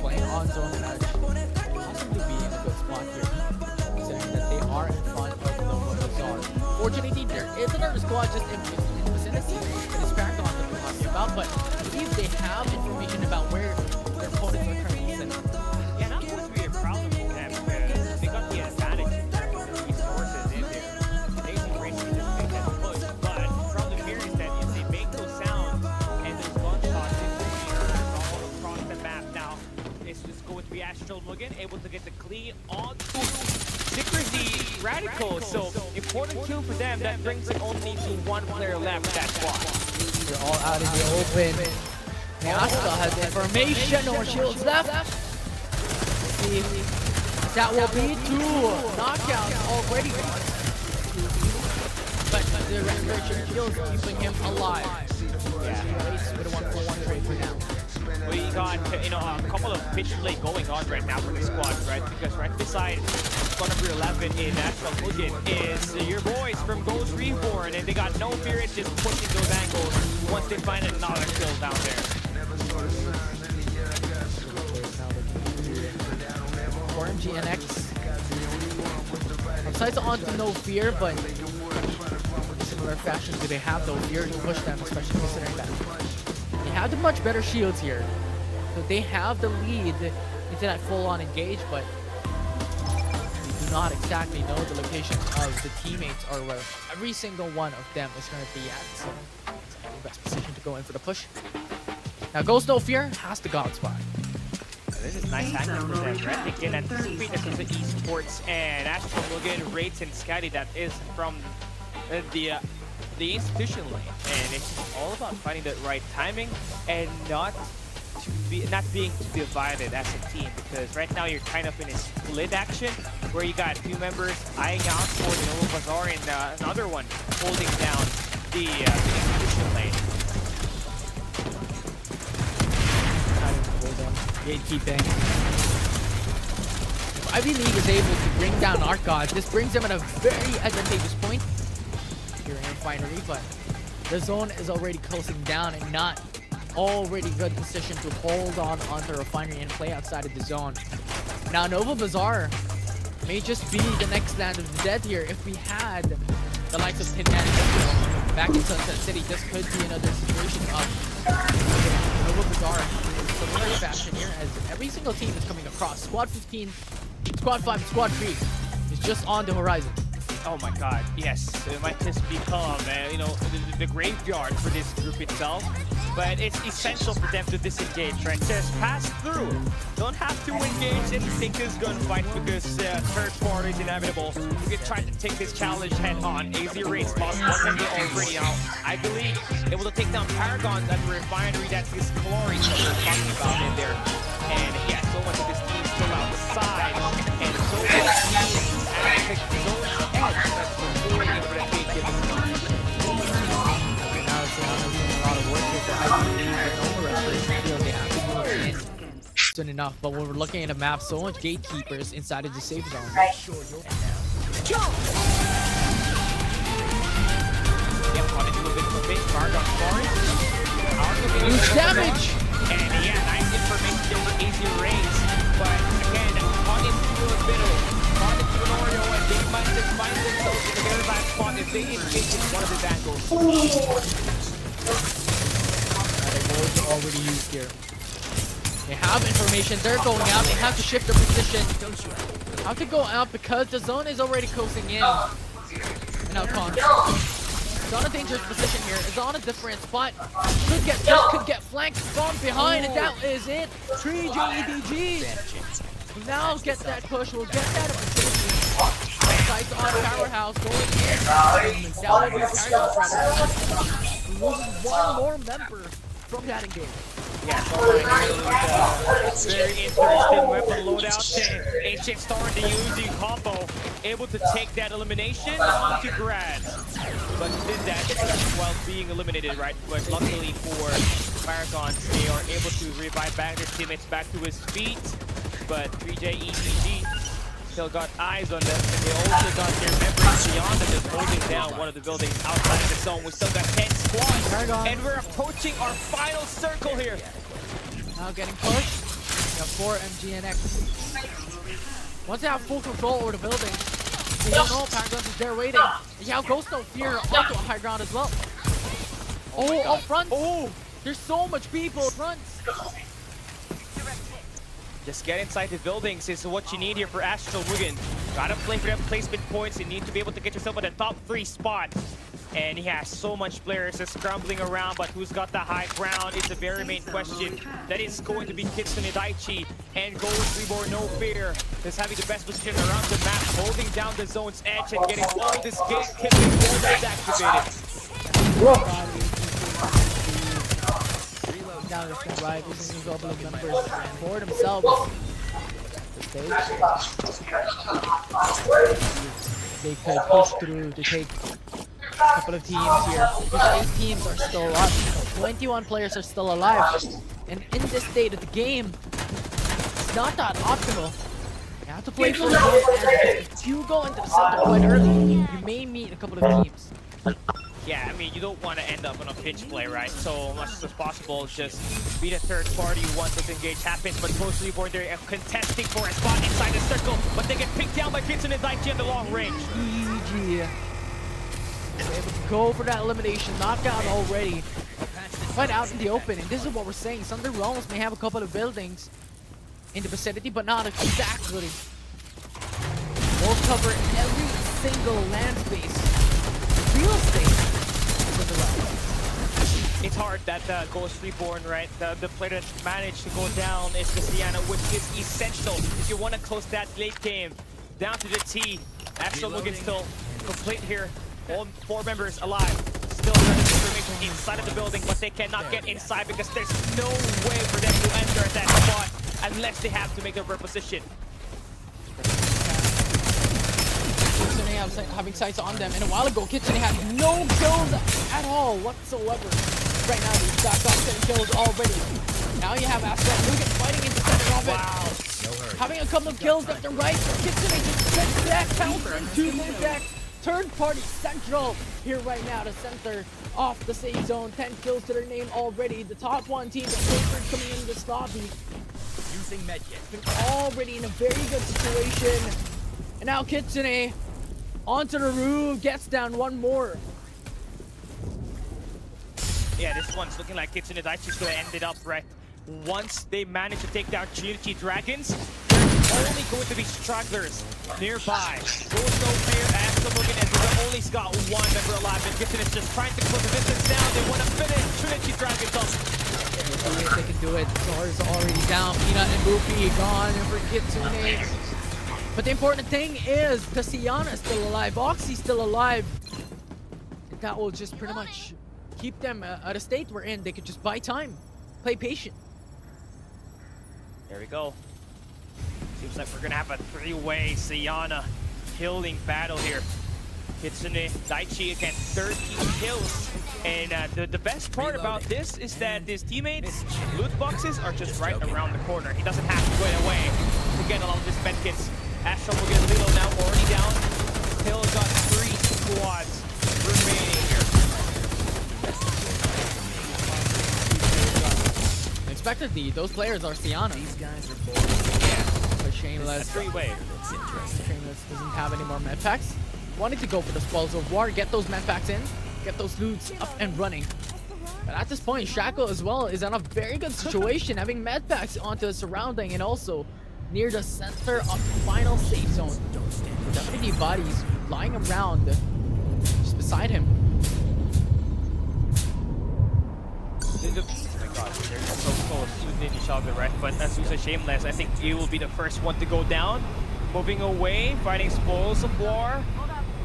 Playing on zone match, possibly be in a good spot here, considering that they are in front of the Bazaar. Fortunately, there is another squad just in the vicinity that is back on that we're talking about, but I believe they have information about where their opponents are currently sitting. Yeah, not going to be a problem for them because they got the advantage in terms of their resources in there. They can basically just make that push, but the problem here is that if they make those sounds and those gunshots in the air all across the map now, it's just going to be Astral Mugen able to get the clean onto Secrecy Radical. So important kill for them. That brings it only to one player left with that squad. They're all out in the open. Asta has information, no more shields left. Let's see if that will be 2 knockouts already. But the restoration kills keeping him alive. Yeah, Race with a 1-for-1 trade for now. We got a couple of pitch play going on right now for the squad, right? Because right beside squad number 11 in National Mugen is your boys from Ghost Reborn, and they got no fear. It's just pushing those angles once they find another kill down there. Codm GNX. Besides on to no fear, but in similar fashion, do they have no fear to push them, especially considering that they have the much better shields here. So they have the lead into that full-on engage, but we do not exactly know the location of the teammates or where every single one of them is going to be at. So it's the best position to go in for the push. Now Ghost No Fear has the God Spot. This is nice hacking for them, right? They can anticipate this as the esports and Astral Mugen, Rates, and Scotty that is from the institution lane, and it's all about finding the right timing and not being too divided as a team, because right now you're kind of in a split action where you got 2 members eyeing out for the Noble Bazaar and another one holding down the institution lane. Gatekeeping. If Ivy League is able to bring down Arcod, this brings them at a very advantageous point here in Refinery, but the zone is already closing down and not already good position to hold on onto Refinery and play outside of the zone. Now Nova Bazaar may just be the next land of the dead here. If we had the likes of Tin Man back in Sunset City, this could be another situation of Nova Bazaar in similar fashion here, as every single team is coming across. Squad 15, Squad 5, Squad 3 is just on the horizon. Oh my god, yes. It might just become, the graveyard for this group itself. But it's essential for them to disengage, right? Just pass through. Don't have to engage in the Sinker's gunfight because third party is inevitable. We can try to take this challenge head on. AZ Race lost one they already out. I believe able to take down Paragon at the Refinery. That's this chlorine that we're talking about in there. And yeah, so much of this team still out the side. And so much team at the zone edge. That's for that big given time. Now it's a lot of work here for Ivy League and over restoration field. They have to move in soon enough, but when we're looking at a map, so much gatekeepers inside of the safe zone. Yep, on into a bit of a bit. Paragon scoring. Huge damage! And yeah, nice information there for AZ Race. But again, caught into a bit of caught into an Oreo, and they might just find themselves in the very bad spot if they engage in one of his angles. They've already used here. They have information, they're going out, they have to shift their position. Have to go out because the zone is already closing in. And now Con. It's on a dangerous position here. It's on a different spot. Could get flanked from behind, and that is it. 3 JEDG. Now get that push. We'll get that opportunity. Sights on Powerhouse going in. That would be Paragon's rather. Loses one more member from that engagement. Yeah, so very interesting weapon loadout. Ancient starting to use the combo, able to take that elimination onto Grad. But did that while being eliminated, right? But luckily for Paragons, they are able to revive back their teammates back to his feet. But 3J still got eyes on them, and they also got their members beyond them just holding down one of the buildings outside of the zone. We still got 10 squads, and we're approaching our final circle here. Now getting pushed. We have 4 MGNX. Once they have full control over the building, they don't know Paragons is there waiting. Yeah, Ghost no fear onto a high ground as well. Oh, up front! Oh, there's so much people up front. Just get inside the buildings is what you need here for Astral Mugen. Gotta play for them placement points. You need to be able to get yourself at the top 3 spot. And he has so much players just scrambling around, but who's got the high ground is the very main question. That is going to be Kitsune Daichi and Ghost Reborn No Fear. Just having the best position around the map, holding down the zone's edge and getting all this gate-killing borders activated. Down the standby, using a couple of members for themselves. They could push through to take a couple of teams here. These 8 teams are still alive. 21 players are still alive. And in this state of the game, it's not that optimal. You have to play for the game, and if you go into the center quite early, you may meet a couple of teams. Yeah, I mean, you don't want to end up on a pinch play, right? So much as possible, just be the third party once this engage happens. But Ghost Reborn, they're contesting for a spot inside the circle, but they get picked down by Kitsune Daichi in the long range. Easy. They're able to go for that elimination, knockout already. Right out in the open, and this is what we're saying. Thunder Realms may have a couple of buildings in the vicinity, but not exactly. They'll cover every single land space, real estate. It's hard that Ghost Reborn, right? The player that managed to go down is Christiana, which is essential if you want to close that late game. Down to the T. Astral Mugen still complete here. All 4 members alive. Still having information inside of the building, but they cannot get inside because there's no way for them to enter that spot unless they have to make a reposition. Kitsune having sights on them, and a while ago Kitsune had no kills at all whatsoever. Right now they've got 7 kills already. Now you have Astral Mugen fighting in the center of it. Wow. Having a couple of kills left and right. Kitsune just sent that counter into the attack. Third party Central here right now to center off the safe zone. 10 kills to their name already. The top 1 team, the Lakers coming into this lobby. Using medkit. Already in a very good situation. And now Kitsune onto the roof, gets down 1 more. Yeah, this one's looking like Kitsune Daichi's gonna end it up, right? Once they manage to take down Trinity Dragons, there's only going to be stragglers nearby. Ghost No Fear, Astral Mugen, and they've only got 1 member alive, and Kitsune's just trying to close the distance down. They want to finish Trinity Dragons up. Let's see if they can do it. Zara's already down. Peanut and Boopy gone for Kitsune. But the important thing is Cassiana's still alive, Oxy's still alive. And that will just pretty much keep them at a state we're in. They could just buy time, play patient. There we go. Seems like we're gonna have a 3-way Sayana killing battle here. Kitsune Daichi again, 13 kills. And the best part about this is that his teammates' loot boxes are just right around the corner. He doesn't have to go away to get a lot of his medkits. Astral will get a little now, already down. Still got 3 squads remaining here. Expectedly, those players are Sayana. These guys are bold. Yeah. But Shameless. 3-way. Shameless doesn't have any more med packs. Wanted to go for the Spoils of War, get those med packs in, get those loots up and running. But at this point, Shackle as well is in a very good situation, having med packs onto the surrounding and also near the center of the final safe zone. Definitely bodies lying around just beside him. Oh my god, they're so close within each other, right? But as Usa Shameless, I think he will be the first one to go down. Moving away, fighting Spoils of War.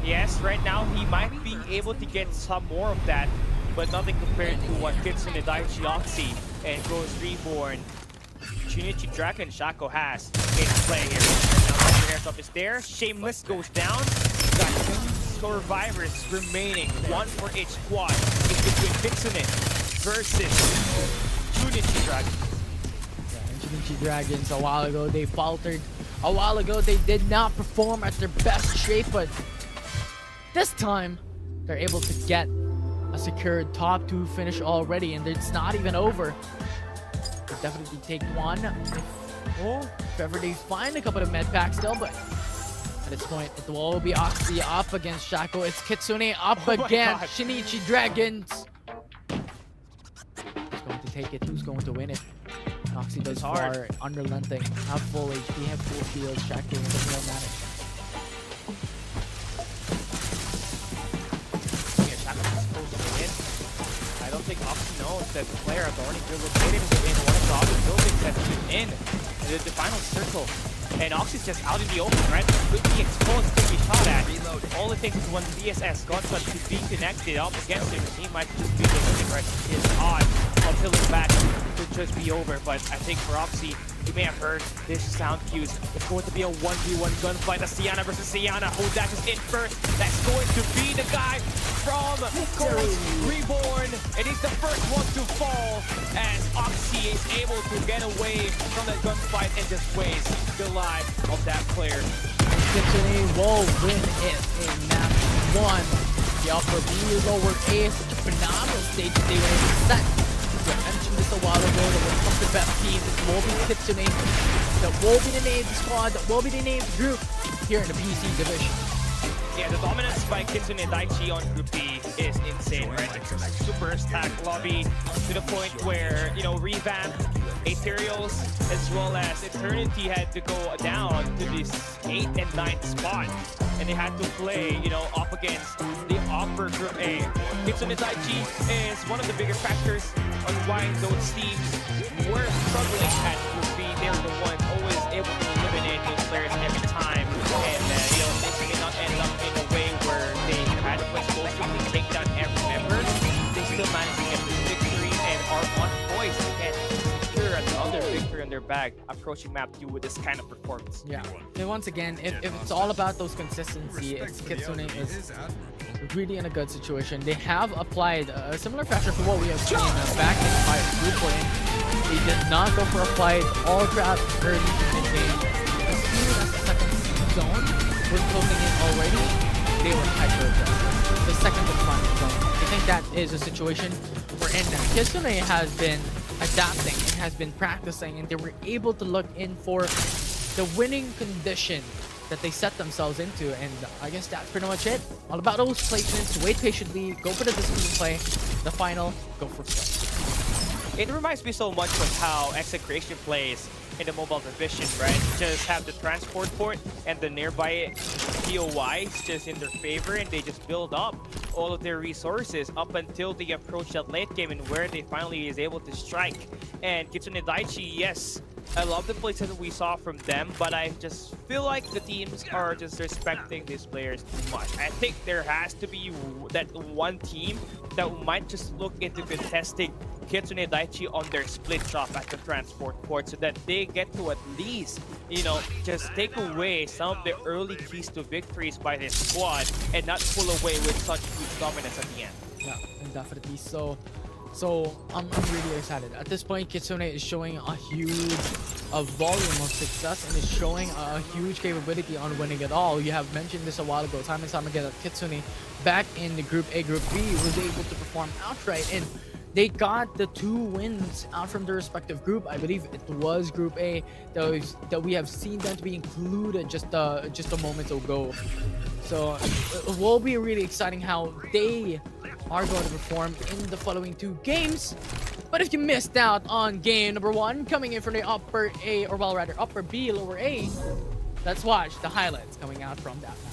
Yes, right now he might be able to get some more of that, but nothing compared to what Kitsune Daichi Oxy and Ghost Reborn Trinity Dragon Shaco has in play here. Now the airdrop is there. Shameless goes down. Got 2 survivors remaining, 1 for each squad. It's between Kitsune versus Trinity Dragon. Trinity Dragons, a while ago, they faltered. A while ago, they did not perform at their best shape, but this time, they're able to get a secured top 2 finish already, and it's not even over. They'll definitely take one. If ever they find a couple of med packs still, but at this point, it will be Oxy up against Shaco. It's Kitsune up against Shinichi Dragons. Who's going to take it? Who's going to win it? Oxy does far, unrelenting, have full HP, have full shield, Shaco in the real manner. I don't think Oxy knows that the player has already relocated in one of the other buildings that's in the final circle. And Oxy's just out in the open, right? Could be exposed, could be shot at. All it takes is one VSS gunshot to be connected up against him. He might just be looking right. His odds of healing back could just be over. But I think for Oxy, you may have heard this sound cues. It's going to be a 1v1 gunfight. That's Sienna versus Sienna. Who dashes in first? That's going to be the guy from Ghost Reborn. And he's the first one to fall as Oxy is able to get away from that gunfight and just waste the life of that player. Kitsune will win it in match 1. The upper B, lower A, such a phenomenal stage that they were able to set. I mentioned this a while ago, that when it comes to best teams, it will be Kitsune, that will be the named squad, that will be the named group here in the PC division. Yeah, the dominance by Kitsune Daichi on Group B is insane, right? It's a super stacked lobby to the point where, you know, Revamp, Aetherials, as well as Eternity had to go down to this 8th and 9th spot. And they had to play, you know, up against the upper Group A. Kitsune Daichi is one of the bigger factors on why those teams were struggling at Group B. They're the ones always able to eliminate those players every time. And, you know, they may not end up in a way where they had to explosively take down every member. They still managed to get this victory and are on poise to get another victory on their bag approaching map 2 with this kind of performance. Yeah, and once again, if it's all about those consistency, it's Kitsune is really in a good situation. They have applied a similar factor to what we have seen back in Fire Group Lane. They did not go for a fight all throughout early in the game. As soon as the second zone was closing in already, they were hyper aggressive. The second to front zone. I think that is a situation wherein Kitsune has been adapting and has been practicing, and they were able to look in for the winning condition that they set themselves into. And I guess that's pretty much it. All about those placements, wait patiently, go for the discipline play, the final, go for play. It reminds me so much of how Execration plays in the mobile division, right? Just have the transport port and the nearby POIs just in their favor, and they just build up all of their resources up until they approach that late game and where they finally is able to strike. And Kitsune Daichi, yes, I love the plays that we saw from them, but I just feel like the teams are just respecting these players too much. I think there has to be that one team that might just look into contesting Kitsune Daichi on their split shot at the transport port so that they get to at least, you know, just take away some of the early keys to victories by this squad and not pull away with such huge dominance at the end. Yeah, definitely. So I'm really excited. At this point, Kitsune is showing a huge volume of success and is showing a huge capability on winning it all. You have mentioned this a while ago, time and time again, that Kitsune back in the Group A, Group B was able to perform outright, and they got the 2 wins out from their respective group. I believe it was Group A that we have seen them to be included just a moment ago. So it will be really exciting how they are going to perform in the following 2 games. But if you missed out on game number 1 coming in from the upper A, or well rather upper B, lower A, let's watch the highlights coming out from that map.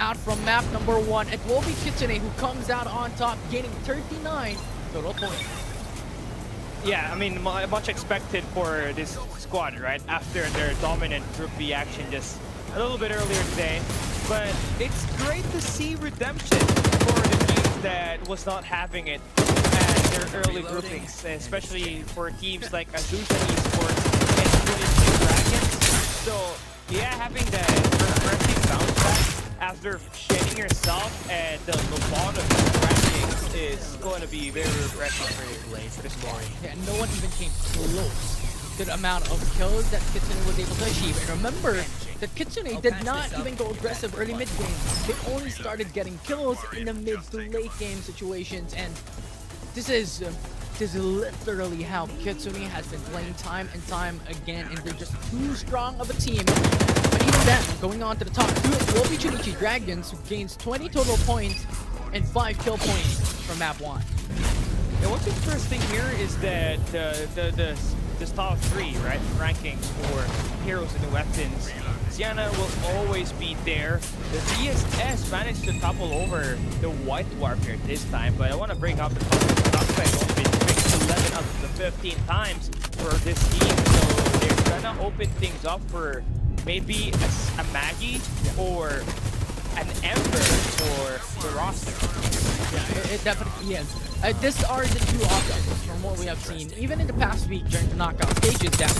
out from map number 1. It will be Kitsune who comes out on top, gaining 39 total points. Yeah, I mean, much expected for this squad, right? After their dominant Group B action just a little bit earlier today. But it's great to see redemption for the teams that was not having it at their early groupings, especially for teams like Azusa Esports and Trinity Dragons. So, yeah, having that refreshing bounce back after shedding yourself at the bottom of the rankings is going to be very refreshing for this squad. Yeah, no one even came close to the amount of kills that Kitsune was able to achieve. And remember that Kitsune did not even go aggressive early mid game. They only started getting kills in the mid to late game situations, and this is literally how Kitsune has been playing time and time again, and they're just too strong of a team. But even then, going on to the top 2, it will be Trinity Dragons, who gains 20 total points and 5 kill points from map 1. And what's interesting here is that this top 3, right, rankings for heroes and weapons, Sienna will always be there. The VSS managed to topple over the White Dwarf here this time, but I want to bring up the top side. Only been picked 11 out of the 15 times for this team, so they're gonna open things up for maybe a Maggie or an Ember for the roster. Yeah, it definitely is. These are the two options from what we have seen, even in the past week during the knockout stages, that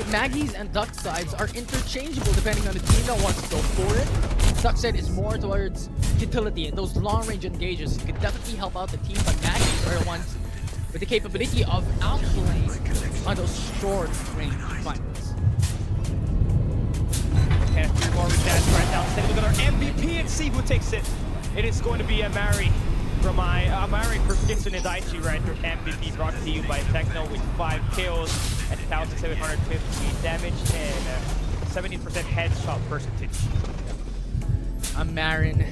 Maggie's and Duck sides are interchangeable depending on the team that wants to go for it. Duck side is more towards utility, and those long-range engages could definitely help out the team, but Maggie's are the ones with the capability of outplaying on those short-range fights. And 3 more restats right now. Let's take a look at our MVP and see who takes it. It is going to be Amari from Amari for Kitsune Daichi, right? Their MVP brought to you by Techno with 5 kills and 1,750 damage and 17% headshot percentage. Marin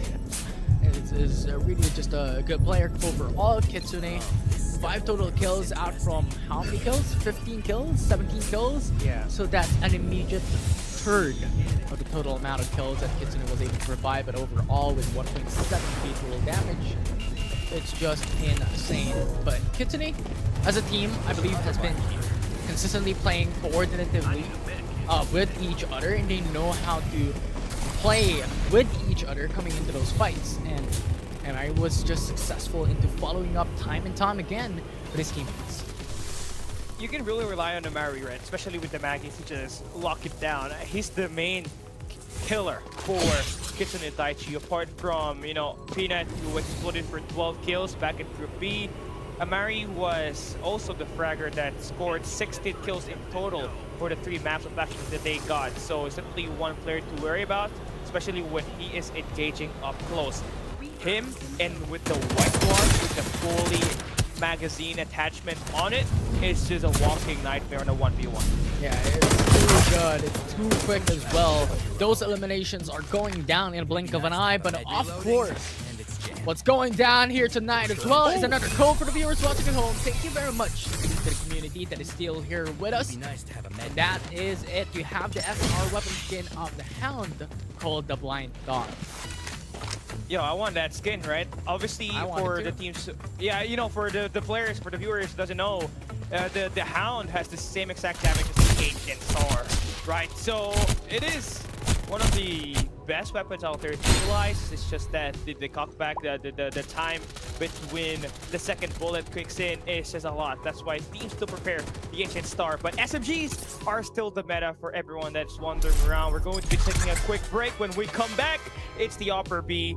is really just a good player overall. Kitsune, 5 total kills out from how many kills? 15 kills? 17 kills? Yeah. So that's an immediate third of the total amount of kills that Kitsune was able to provide, but overall with 1.7k total damage, it's just insane. But Kitsune, as a team, I believe has been consistently playing coordinatively with each other, and they know how to play with each other coming into those fights. And I was just successful into following up time and time again with his teammates. You can really rely on Amari, right? Especially with the Maggies to just lock it down. He's the main killer for Kitsune Daichi, apart from, you know, Peanut, who exploded for 12 kills back in Group B. Amari was also the fragger that scored 16 kills in total for the 3 maps of action that they got. So it's definitely one player to worry about, especially when he is engaging up close. Him, and with the White Dwarf with the fully magazine attachment on it, it's just a walking nightmare on a 1v1. Yeah, it's too good. It's too quick as well. Those eliminations are going down in a blink of an eye, but of course, what's going down here tonight as well is another code for the viewers watching at home. Thank you very much to the community that is still here with us. And that is it. You have the SR weapon skin of the Hound called the Blind Dog. Yo, I want that skin, right? Obviously, for the teams, yeah, you know, for the players, for the viewers who doesn't know, the Hound has the same exact damage as the Ancient Star, right? So it is one of the best weapons out there to utilize. It's just that the cockback, the time between the second bullet kicks in is just a lot. That's why teams still prepare the Ancient Star. But SMGs are still the meta for everyone that's wandering around. We're going to be taking a quick break. When we come back, it's the Upper B,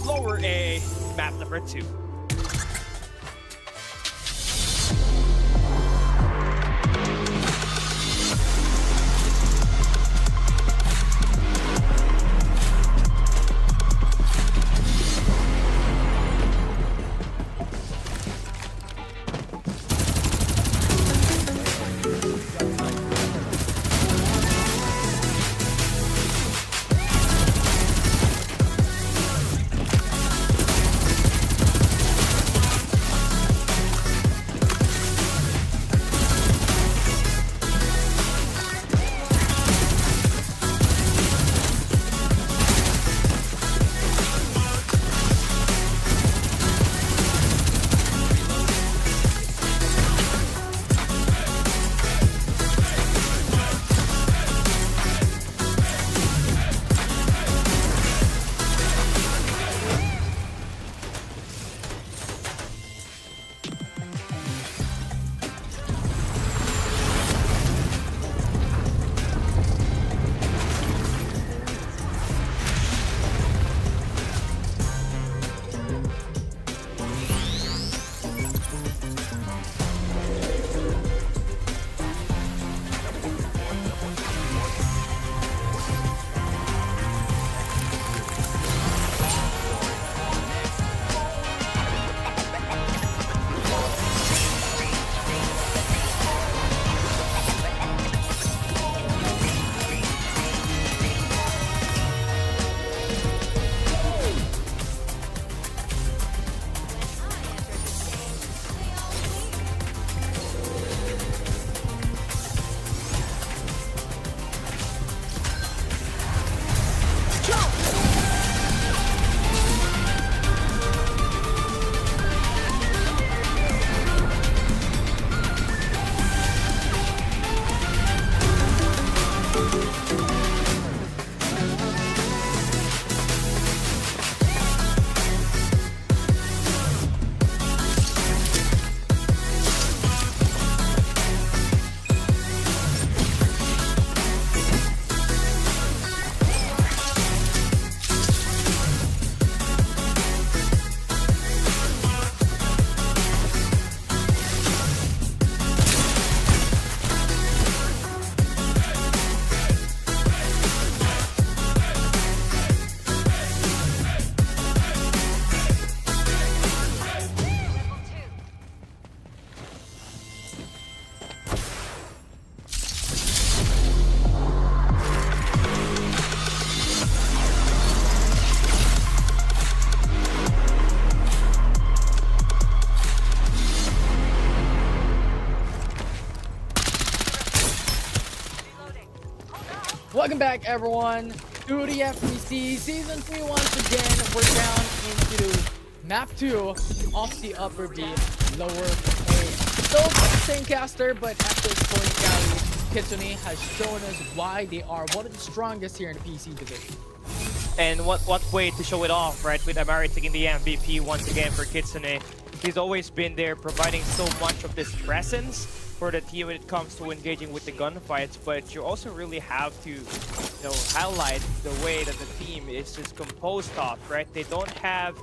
Lower A, map number 2. Welcome back, everyone, to the FPC Season 3 once again. We're down into Map 2 off the Upper B, Lower A. Still the same caster, but at this point, Gary, Kitsune has shown us why they are one of the strongest here in the PC division. And what way to show it off, right? With Amari taking the MVP once again for Kitsune. He's always been there, providing so much of this presence for the team when it comes to engaging with the gunfights, but you also really have to, highlight the way that the team is just composed of, right? They don't have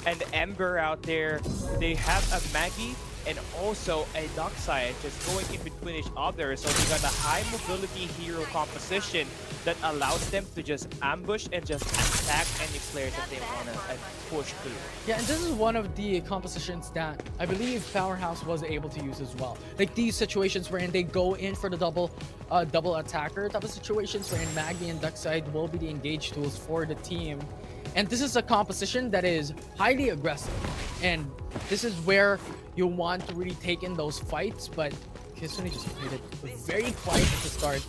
an Ember out there. They have a Maggie and also a Dockside just going in between each other. So they got a high mobility hero composition that allows them to just ambush and just attack any players that they want to push through. Yeah, and this is one of the compositions that I believe Powerhouse was able to use as well. Like these situations wherein they go in for the double attacker type of situations wherein Maggie and Dockside will be the engaged tools for the team. And this is a composition that is highly aggressive. And this is where you want to really take in those fights, but Kitsune just played it very quiet at the start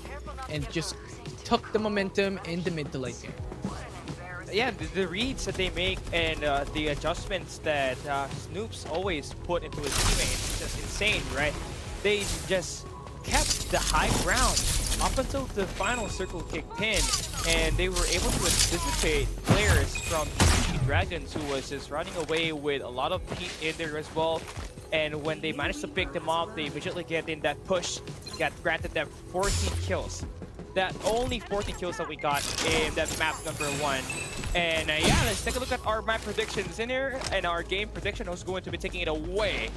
and just took the momentum in the mid to late game. Yeah, the reads that they make and the adjustments that Snoops always put into his teammates is just insane, right? They just kept the high ground up until the final circle kicked in, and they were able to anticipate players from Pubg Dragons, who was just running away with a lot of heat in there as well. And when they managed to pick them up, they immediately get in that push, got granted them 14 kills. That only 14 kills that we got in that map number 1. And yeah, let's take a look at our map predictions in here, and our game prediction who's going to be taking it away.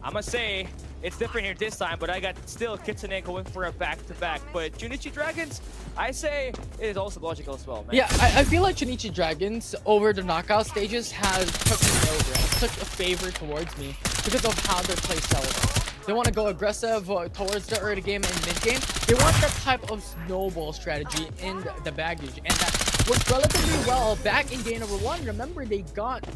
I must say, it's different here this time, but I got still Kitsune going for a back-to-back. But Junichi Dragons, I say, it is also logical as well, man. Yeah, I feel like Junichi Dragons over the knockout stages has took me over, took a favor towards me because of how their play style is. They want to go aggressive towards the early game and mid game. They want that type of snowball strategy in the baggage, and that worked relatively well back in game number 1. Remember, they got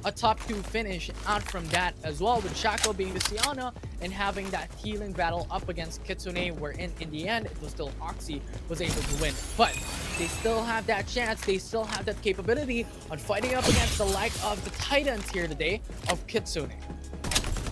a top 2 finish out from that as well, with Shaco being the Siana and having that healing battle up against Kitsune, where in the end it was still Oxy was able to win. But they still have that chance, they still have that capability on fighting up against the like of the Titans here today of Kitsune.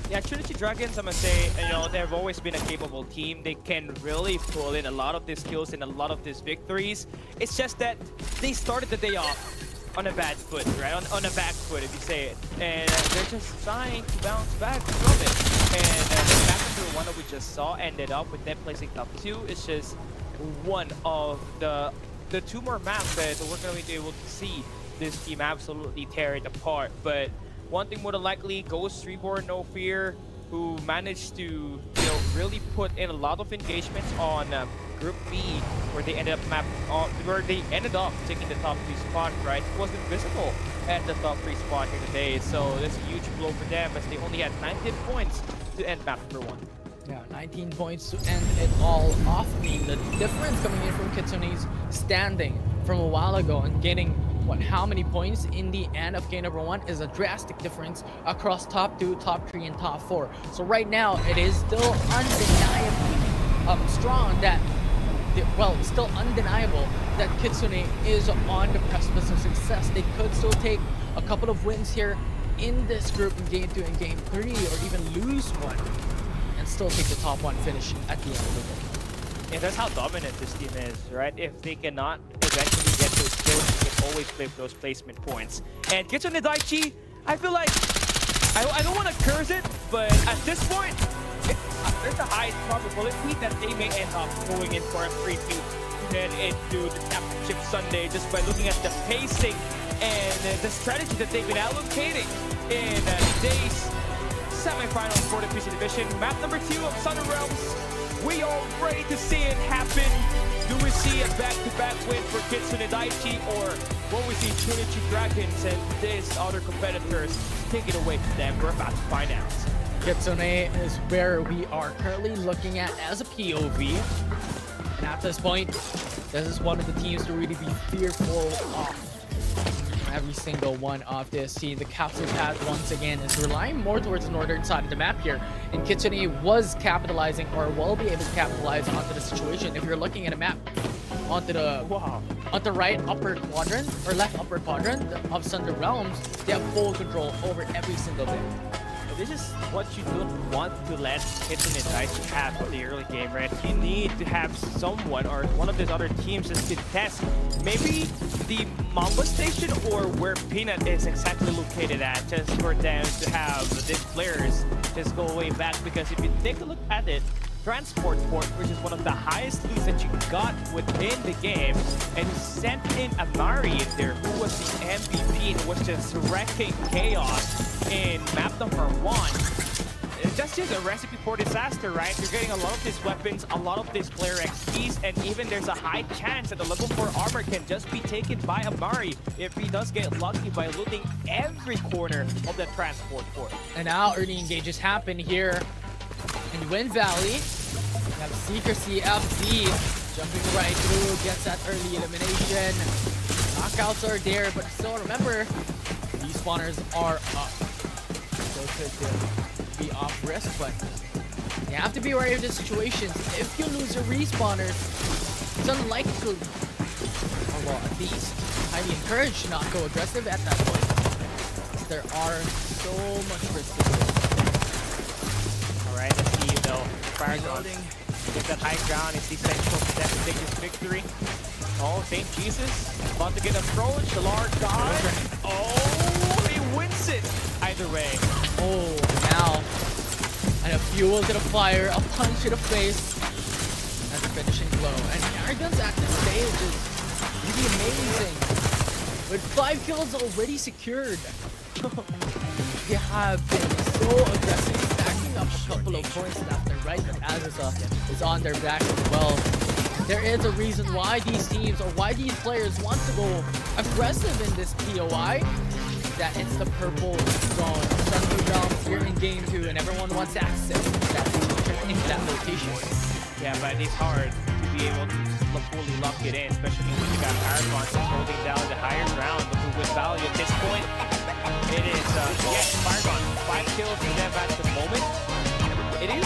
Yeah, Trinity Dragons, I'm gonna say, they've always been a capable team. They can really pull in a lot of these kills and a lot of these victories. It's just that they started the day off on a bad foot, right? On a back foot, if you say it. And they're just trying to bounce back from it. And the map number 1 that we just saw ended up with them placing top 2. It's just one of the 2 more maps that we're going to be able to see this team absolutely tear it apart. But one thing more than likely, Ghost Reborn, No Fear, who managed to really put in a lot of engagements on Group B, where they ended up taking the top 3 spot, right? It wasn't visible at the top 3 spot here today, so that's a huge blow for them, as they only had 19 points to end map number 1. Yeah, 19 points to end it all off. I mean, the difference coming in from Kitsune's standing from a while ago and getting how many points in the end of game number 1 is a drastic difference across top 2, top 3, and top 4. So right now, it is still undeniably strong that, well, still undeniable that Kitsune is on the precipice of success. They could still take a couple of wins here in this group in game 2 and game 3, or even lose one and still take the top 1 finish at the end of the game. Yeah, that's how dominant this team is, right? If they cannot eventually get those kills, they can always play for those placement points. And Kitsune Daichi, I feel like, I don't want to curse it, but at this point, there's a high probability that they may end up going in for a 3-2 then into the Championship Sunday, just by looking at the pacing and the strategy that they've been allocating in today's semifinals for the PC Division. Map number 2 of Southern Realms. We are ready to see it happen. Do we see a back-to-back win for Kitsune Daichi, or will we see Trinity Dragons and these other competitors take it away from them? We're about to find out. Kitsune is where we are currently looking at as a POV. And at this point, this is one of the teams to really be fearful of. Every single one of this team. The capsule pad once again is relying more towards the northern side of the map here, and Kitsune was capitalizing, or will be able to capitalize onto the situation. If you're looking at a map onto the Wow. on the right upper quadrant or left upper quadrant of Sunder Realms, they have full control over every single bit. This is what you don't want to let Kitten and Dice have in the early game, right? You need to have someone or one of these other teams just contest maybe the Mamba station or where Peanut is exactly located at, just for them to have these players just go way back. Because if you take a look at it, Transport Port, which is one of the highest loots that you got within the game, and you sent in Amari in there, who was the MVP and was just wrecking chaos in map number 1. That's just a recipe for disaster, right? You're getting a lot of these weapons, a lot of these player XPs, and even there's a high chance that the level 4 armor can just be taken by Amari if he does get lucky by looting every corner of the Transport Port. And now early engages happen here in Wind Valley. We have Secrecy FZ jumping right through, gets that early elimination. Knockouts are there, but still remember, these spawners are up. So could be off risk, but you have to be wary of the situations. If you lose your respawners, it's unlikely, or well, at least highly encouraged to not go aggressive at that point. There are so much risk to it. Alright, let's see though. Paragon get that high ground. It's essential for them to take this victory. Oh, St. Jesus about to get approached. The large god. Oh, he wins it. Either way. Oh, now. And a fuel to the fire, a punch to the face. That's a finishing blow. And Arrogance at this stage is really amazing. With 5 kills already secured. They have been so aggressive, stacking up a couple of points left and right, but Azusa is on their back as well. There is a reason why these teams or why these players want to go aggressive in this POI. That it's the purple zone, Sunday Realms here in game 2, and everyone wants access into that location. Yeah, but it's hard to be able to just fully lock it in, especially when you got Paragon just holding down the higher ground. But with value at this point, it is, yes, Paragon, 5 kills for them at the moment. It is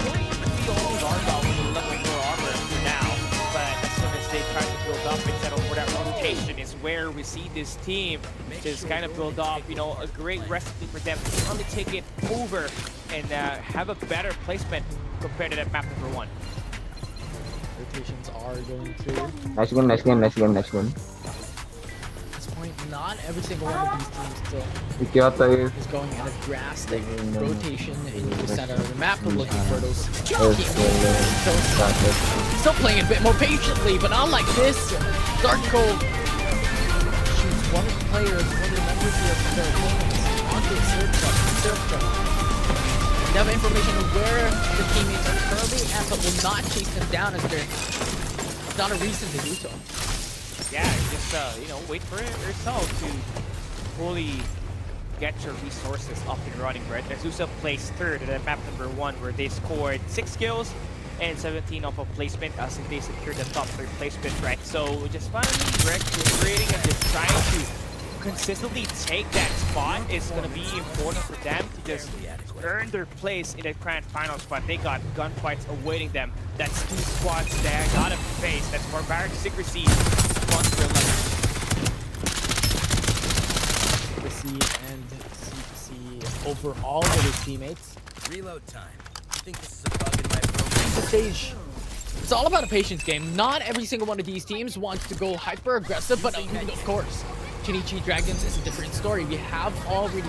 really the only Argyle with a level 4 armor for now, but as soon as they try to build up and settle for that rotation is where we see this team just kind of build up, you know, a great recipe for them to finally take it over and have a better placement compared to that map number 1. Rotations are going through. Nice one, nice one, nice one, nice one. At this point, not every single one of these teams still Ikiyata is is going in a drastic rotation into the center of the map. We're looking for those still playing a bit more patiently, but not like this. Darko shoots one of the players, one of the members here from their opponents onto the surf truck. They have information of where the teammates are currently at, but will not chase them down as there's not a reason to do so. Yeah, just, you know, wait for it yourself to fully get your resources up and running, right? Azusa placed 3rd at map number 1, where they scored 6 kills and 17 off of placement, as if they secured the top 3 placement, right? So just finally recuperating and just trying to consistently take that spot is going to be important for them to just earn their place in the grand finals. But they got gunfights awaiting them. That's 2 squads there, gotta face. That's RAMPAGex Secrecy. Secrecy and CPC over all of his teammates. Reload time. I think this is a bug in my program. The stage. It's all about a patience game. Not every single one of these teams wants to go hyper aggressive, but of course, Shinichi Dragons is a different story. We have already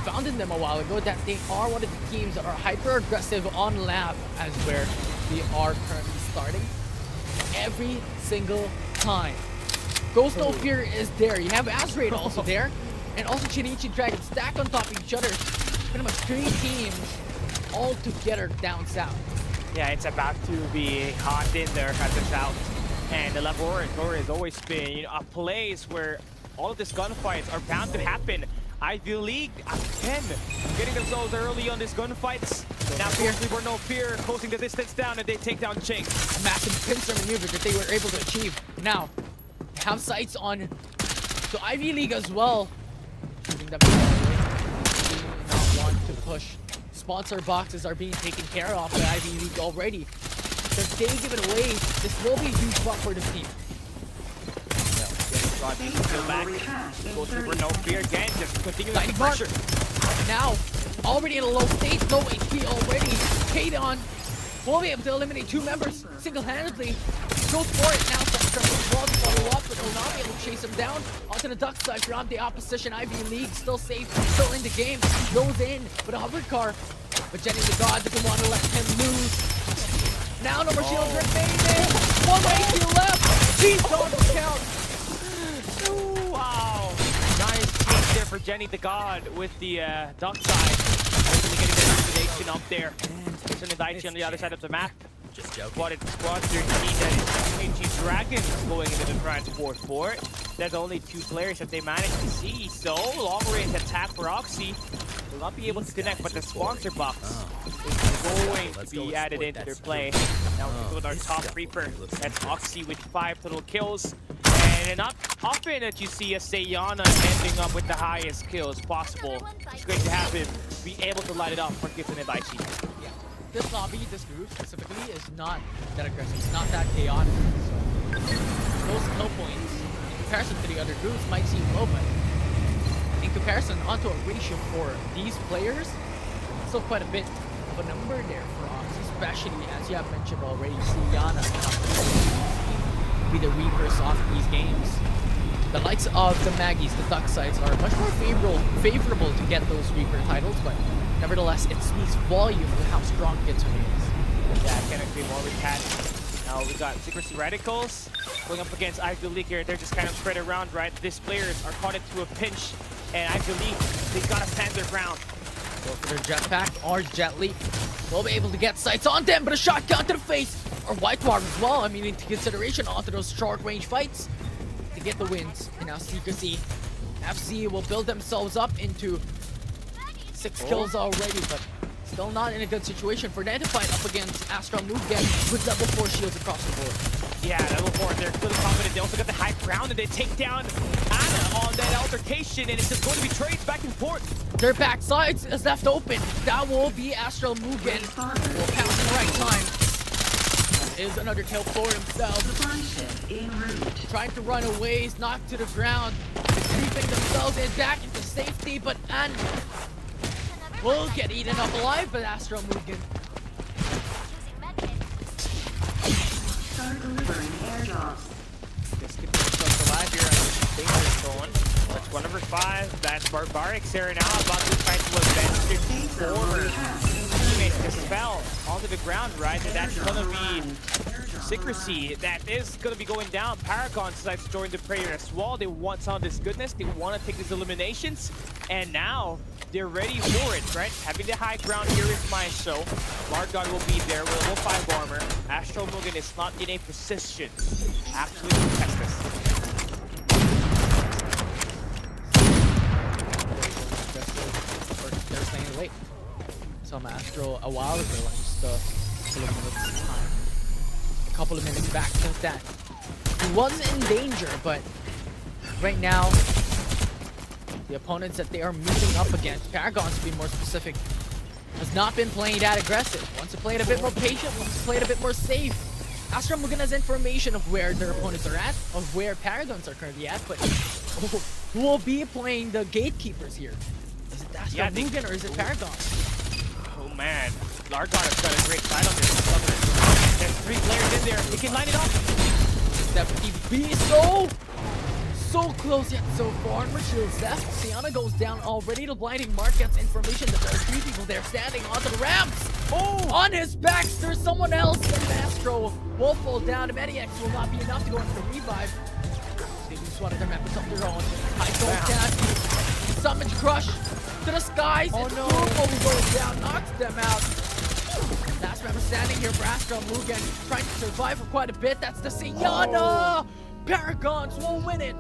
found in them a while ago that they are one of the teams that are hyper aggressive on lab, as where we are currently starting every single time. Ghost No Fear is there. You have Azraid also there, and also Shinichi Dragons stacked on top of each other. Pretty much 3 teams all together down south. Yeah, it's about to be hot in there at the south. And the laboratory has always been, you know, a place where all of these gunfights are bound to happen. Ivy League, again, getting themselves early on these gunfights. Now, seriously, we're No Fear, closing the distance down, and they take down Ching. A massive pincer maneuver that they were able to achieve. Now, have sights on the Ivy League as well. Shooting them away. They do not want to push. Sponsor boxes are being taken care of by Ivy League already. If they give it away, this will be a huge buff for this team. God needs to feel back. Goes for no fear again, just continuing Lightning the Mark. pressure. Now, already in a low state, low HP already. Codm will be able to eliminate 2 members single-handedly. Goes for it now. Wall to follow up, but will not be able to chase him down. Onto the duck side from the opposition. Ivy League still safe, still in the game. Goes in with a hover car, but Jenny the God doesn't want to let him lose. Now no more shields remaining. 1 HP left. He's on the count. Ooh, wow. Nice change there for Jenny the God with the duck side. Hopefully getting the elimination up there. And there's an Daichi on the other side of the map. Just joking. But it's squads here to see that it's Dragons going into the transport port. There's only 2 players that they managed to see. So long range attack for Oxy will not be able to connect, but the sponsor box is going to be added into their play. Now we go with our top Reaper. That's Oxy with 5 total kills. And not often that you see a Sayana ending up with the highest kills possible. It's great to have him be able to light it up for Gibson and Daichi. This lobby, this group specifically, is not that aggressive. It's not that chaotic. So those kill points, in comparison to the other groups, might seem low, but in comparison onto a ratio for these players, still quite a bit of a number there for us, especially as you have mentioned already, Siana be the Reapers of these games. The likes of the Maggies, the Duck sides, are much more favorable to get those Reaper titles, but nevertheless, it speaks volume to how strong Gitsune is. Yeah, I can't agree more with that. Now we got Secrecy Radicals going up against Ivy League here. They're just kind of spread around, right? These players are caught into a pinch, and Ivy League, they've got to stand their ground. Go for their jetpack or jet leap. We'll be able to get sights on them, but a shotgun to the face, or Whitewater as well. I mean, into consideration onto those short range fights to get the wins. And now Secrecy, FC will build themselves up into 6 kills already, but still not in a good situation for them to fight up against Astral Mugen with level 4 shields across the board. Yeah, level 4, they're really confident. They also got the high ground, and they take down Anna on that altercation, and it's just going to be trades back and forth. Their backsides is left open. That will be Astral Mugen. Will pounce in the right time. Is another kill for himself. Trying to run away, he's knocked to the ground. Creeping themselves in back into safety, but and will get eaten up alive by Astral Mugen. Start delivering airdrops. Just keep themselves alive here on this danger zone. That's squad number 5. That's RAMPAGex here now, about to try to avenge their former teammate just fell onto the ground, right? And that's gonna be Secrecy. That is gonna be going down. Paragon decides to join the prayer as well. They want some of this goodness. They want to take these eliminations, and now they're ready for it, right? Having the high ground here is Maestro. Margot will be there with level 5 armor. Astral Mugen is not in a position actually to test this. They're playing late. Saw Astro a while ago, and just a couple of minutes time. A couple of minutes back since that. He wasn't in danger, but right now, the opponents that they are meeting up against, Paragons to be more specific, has not been playing that aggressive. Wants to play it a bit more patient, wants to play it a bit more safe. Astral Mugen has information of where their opponents are at, of where Paragons are currently at, but who will be playing the gatekeepers here? Is it Astral Mugen or is it Paragon? Oh man, Largon has got a great side on this. There's 3 players in there. He can line it up. Definitely be so close yet so far. Shields left. Siana goes down already. The blinding mark gets information that there are 3 people there standing onto the ramps. Oh! On his back, there's someone else. And Astro will fall down. The Mediax will not be enough to go in for the revive. They just wanted their members of their own. High goes down. Summon Crush to the skies. Oh no! Will go down, knocks them out. Last member standing here for Astral Mugen, trying to survive for quite a bit. That's the Siana. Paragons will win it.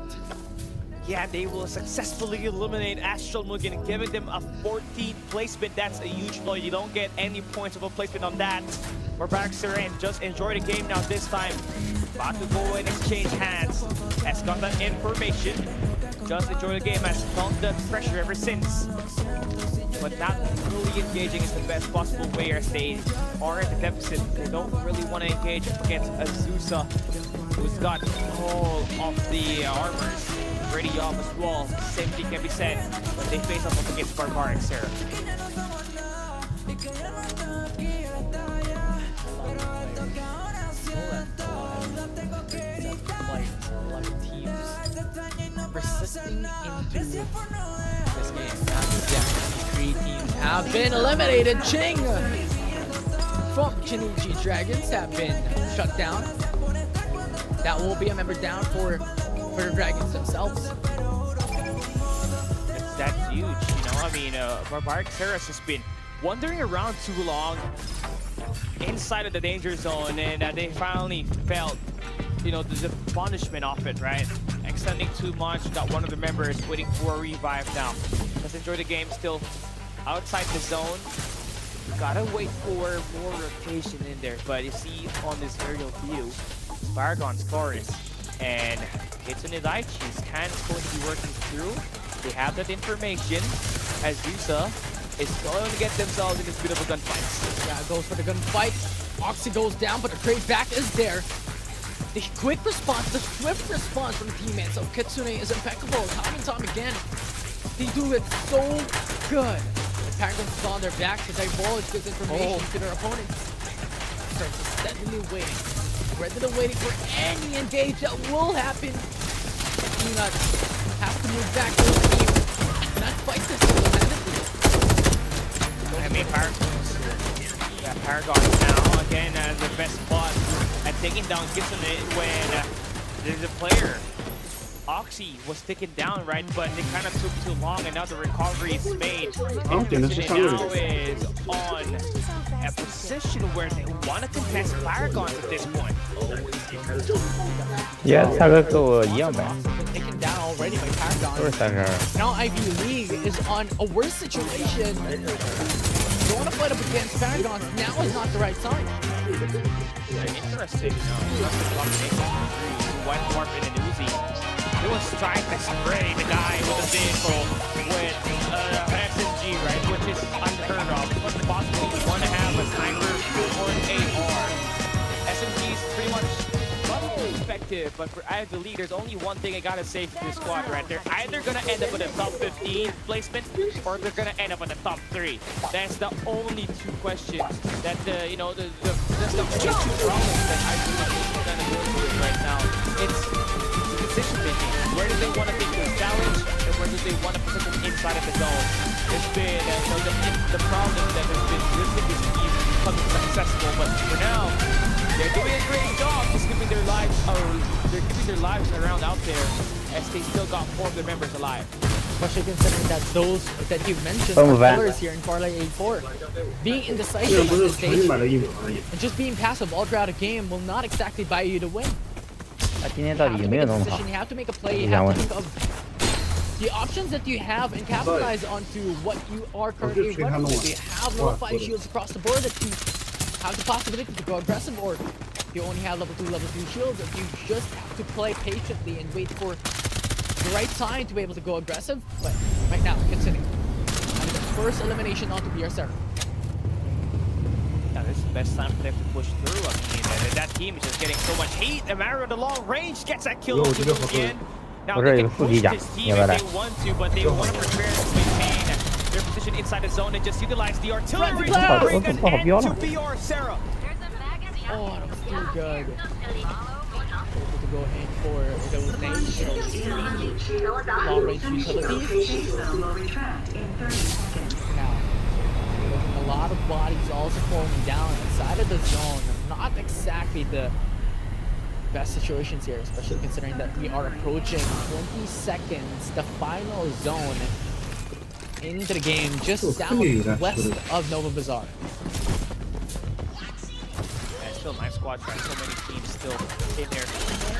Yeah, they will successfully eliminate Astral Mugen, giving them a 14th placement. That's a huge blow. You don't get any points of a placement on that. We're back, sir, and just enjoy the game now this time. About to go and exchange hands. Has got that information. Just enjoy the game. Has felt the pressure ever since. but not really engaging is the best possible way as they are at the deficit. They don't really want to engage against Azusa, who's got all of the armors ready off as well. Same thing can be said when they face up against RAMPAGex.STREAMER. Persisting into this game. Three teams have been eliminated. Ching from Chinichi Dragons have been shut down. That will be a member down for the Dragons themselves. That's huge, you know. I mean, RAMPAGex.STREAMER has been wandering around too long inside of the danger zone, and they finally felt, you know, the punishment of it, right? Extending too much, got one of the members waiting for a revive now. Let's enjoy the game still outside the zone. Gotta wait for more rotation in there, but you see on this aerial view, Paragon's chorus and Kitsune Daichi's Can's going to be working through. They have that information. Azusa is going to get themselves in this bit of a gunfight. Yeah, goes for the gunfight. Oxy goes down, but the trade back is there. The quick response, the swift response from the teammates of Kitsune is impeccable. Time and time again, they do it so good. Paragon is on their back to divulge this information to their opponents. Starts steadily waiting, ready waiting for any engage that will happen. Peanut has to move back to the team. Not fight this independently. I mean, Paragon now again as the best spot at taking down Kitsune when there's a player. Oxy was taken down, right? But it kind of took too long, and now the recovery is made. And Kitsune now is on a position where they want to contest Paragon at this point. Yeah, 差个跟我一样呗， Taken down already by Paragon. 都是32。 Now Ivy League is on a worse situation. Don't want to fight up against Paragon. Now is not the right time. Interesting, White Dwarf in an Uzi. He was trying to spray the guy with a vehicle with SMG, right? Which is unheard of. What's possible? You want to have a sniper or an AR. SMG is pretty much effective, but for Ivy League, there's only one thing I gotta say for this squad, right? They're either gonna end up with a top 15 placement, or they're gonna end up with a top 3. That's the only two questions that that's the only two problems that Ivy League is gonna go through right now. It's decision making. Where do they want to take this challenge, and where do they want to position inside of the zone? It's been the problem that has been risking this team becoming successful, but for now, they're doing a great job just giving their lives, they're giving their lives around out there as they still got 4 of their members alive. Especially considering that those that you mentioned are pillars here in Parlay 8-4. Being indecisive at this stage and just being passive all throughout a game will not exactly buy you to win. 他今天到底有没有弄好？ You have to make a play, you have to think of the options that you have and capitalize onto what you are currently running with. You have level 5 shields across the board that you have the possibility to go aggressive, or you only have level 2 shields, if you just have to play patiently and wait for the right time to be able to go aggressive. But right now, considering the first elimination onto BR7. Now this is the best time for them to push through. I mean, that team is just getting so much heat. Amaro at the long range gets that kill again. Now they can push this team if they want to, but they want to prepare to maintain their position inside the zone and just utilize the artillery to bring an end to BR Sarah. Oh, that was too good. Able to go in for those names. Long range utilities. Now, a lot of bodies also falling down inside of the zone. Not exactly the best situations here, especially considering that we are approaching 20 seconds, the final zone into the game, just southwest of Nova Bazaar. And still nice squad trying, so many teams still in there.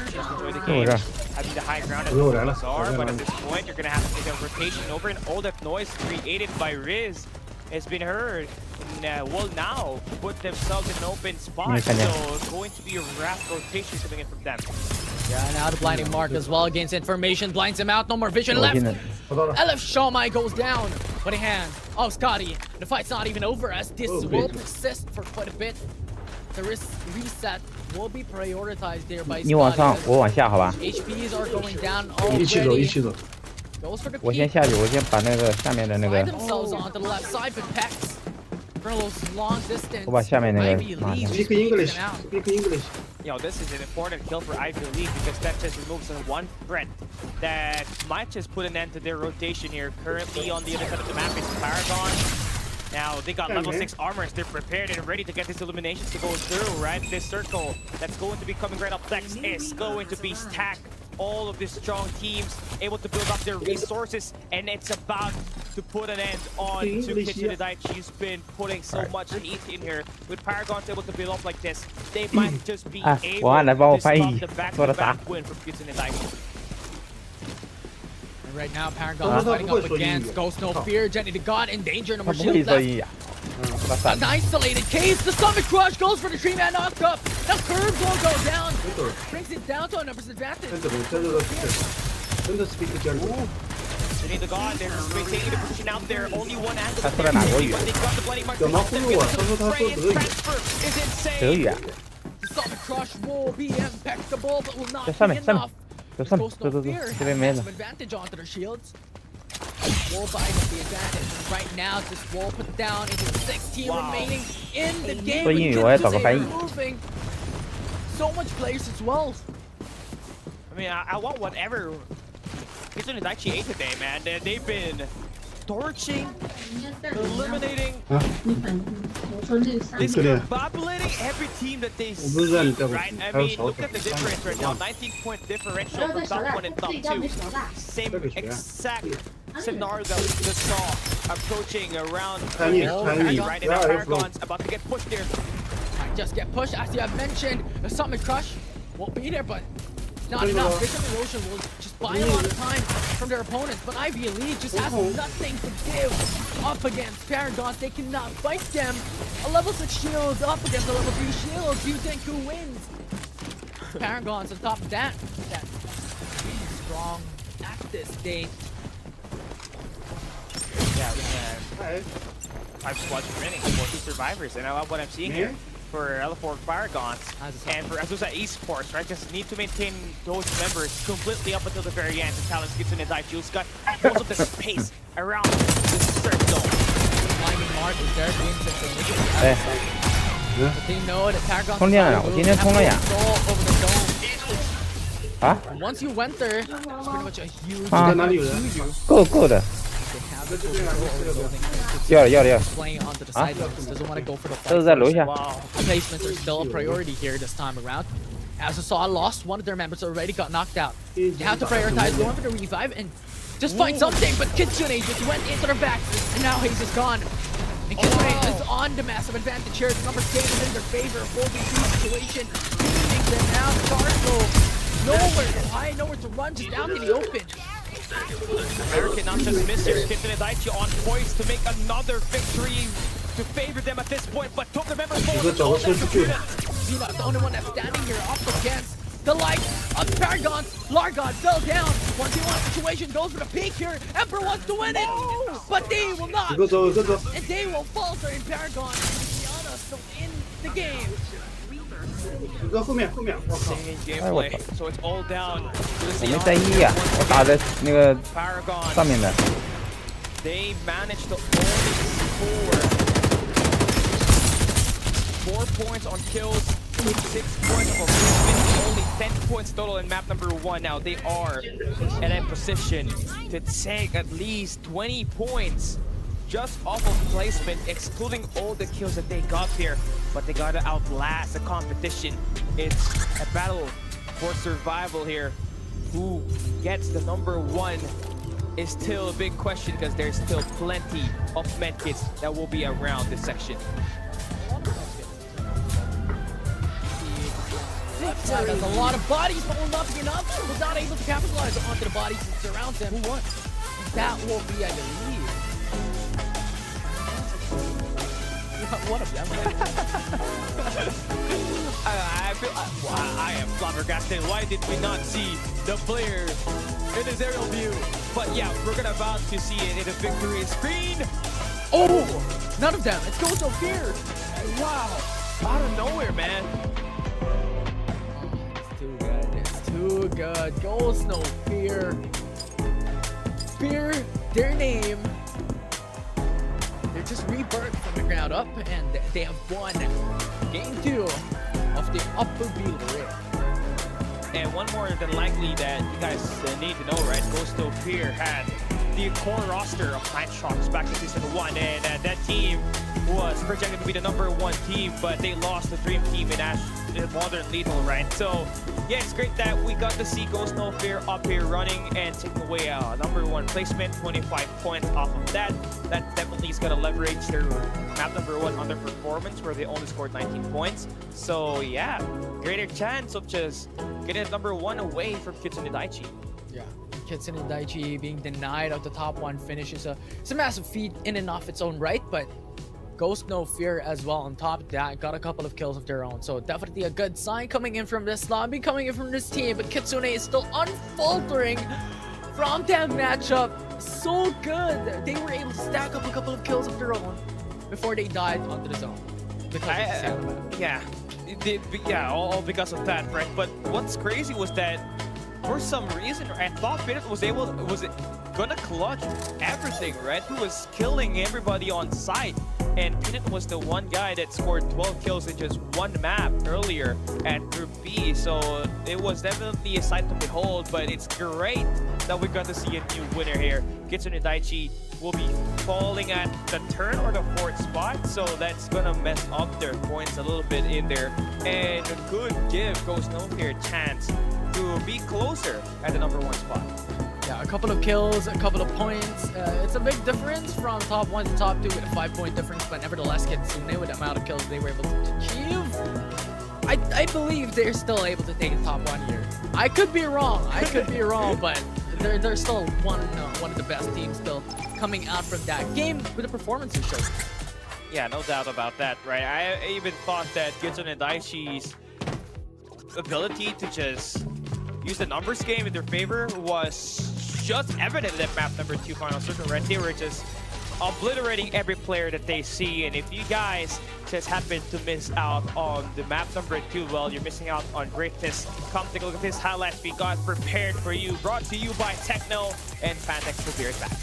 Just enjoy the game. Having the high ground at Nova Bazaar, but at this point you're gonna have to take a rotation over, and all that noise created by Riz has been heard. And will now put themselves in an open spot, so it's going to be a raft rotation coming in from them. Yeah, now the blinding mark as well against information blinds him out. No more vision left. LF Shawmai goes down. Putting hands. Oh, Scotty. The fight's not even over as this will persist for quite a bit. The risk reset will be prioritized there by 你往上， Scotty. 我往下，好吧？ HPs are going down 一起走，一 already. 起走。 Goes for the 我先 peak. 下去，我先把那个下面的那 Find 个， themselves on the left side, but Pex for those long distance. 我把下面那个 Ivy 拿 Lee 下。 Speak just English. peeking out. Speak English. Yo, this is an important kill for Ivy League because that just removes the one threat that might just put an end to their rotation here. Currently on the other side of the map is Paragon. Now they got level 6 armors. They're prepared and ready to get these eliminations to go through, right? This circle that's going to be coming right up next is going to be stacked. All of these strong teams able to build up their resources, and it's about to put an end on to Kitsune Daichi. She's been putting so much heat in here. With Paragon's able to build up like this, they might just be able 我按来帮我 to 翻 stop 译 the 说的啥 back-to-back win from Kitsune Daichi. And right now, Paragon fighting up against Ghost No Fear, Jenny the God in danger, 他 number 不会 shield 说 left. 英语啊。他 An 散。 isolated case, the stomach crush goes for the 3-man knock-up. Now Curves will go down, brings it down to a numbers advantage. 真的 speak German. Jenny the God, they're just maintaining the position out there. Only one angle. 他说的哪国语？ But they got the bloody mark. 怎么忽悠啊？他说他说 Spray 德 and 语。 transfer is insane. 德语啊， The stomach crush will be impeccable, but will not 在上 be 面，上面 enough. 走上面， Ghost 走 No 走走， Fear 这 has 边没 massive 了。 advantage onto their shields. Wall buying up the advantage. Right now, this wall put down into 16 Wow. remaining in the game. 说英语 with 我也 Kitsune 找个翻译。 moving so much players as well. I mean, I want whatever Kitsune Daichi ate today, man. They've been torching, eliminating, 对的。 discombobulating every team that they 我不是让你 see, 带我 right? I 还有 mean, 少 look 点 at the difference right now. 19-point differential from top 1 and top 2. Same exact scenario that we just saw approaching around Chinese, Paragon, Chinese. right? And now Yeah, Paragon's about to get pushed there. Might just get pushed, as you have mentioned. The Summit Crush won't be there, but it's not enough. Vision Erosion will just buy a lot of time from their opponents, but Ivy Elite just has nothing to give up against Paragons. They cannot fight them. A level 6 shield up against a level 3 shield. Do you think who wins? Paragons on top of that. That's really strong at this stage. Yeah, we have 5 squads remaining, 40 survivors, and I love what I'm seeing here for L4 Paragons and for Azusa Esports, right? Just need to maintain those members completely up until the very end. The talent Kitsune Daichi who's got most of the space around the circle. Climbing Mark is there doing something. 哎， But they know that Paragons 充电了，我今天充了呀。 control over the dome. 啊， Once you went there, it's pretty much a huge 啊 在哪里有人？够的， they have the control over the building. 要了。 Playing onto the side roads, doesn't want to go for the 都是 fight. 在楼下。 Wow. Placements are still a priority here this time around. As you saw, lost one of their members already got knocked out. They have to prioritize going for the revive and just find something, but Kitsune just went into their back, and now Haze is gone. And Kitsune is on the massive advantage here. The numbers game is in their favor. 4v2 situation. Leading them now. Charlo, nowhere to hide, nowhere to run, just out in the open. American not just miss here. Kitsune Daichi on poise to make another victory to favor them at this point, but took the members forward.找个车出去。 Xeno's the only one that's standing here up against the likes of Paragons. Largon fell down. 1v1 situation goes for the peak here. Emperor wants to win it, but they will not. 一个走，一个走。 And they will falter in Paragon. Gianna still in the game. 一个后面，我靠。 Insane gameplay. So it's all down to the 我没在意呀，我打在那个 Paragon. 上面的。 They managed to only score 4 points on kills, 6 points of movement, only 10 points total in map number 1. Now they are in a position to take at least 20 points just off of placement, excluding all the kills that they got here. But they gotta outlast the competition. It's a battle for survival here. Who gets the number 1 is still a big question because there's still plenty of medkits that will be around this section. Left side has a lot of bodies, but will not be enough. Was not able to capitalize onto the bodies that surround them. Who won? That will be, I believe. One of them. I I am flabbergasted. Why did we not see the player in his aerial view? But yeah, we're gonna about to see it in a victory screen. Oh, none of them. It's Ghost of Fear. Wow, out of nowhere, man. It's too good. It's too good. Ghost No Fear. Fear, their name. They're just rebirthed from the ground up, and they have won game 2 of the Upper Beat Rig. And one more than likely that you guys need to know, right? Ghost of Fear had the core roster of Night Sharks back in season 1, and that team was projected to be the #1 team, but they lost the Dream Team in Modern Lethal, right? So yeah, it's great that we got to see Ghost No Fear up here running and taking away a #1 placement, 25 points off of that. That definitely is gonna leverage their map #1 underperformance, where they only scored 19 points. So yeah, greater chance of just getting #1 away from Kitsune Daiichi. Yeah, Kitsune Daiichi being denied of the top 1 finish is it's a massive feat in and of its own right, but Ghost No Fear as well on top of that got a couple of kills of their own, so definitely a good sign coming in from this lobby, coming in from this team. But Kitsune is still unfaltering from that matchup. So good, they were able to stack up a couple of kills of their own before they died onto the zone because of the sound map. Yeah, it did, yeah, all because of that, right? But what's crazy was that for some reason, I thought Bennett was gonna clutch everything, right? He was killing everybody on site, and Bennett was the one guy that scored 12 kills in just one map earlier at Group B. So it was definitely a sight to behold, but it's great that we got to see a new winner here. Kitsune Daiichi will be falling at the third or the 4th spot, so that's gonna mess up their points a little bit in there, and it could give Ghost No Fear a chance to be closer at the #1 spot. Yeah, a couple of kills, a couple of points. It's a big difference from top 1 to top 2 with a 5-point difference, but nevertheless, Kitsune with the amount of kills they were able to achieve, I believe they're still able to take the top 1 here. I could be wrong, but they're still one of the best teams still coming out from that game with the performances shown. Yeah, no doubt about that, right? I even thought that Kitsune Daiichi's ability to just use the numbers game in their favor was just evident in map #2 final circle, right? They were just obliterating every player that they see, and if you guys just happen to miss out on the map #2, well, you're missing out on greatness. Come take a look at this highlights we got prepared for you, brought to you by Techno, and Fantex will be right back.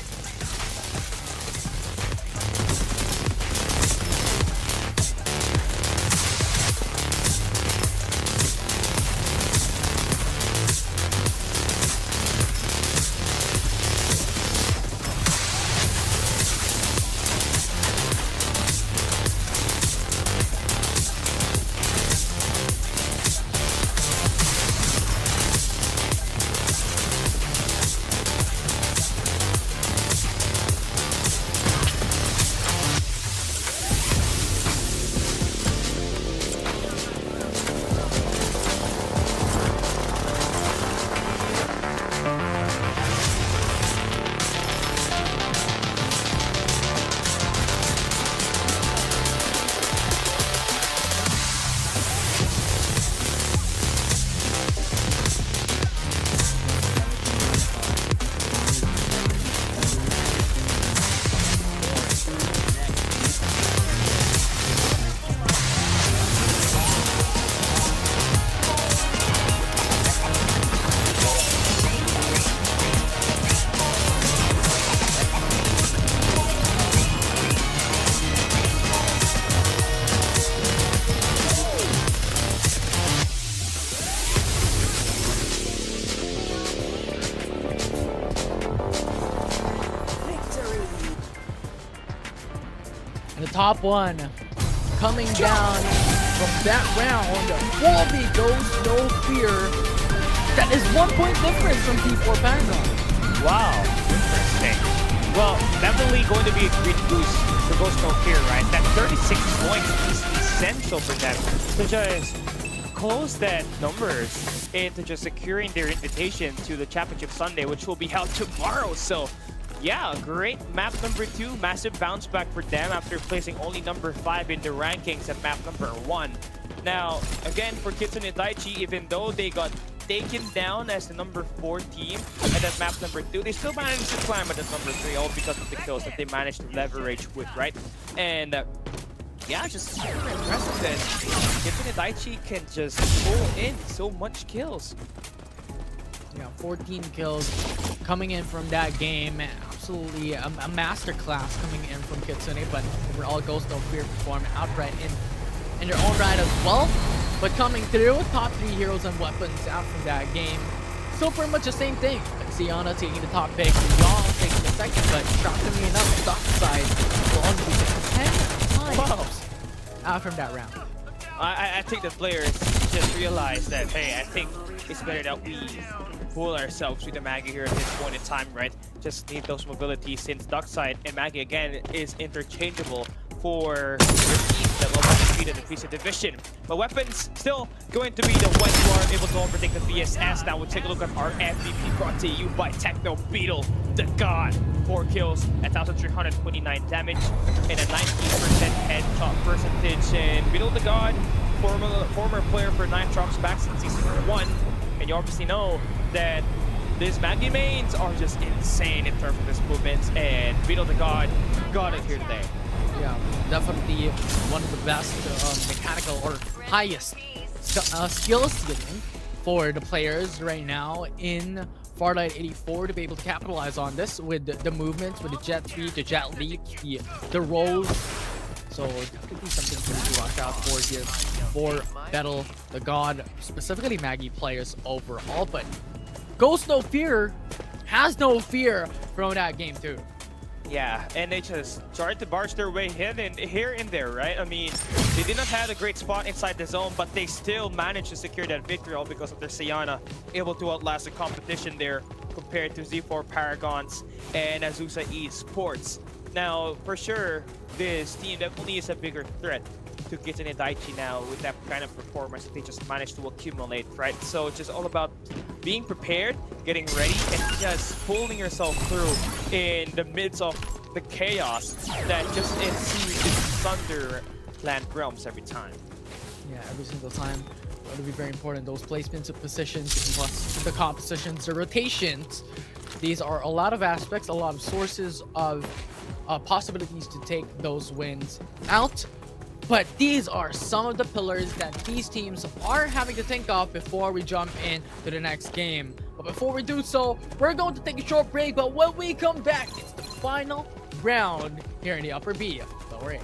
And the top 1 coming down from that round will be Ghost No Fear. That is 1 point difference from T4 Paragon. Wow, interesting. Well, definitely going to be a great boost for Ghost No Fear, right? That 36 points is essential for them to just close that numbers into just securing their invitation to the Championship Sunday, which will be held tomorrow. So Yeah, great map number 2. Massive bounce back for them after placing only number 5 in the rankings at map number 1. Now, again, for Kitsune Daiichi, even though they got taken down as the number 4 team at that map number 2, they still managed to climb at that number 3, all because of the kills that they managed to leverage with, right? And yeah, just super impressive that Kitsune Daiichi can just pull in so much kills. Yeah, 14 kills coming in from that game. Absolutely a masterclass coming in from Kitsune, but overall Ghost No Fear performed outright in their own right as well. But coming through, top 3 heroes and weapons out from that game. Still pretty much the same thing. Sienna taking the top pick, Yong taking the second, but shockingly enough, Stock side will only be 10 times out from that round. I think the players just realized that, hey, I think it's better that we fool ourselves with the Maggie here at this point in time, right? Just need those mobilities since Darkside and Maggie again is interchangeable for the teams that will defeated the PC division. But weapons still going to be the ones who are able to overtake the VSS. Now we'll take a look at our MVP brought to you by Techno Beetle, the god. 4 kills, 1,329 damage, and a 19% headshot percentage. And Beetle the god, former player for Nitrox back since season 1. And you obviously know that these Maggie mains are just insane in terms of his movements, and Beetle the god got it here today. Yeah, definitely one of the best mechanical or highest skill ceiling for the players right now in Fortnite 84 to be able to capitalize on this with the movements, with the jet speed, the jet leap, the rolls. So definitely something to watch out for here for Beetle the god, specifically Maggie players overall. But Ghost No Fear has no fear from that game too. Yeah, and they just tried to barge their way here and there, right? I mean, they did not have a great spot inside the zone, but they still managed to secure that victory all because of their Sienna able to outlast the competition there compared to Z4 Paragons and Azusa Esports. Now, for sure, this team definitely is a bigger threat to Kitsune Daiichi now with that kind of performance that they just managed to accumulate, right? So it's just all about being prepared, getting ready, and just pulling yourself through in the midst of the chaos that just ensues in Thunderland realms every time. Yeah, every single time. It'll be very important. Those placements of positions, plus the compositions, the rotations. These are a lot of aspects, a lot of sources of possibilities to take those wins out. But these are some of the pillars that these teams are having to think of before we jump into the next game. But before we do so, we're going to take a short break. But when we come back, it's the final round here in the Upper B of Lower A.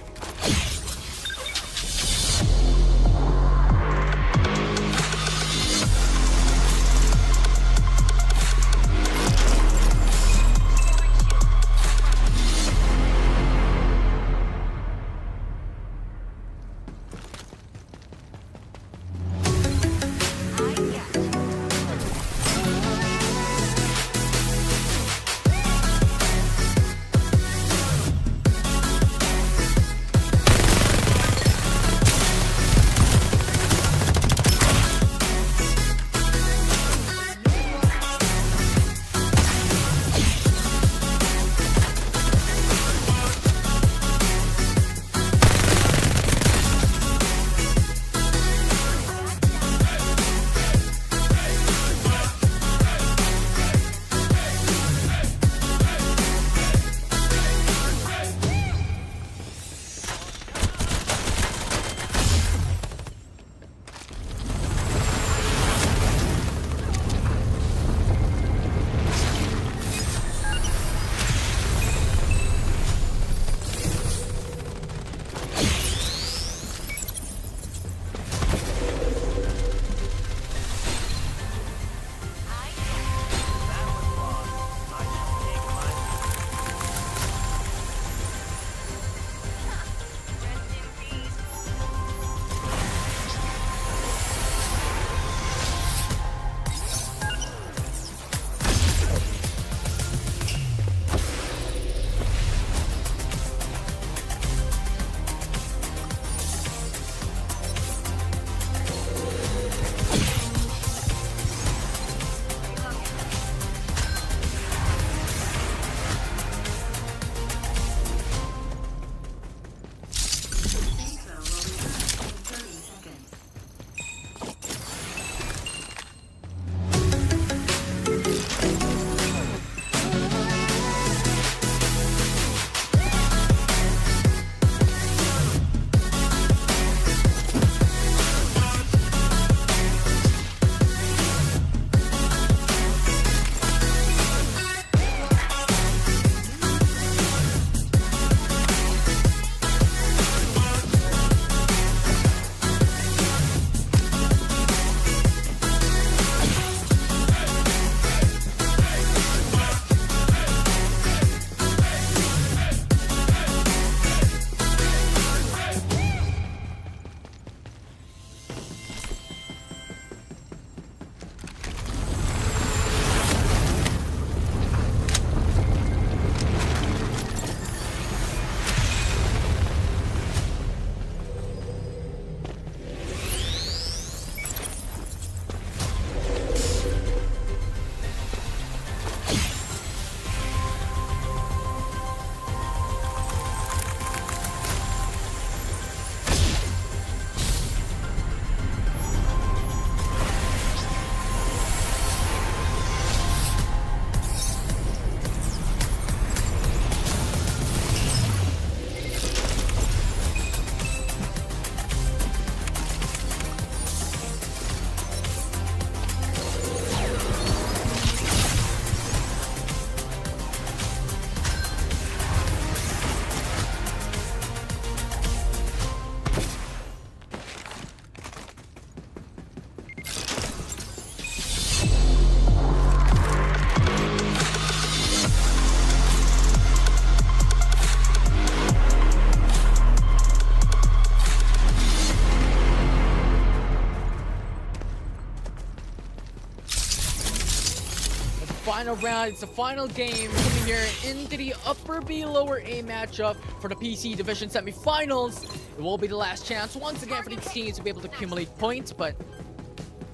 final round. It's the final game coming here into the upper B, lower A matchup for the PC Division semifinals. It will be the last chance once again for these teams to be able to accumulate points, but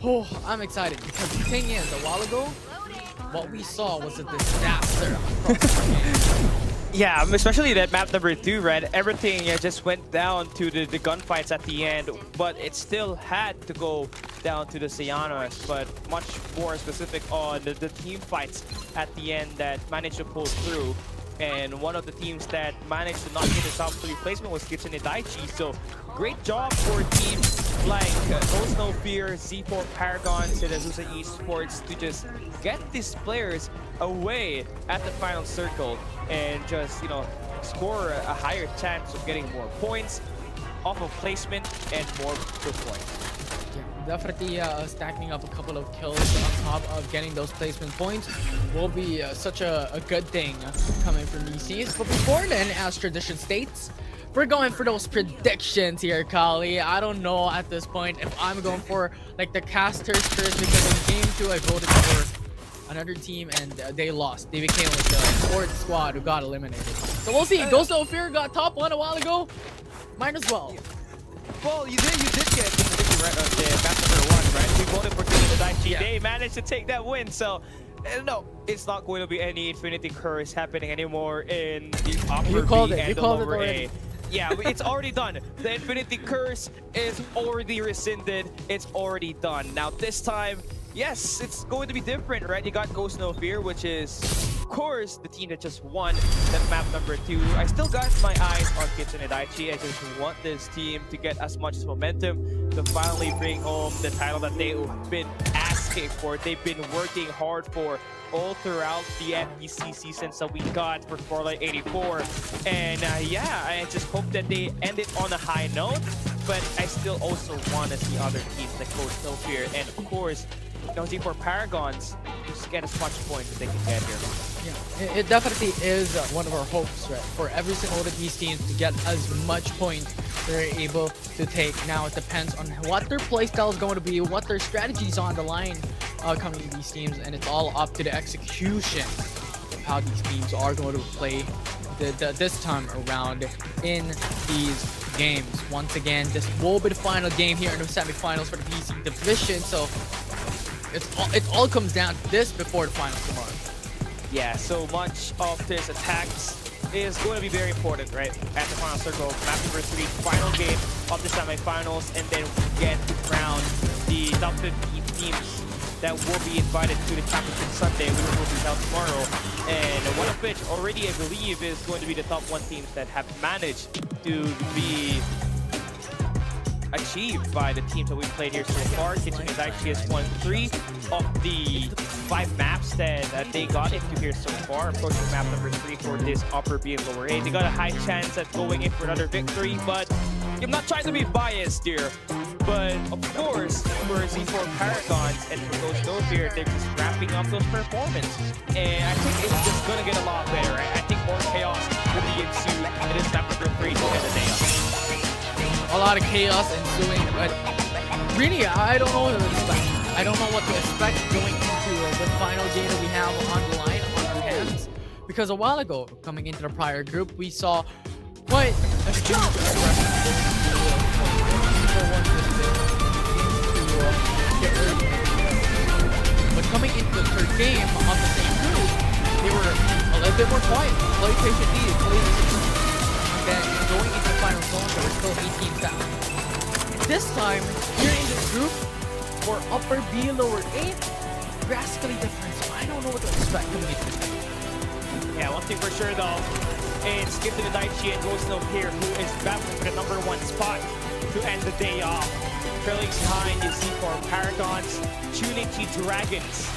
oh, I'm excited because the thing is, a while ago, what we saw was a disaster. Yeah, especially that map number 2, right? Everything just went down to the gunfights at the end, but it still had to go down to the Cyanos, but much more specific on the team fights at the end that managed to pull through. And one of the teams that managed to not get the top 3 placement was Kitchen Daichi. So great job for teams like Ghost No Fear, Z4 Paragons, and Azusa Esports to just get these players away at the final circle and just, you know, score a higher chance of getting more points off of placement and more good points. Definitely stacking up a couple of kills on top of getting those placement points will be such a good thing coming from these teams. But before then, as tradition states, we're going for those predictions here, Kali. I don't know at this point if I'm going for like the caster's curse, because in game 2 I voted for another team and they lost. They became like the 4th squad who got eliminated. So we'll see. Ghost No Fear got top 1 a while ago. Might as well. Well, you did get the prediction right on the map number 1, right? We voted for Kitchen Daichi. Yeah. They managed to take that win, so no, it's not going to be any Infinity Curse happening anymore in the upper You called B it. and You the called it lower already. A. Yeah, it's already done. The Infinity Curse is already rescinded. It's already done. Now this time, yes, it's going to be different, right? You got Ghost No Fear, which is, of course, the team that just won that map number 2. I still got my eyes on Kitchen Daichi. I just want this team to get as much momentum to finally bring home the title that they've been asking for. They've been working hard for all throughout the FBC seasons that we got for Fortnite 84. And yeah, I just hope that they end it on a high note. But I still also want to see other teams like Ghost No Fear and, of course, Z4 Paragons just get as much points as they can get here. Yeah, it definitely is one of our hopes, right? For every single one of these teams to get as much points they're able to take. Now it depends on what their playstyle is going to be, what their strategies on the line coming to these teams, and it's all up to the execution of how these teams are going to play this time around in these games. Once again, this will be the final game here in the semifinals for the PC Division, so it all comes down to this before the finals tomorrow. Yeah, so much of this attacks is going to be very important, right? At the final circle, map number 3, final game of the semifinals, and then we get to crown the top 15 teams that will be invited to the Championship Sunday, which will be held tomorrow. And one of which already, I believe, is going to be the top 1 teams that have managed to be achieved by the teams that we've played here so far. Kitchen Daichi has won 3 of the 5 maps that they got into here so far, approaching map number 3 for this upper B and lower A. They got a high chance at going in for another victory, but I'm not trying to be biased here. But of course, for Z4 Paragons and for Ghost No Fear, they're just ramping up those performances. And I think it's just gonna get a lot better, right? I think more chaos will be ensued in this map number 3 to end the day off. A lot of chaos ensuing, but really, I don't know what to expect. I don't know what to expect going into the final game that we have on the line on our hands. Because a while ago, coming into the prior group, we saw quite a huge but coming into the third game on the same group, they were a little bit more quiet. Play patiently, and then going into the final zone, there were still 8 teams down. This time, here in this group, for upper B, lower A, drastically different. So I don't know what to expect coming into this game. Yeah, one thing for sure though, it's Kitchen Daichi and Ghost No Fear, who is battling for the number 1 spot to end the day off. Trailing behind is Z4 Paragons, Tunichi Dragons.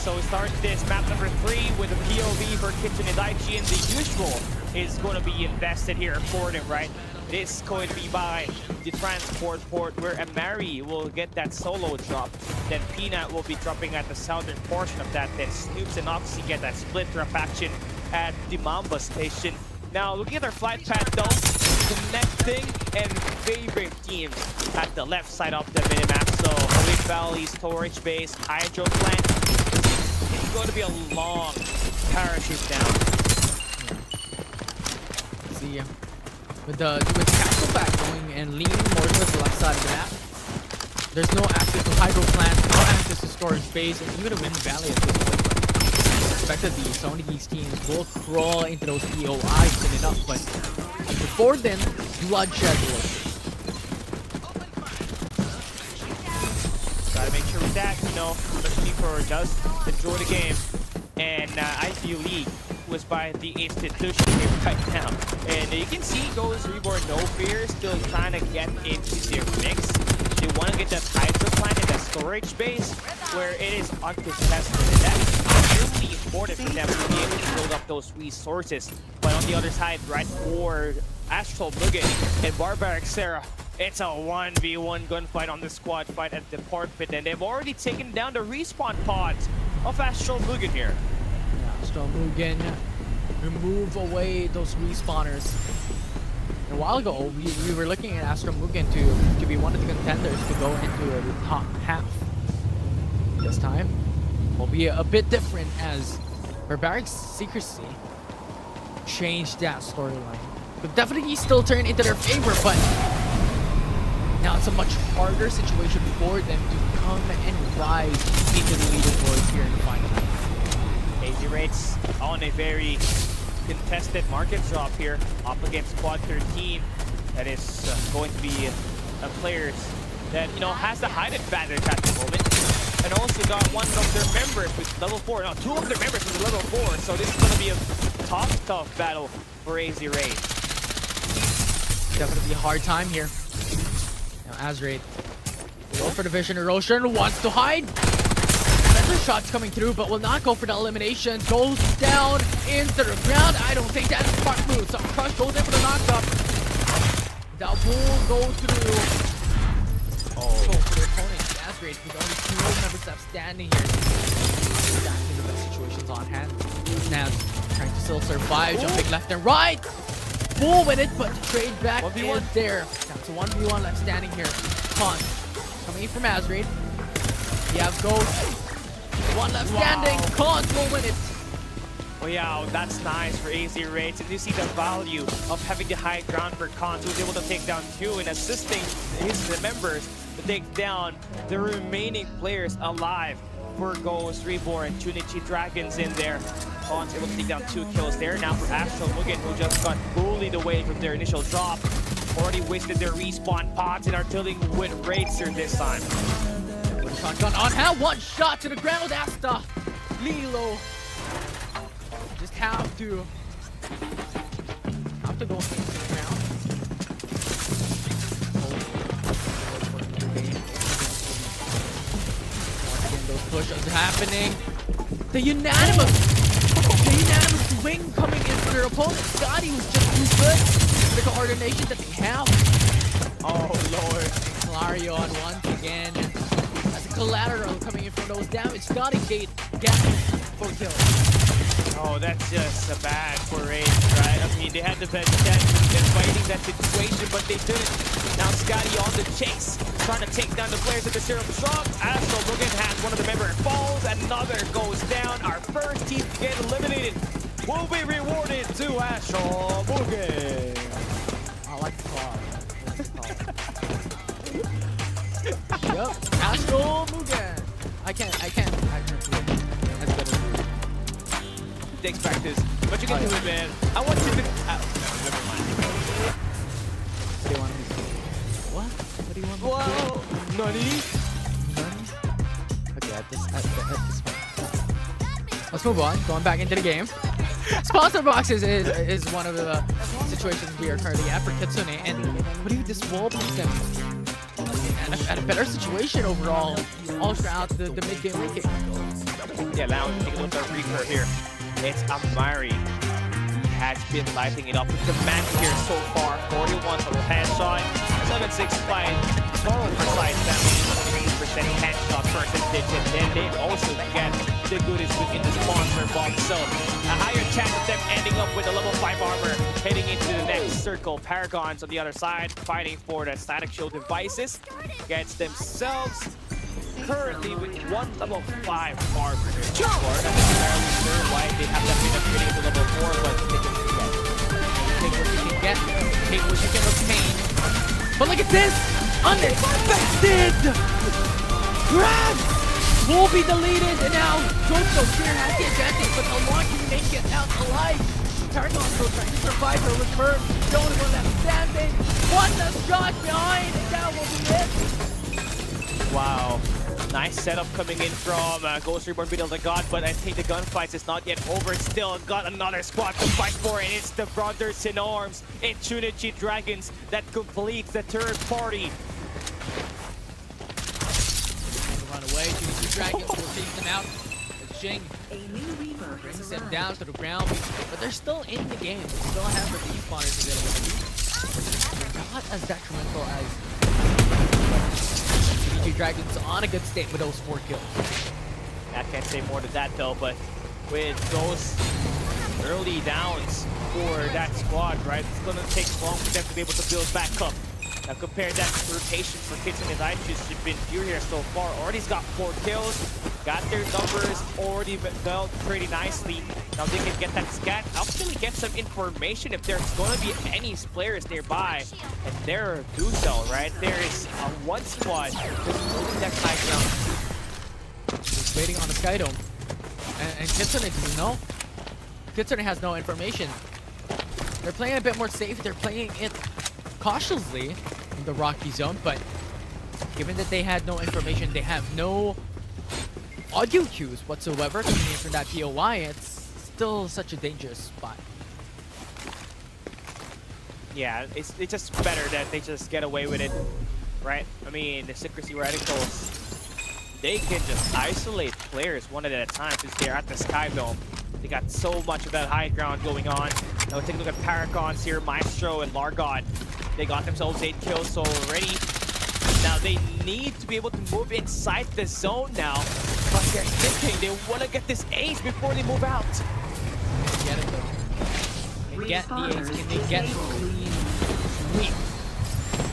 So we start this map number 3 with a POV for Kitchen Daichi, and the usual is going to be invested here for them, right? This is going to be by the transport port where Amari will get that solo drop. Then Peanut will be dropping at the southern portion of that. Then Snoops and Oxy get that split drop action at the Mamba station. Now looking at our flight path though, connecting and favoring teams at the left side of the minimap. So Olive Valley, storage base, hydro plant. going to be a long parachute down. See, with Castle back going and leaning more towards the left side of the map, there's no access to hydro plants, no access to storage space, and even a wind valley at this point. Expectedly, some of these teams will crawl into those POIs soon enough, but before then, bloodshed will occur. Gotta make sure with that, you know, especially for just enjoy the game. And IPU League was by the institution here right now. And you can see Ghost Reborn No Fear still trying to get into their mix. They want to get that hydro plant in that storage space where it is uncontested. And that's really important for them to be able to build up those resources. But on the other side, right for Astral Mugen and RAMPAGex.STREAMER, it's a 1v1 gunfight on the squad fight at the port pit, and they've already taken down the respawn pods of Astral Mugen here. Yeah, Astral Mugen remove away those respawners. A while ago, we were looking at Astral Mugen to be one of the contenders to go into the top half. This time will be a bit different as RAMPAGex Secrecy changed that storyline. Could definitely still turn into their favor, but now it's a much harder situation for them to come and rise into the leaderboards here in the final. AZ Rates on a very contested market drop here, up against Squad 13. That is going to be a player that, you know, has the height advantage at the moment. And also got one of their members with level 4. No, two of their members with level 4. So this is going to be a tough battle for AZ Rates. Definitely a hard time here. Now Azraid, go for the vision erosion, wants to hide. Another shot's coming through, but will not go for the elimination. Goes down into the ground. I don't think that's a smart move. So Crush goes in for the knockup. That will go through. Oh, for the opponent. Azraid with only 2 members left standing here. Exactly the best situations on hand. Now trying to still survive, jumping left and right. Full with it, but the trade back is there. Now it's a 1v1 left standing here. Con coming in from Azraid. You have Ghost. One left standing. Con will win it. Oh yeah, that's nice for AZ Rates. And you see the value of having the high ground for Khan, who was able to take down 2 and assisting his members to take down the remaining players alive for Ghost Reborn. Chunichi Dragons in there. Khan's able to take down 2 kills there. Now for Astral Mugen, who just got bullied away from their initial drop. Already wasted their respawn pods and are dealing with Raidster this time. Gun on hand, 1 shot to the ground. Asta Lilo just have to go into the ground. Once again, those pushes happening. The unanimous wing coming in for their opponent. Scotty was just too good. The coordination that they have. Oh lord, Clarion once again. Collateral coming in from those damage. Scotty gate for kill. Oh, that's just bad for Raid, right? I mean, they had the best chance in fighting that situation, but they didn't. Now Scotty on the chase, trying to take down the players at the Serum Shop. Astral Mugen has one of the members falls, another goes down. Our first team to get eliminated will be rewarded to Astral Mugen. I like the call. Yep, Astral Mugen. I can't do it as good as you. Takes practice, but you can do it, man. I want you to. No, never mind. What do you want me to do? What? What do you want me to do? Whoa! Nani? Okay, at this point. Let's move on. Going back into the game. Sponsor boxes is one of the situations we are currently at for Kitsune, and what do you this wall puts them at a better situation overall, all throughout the mid-game ranking. Yeah, now take a look at Reaper here. It's Amari. He has been lighting it up with the man here so far. 41 total headshot, 765 total precise damage, 3% headshot percentage, and then they also get the goodies within the sponsor box. So a higher chance of them ending up with a level 5 armor heading into the next circle. Paragons on the other side fighting for the static shield devices against themselves. currently with one level 5 bar for their squad. I'm not entirely sure why they have that bit of getting to level 4, but they can get. Take what you can get, take what you can obtain. But look at this! Unexpected! Grabs will be deleted, and now Jojo here has the advantage, but how long can he make it out alive? Paragon still trying to survive her return. The only one left standing. One last shot behind, and that will be it. Wow. Nice setup coming in from Ghost Reborn Beetle the God, but I think the gunfight is not yet over. Still got another squad to fight for, and it's the Brothers in Arms, Infinity Dragons, that completes the third party. Run away, Infinity Dragons will chase them out. Jing brings them down to the ground, but they're still in the game. They still have the respawners available. They're not as detrimental as Infinity Dragons on a good state with those 4 kills. I can't say more to that though, but with those early downs for that squad, right, it's gonna take long for them to be able to build back up. Now compare that to rotation for Kids and his Ichus. She's been few here so far. Already's got 4 kills, got their numbers already built pretty nicely. Now they can get that scan, actually get some information if there's going to be any players nearby, and there do so, right? There is one squad just holding that high ground. Just waiting on the Sky Dome. And Kitsune doesn't know. Kitsune has no information. They're playing a bit more safe. They're playing it cautiously in the rocky zone, but given that they had no information, they have no audio cues whatsoever coming in from that POI, it's still such a dangerous spot. Yeah, it's just better that they just get away with it, right? I mean, the secrecy radicals, they can just isolate players one at a time since they're at the Sky Dome. They got so much of that high ground going on. Now take a look at Paragons here, Maestro and Largon. They got themselves 8 kills already. Now they need to be able to move inside the zone now, but they're thinking they want to get this ace before they move out. Get it though. They get the ace. Can they get clean sweep?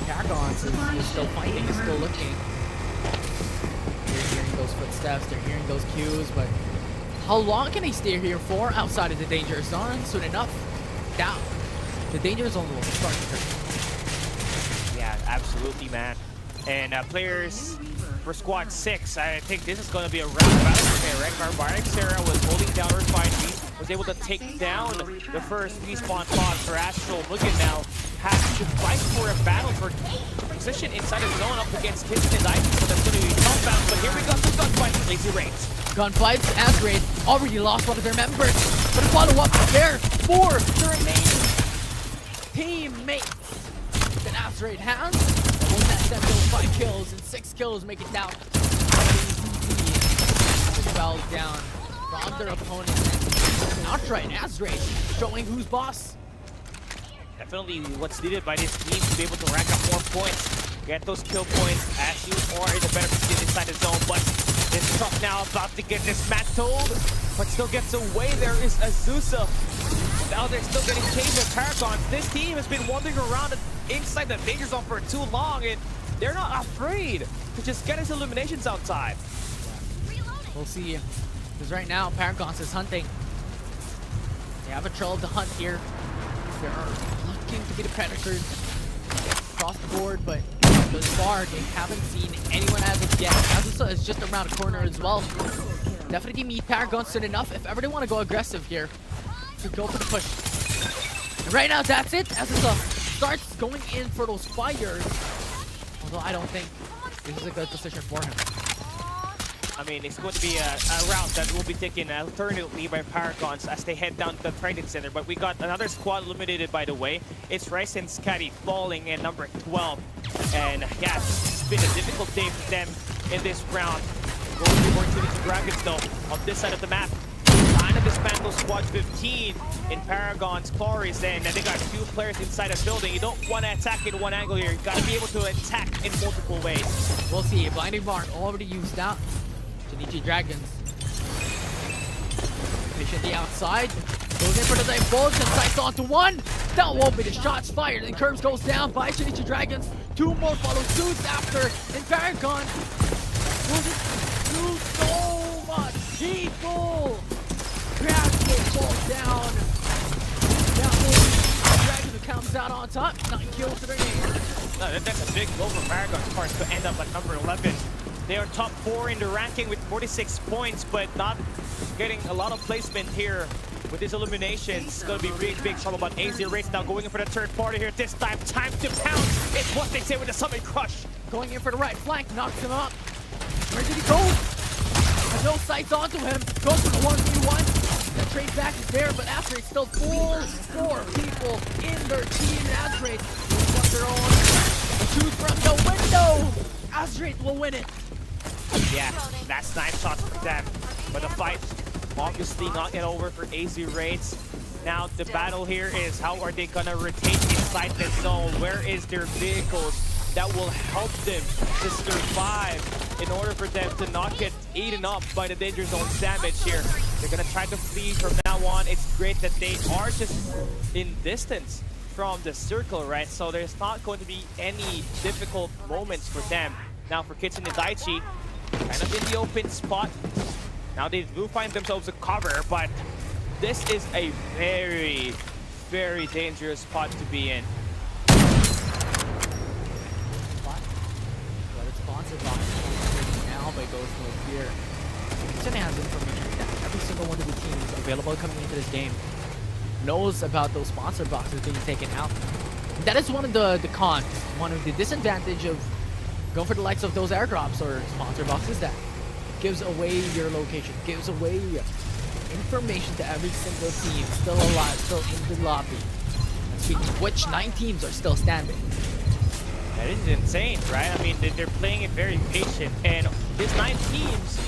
Paragons is still fighting, is still looking. They're hearing those footsteps, they're hearing those cues, but how long can they stay here for outside of the danger zone? Soon enough, down. The danger zone will start to hurt. Yeah, absolutely, man. And players for Squad 6, I think this is going to be a round battle for them, right? RAMPAGex.STREAMER was holding down her refinery, was able to take down the first respawn pod for Astral. Look at now, has to fight for a battle for position inside the zone up against Kids and Ice. So that's going to be a tough battle, but here we go, the gunfight, Lazy Raids. Gunfights, Azraid already lost one of their members, but a follow-up there for the remaining teammates that Azraid has. Will that set those 5 kills and 6 kills make it down. Fell down from their opponents. Outright Azraid showing who's boss. Definitely what's needed by this team to be able to rack up more points, get those kill points as you are in a better position inside the zone. But this truck now about to get dismantled, but still gets away. There is Azusa. Now they're still getting chased with Paragons. This team has been wandering around inside the danger zone for too long, and they're not afraid to just get his eliminations outside. We'll see, because right now Paragons is hunting. They have a trail to hunt here. They are looking to be the predators across the board, but thus far they haven't seen anyone as of yet. Azusa is just around the corner as well. Definitely meet Paragons soon enough if ever they want to go aggressive here. To go for the push. And right now that's it. Azusa starts going in for those fires. Although I don't think this is a good position for him. I mean, it's going to be a route that will be taken alternately by Paragons as they head down to the training center. But we got another squad eliminated, by the way. It's Rice and Scotty falling in number 12. And yeah, it's been a difficult day for them in this round. Going forward to the Dragons, though, on this side of the map. Trying to dismantle Squad 15 in Paragon's quarries, and they got 2 players inside a building. You don't want to attack in one angle here. You got to be able to attack in multiple ways. We'll see. Blinding Mark already used out. Shinichi Dragons. Fish at the outside. Goes in for the divulge and sights onto one. That won't be the shots fired. And Curbs goes down by Shinichi Dragons. 2 more follow suits after. And Paragon Will this do so much people? Crash will fall down. Now Dragon comes out on top. 9 kills to their name. No, that's a big blow for Paragon's parts to end up at number 11. They are top 4 in the ranking with 46 points, but not getting a lot of placement here with these eliminations. It's going to be big trouble, but AZ Rates now going in for the third party here. This time to pounce. It's what they say with the Summit Crush. Going in for the right flank, knocks him up. Where did he go? Has no sights onto him. Goes for the 1v1. The trade back is there, but after it's still full 4 people in their team. Azrate will got their own. Shoot from the window. Azrate will win it. Yeah, that's 9 shots for them. But the fight obviously not yet over for AZ Rates. Now the battle here is how are they gonna rotate inside the zone? Where is their vehicles that will help them to survive in order for them to not get eaten up by the danger zone damage here? They're gonna try to flee from now on. It's great that they are just in distance from the circle, right? So there's not going to be any difficult moments for them. Now for Kitsune Daichi, kind of in the open spot. Now they do find themselves a cover, but this is a very dangerous spot to be in. But it's sponsor box now by Ghost No Fear. Kitsune has information that every single one of the teams available coming into this game knows about those sponsor boxes being taken out. That is one of the cons, one of the disadvantage of going for the likes of those airdrops or sponsor boxes that gives away your location, gives away information to every single team still alive, still in the lobby. And speaking of which, 9 teams are still standing. That is insane, right? I mean, they're playing it very patient, and these 9 teams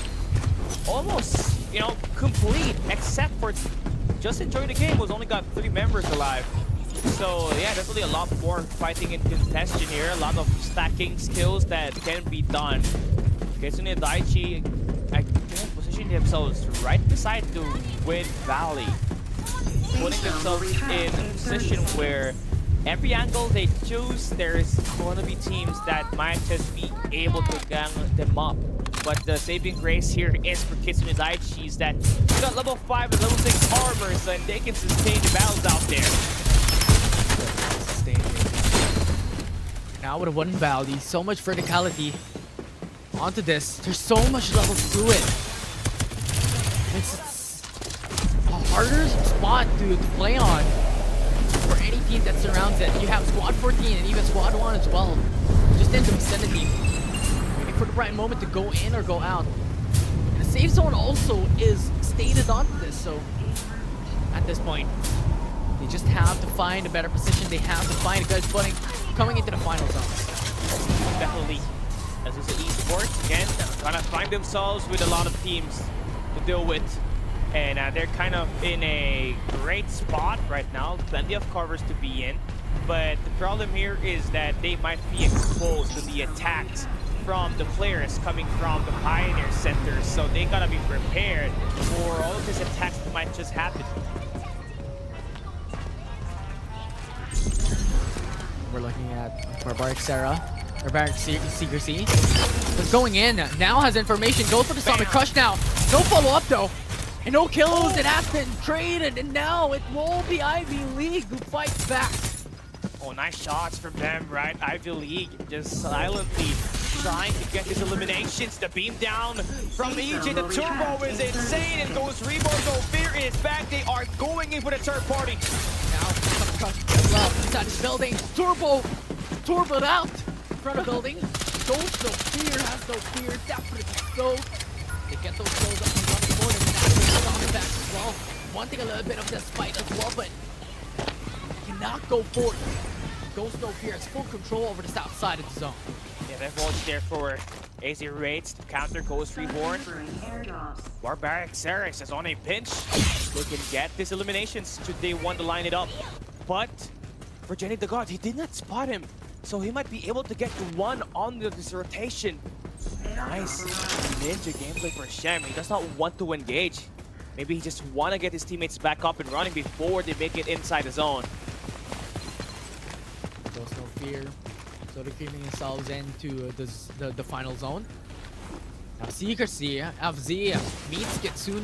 almost, you know, complete, except for Just Enjoy the Game who's only got 3 members alive. So yeah, there's really a lot more fighting and contention here, a lot of stacking skills that can be done. Kitsune Daichi positioning themselves right beside the Wind Valley, putting themselves in a position where every angle they choose, there's going to be teams that might just be able to gang them up. But the saving grace here is for Kitsune Daichi is that they got level 5 and level 6 armor, so they can sustain the battles out there. Now with a Wind Valley, so much verticality onto this. There's so much levels to it. It's a harder spot to play on for any team that surrounds it. You have Squad 14 and even Squad 1 as well, just in the vicinity, waiting for the right moment to go in or go out. And the safe zone also is stated onto this, so at this point, they just have to find a better position. They have to find a good footing coming into the final zone. Definitely. As is an esports, again, gonna find themselves with a lot of teams to deal with. And they're kind of in a great spot right now. Plenty of covers to be in. But the problem here is that they might be exposed to the attacks from the players coming from the Pioneer Center. So they gotta be prepared for all of these attacks that might just happen. We're looking at Barbaric Secrecy. Is going in, now has information, goes for the Summit Crush now. No follow-up though. And no kills, it has been traded, and now it will be Ivy League who fights back. Oh, nice shots from them, right? Ivy League just silently trying to get these eliminations. The beam down from EJ, the turbo is insane, and goes Reborn, so Fear is back. They are going in for the third party. Now, Summit Crush as well, inside this building. Turboed out in front of the building. Goes no fear, has no fear, definitely so. They get those kills up and running more than that. Back as well, wanting a little bit of this fight as well, but cannot go forward. Ghost No Fear has full control over the south side of the zone. Yeah, that voltage there for AZ Rates to counter Ghost Reborn. RAMPAGex.STREAMER is on a pinch. They can get these eliminations should they want to line it up. But for Jenny the God, he did not spot him. So he might be able to get one on this rotation. Nice ninja gameplay for Shem. He does not want to engage. Maybe he just want to get his teammates back up and running before they make it inside the zone. Ghost No Fear, so they're creeping themselves into the final zone. Now secrecy, FZ meets Kitsune.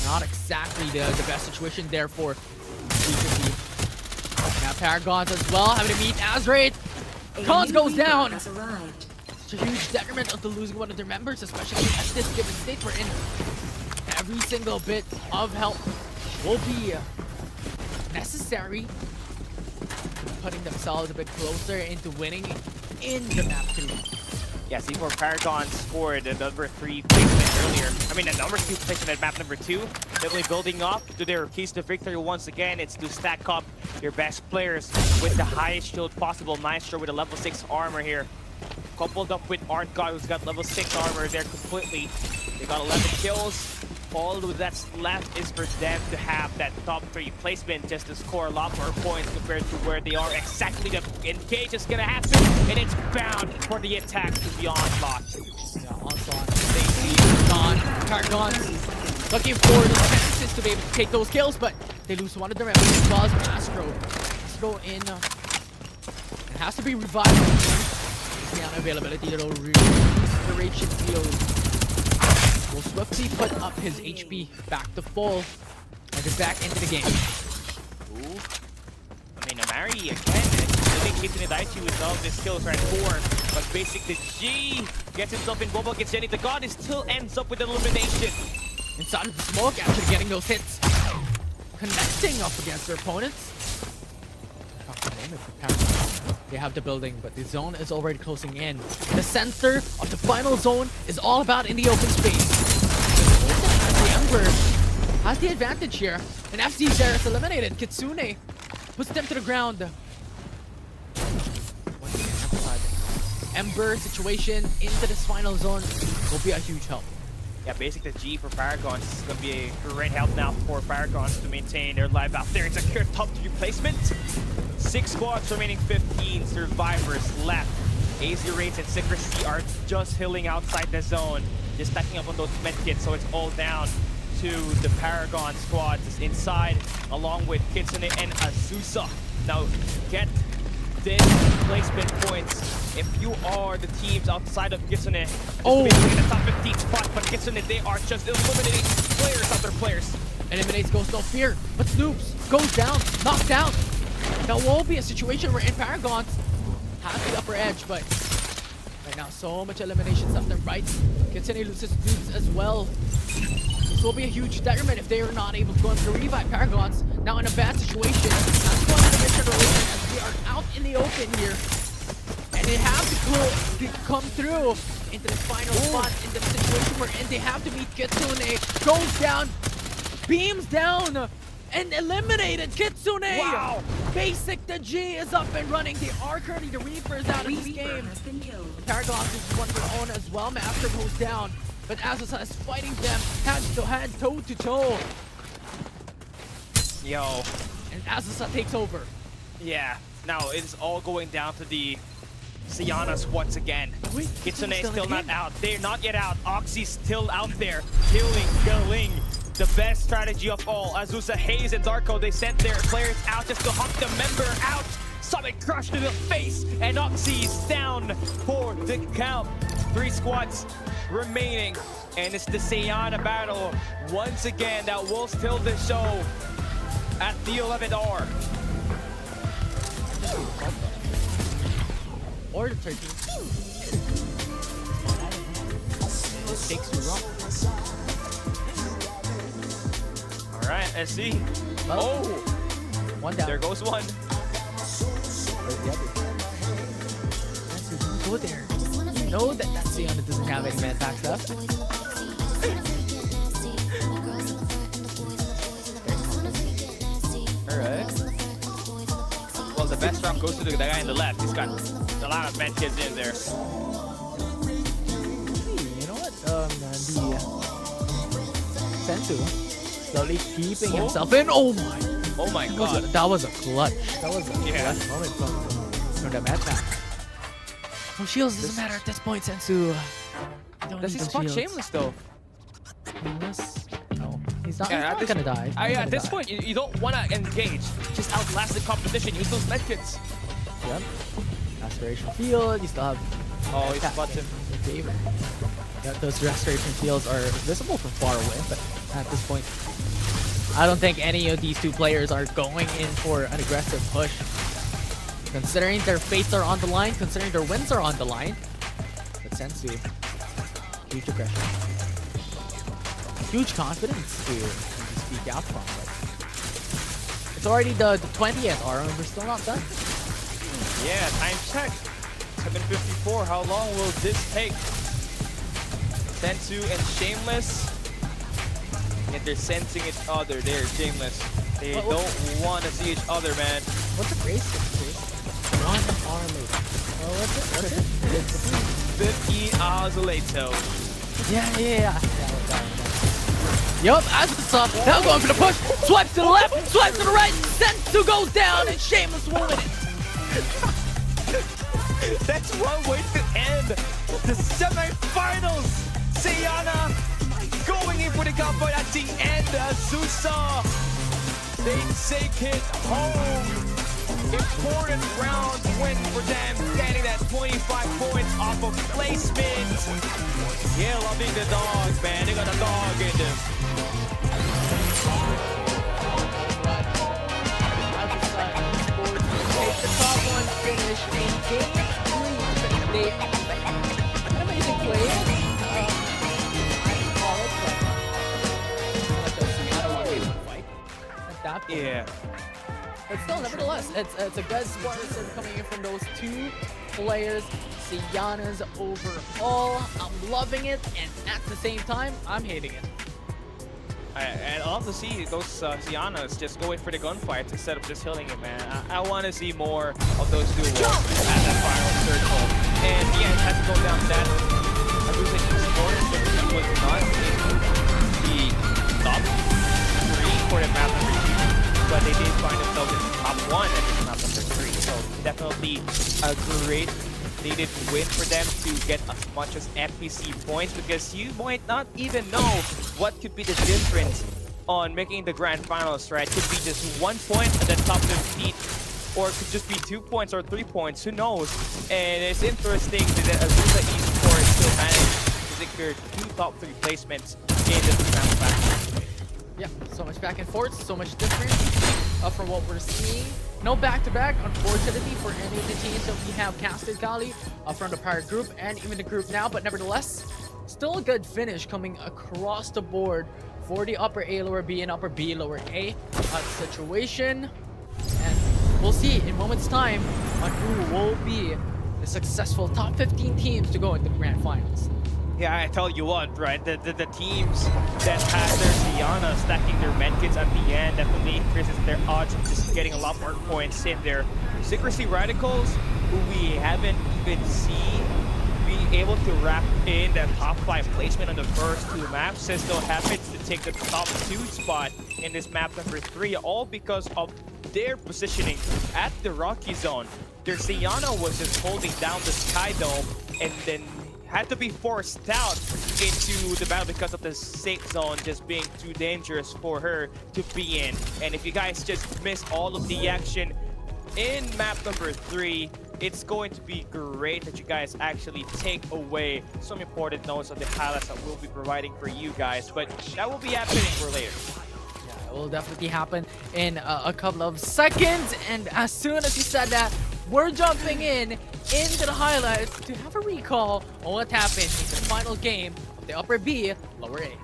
Not exactly the best situation there for secrecy. Now Paragons as well, having to meet Azraid. Cons goes down. Has arrived. It's a huge detriment of losing one of their members, especially at this given state we're in. Every single bit of help will be necessary, putting themselves a bit closer into winning in the map 2. Yeah, C4 Paragon scored the number 3 placement earlier. I mean, the number 2 placement at map number 2. Definitely building up to their keys to victory once again. It's to stack up your best players with the highest shield possible. Maestro with a level 6 armor here. Coupled up with Artgod, who's got level 6 armor there completely. They got 11 kills. All that's left is for them to have that top 3 placement just to score a lot more points compared to where they are. Exactly the engage is gonna happen, and it's bound for the attack to be onslaught. Yeah, onslaught. Stacy gone. Paragons looking for the chances to be able to take those kills, but they lose one of their members as well as Astro. Let's go in. It has to be revived. The unavailability, little regeneration field will swiftly put up his HP back to full and get back into the game. Ooh. I mean, Amari again. I think Kitsune Daichi with all of his kills are at 4, but basic the G gets himself in bubble, gets Jenny. The God is still ends up with elimination. Inside of the smoke, actually getting those hits, connecting up against their opponents. They have the building, but the zone is already closing in. The center of the final zone is all about in the open space. The Ember has the advantage here. And FC Zera is eliminated. Kitsune puts them to the ground. Once again, emphasizing. Ember situation into this final zone will be a huge help. Yeah, basic the G for Paragons is going to be a great help now for Paragons to maintain their life out there. It's a clear top 3 placement. 6 squads remaining 15 survivors left. AZ Raids and Secrecy are just healing outside the zone, just stacking up on those medkits, so it's all down to the Paragon squads inside, along with Kitsune and Azusa. Now, get this placement points. If you are the teams outside of Kitsune, in the top 15 spot, but Kitsune, they are just eliminating players after players. Eliminates Ghost No Fear, but Snoops goes down, knocked out. That will be a situation where Paragons has the upper edge, but right now so much eliminations left and right. Kitsune loses Snoops as well. This will be a huge detriment if they are not able to go into revive. Paragons now in a bad situation. That's going to the mission relation as we are out in the open here. And they have to come through into this final spot in the situation we're in. They have to meet Kitsune. Goes down, beams down, and eliminated Kitsune! Wow! Basic the G is up and running. They are currently the Reapers out of this game. Paragons is one of their own as well. Master goes down, but Azusa is fighting them head to head, toe to toe. Yo. And Azusa takes over. Yeah. Now it's all going down to the Sianas once again. Wait, Kitsune is still not out. They're not yet out. Oxy's still out there. Killing. The best strategy of all. Azusa, Haze, and Darko, they sent their players out just to hunt the member out. Summit crush to the face, and Oxy's down for the count. 3 squads remaining, and it's the Siana battle once again that will steal the show at the 11th hour. Or the 13th. This takes too long. All right, let's see. Well, one down. There goes one. Go there. You know that Siana doesn't have any man packs left. Alright. Well, the best round goes to the guy in the left. He's got a lot of med kids in there. Hey, you know what? The Sensu slowly keeping himself in. Oh my god. That was a clutch. That was a clutch moment from the mad pack. No shields doesn't matter at this point, Sensu. Does he spot Shameless though? Shameless? No. He's not, Yeah, he's not gonna die. At this point, you don't want to engage. Just outlast the competition. Use those medkits. Yep. Aspiration field. You still have Oh, he's bottom. Favor. Yeah, those restoration fields are visible from far away, but at this point, I don't think any of these two players are going in for an aggressive push. Considering their fates are on the line, considering their wins are on the line. But Sensu, huge aggression. Huge confidence to speak out from. But it's already the 20th hour and we're still not done. Yeah, time check. 7:54. How long will this take? Sensu and Shameless. And they're sensing each other. They're Shameless. They don't want to see each other, man. What's a race? 1 hour later. Oh, what's it? It's 15 hours later. Yeah. Yup, as it's up, now going for the push. Swipe to the left, swipe to the right. Sensu goes down and Shameless will win it. That's one way to end the semifinals. Sayana going in for the combat at the end. Azusa, they take it home. Important round win for them, getting that 25 points off of placement. Yeah, loving the dogs, man. They got a dog in them. Take the top one finish in game 3. They an amazing play. At that point. Yeah. But still, nevertheless, it's a good sparring coming in from those two players. Sayana's overall, I'm loving it, and at the same time, I'm hating it. And I love to see those Zianas just going for the gunfights instead of just healing it, man. I want to see more of those duos at that final circle. And yeah, it had to go down that. I was like, Esports was not in the top 3 for the map number 2, but they did find themselves in the top 1 at this map number 3. So definitely a great needed win for them to get as much as FPC points, because you might not even know what could be the difference on making the grand finals, right? Could be just 1 point at the top 15, or it could just be 2 points or 3 points, who knows? And it's interesting that Azusa Esports still managed to secure 2 top 3 placements in the grand finals. Yeah, so much back and forth, so much different from what we're seeing. No back-to-back, unfortunately, for any of the teams that we have casted, Kali, from the prior group and even the group now, but nevertheless, still a good finish coming across the board for the upper A, lower B, and upper B, lower A situation. And we'll see in moments' time on who will be the successful top 15 teams to go into the grand finals. Yeah, I tell you what, right? The teams that have their Ziana stacking their medkits at the end definitely increases their odds of just getting a lot more points in there. Secrecy Radicals, who we haven't even seen be able to wrap in that top 5 placement on the first 2 maps, still happens to take the top 2 spot in this map number 3, all because of their positioning at the Rocky Zone. Their Ziana was just holding down the Sky Dome and then had to be forced out into the battle because of the safe zone just being too dangerous for her to be in. And if you guys just miss all of the action in map number 3, it's going to be great that you guys actually take away some important notes of the highlights that we'll be providing for you guys. But that will be happening for later. Yeah, it will definitely happen in a couple of seconds. And as soon as you said that, we're jumping into the highlights to have a recall on what happened in the final game of the upper B, lower A.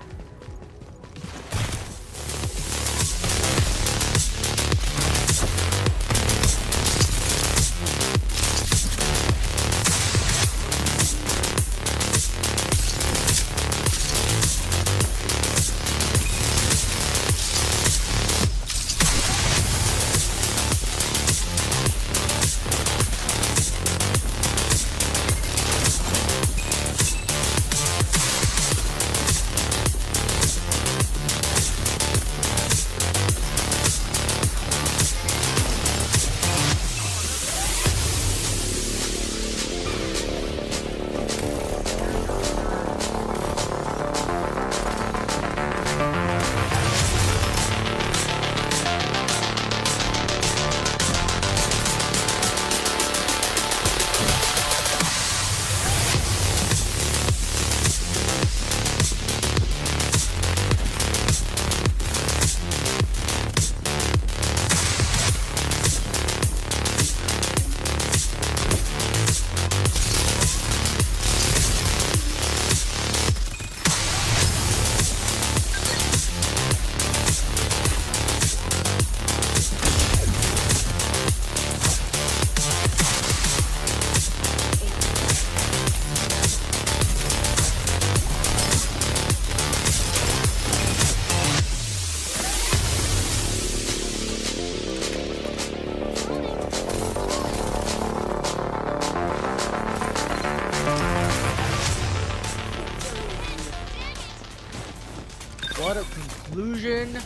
what a conclusion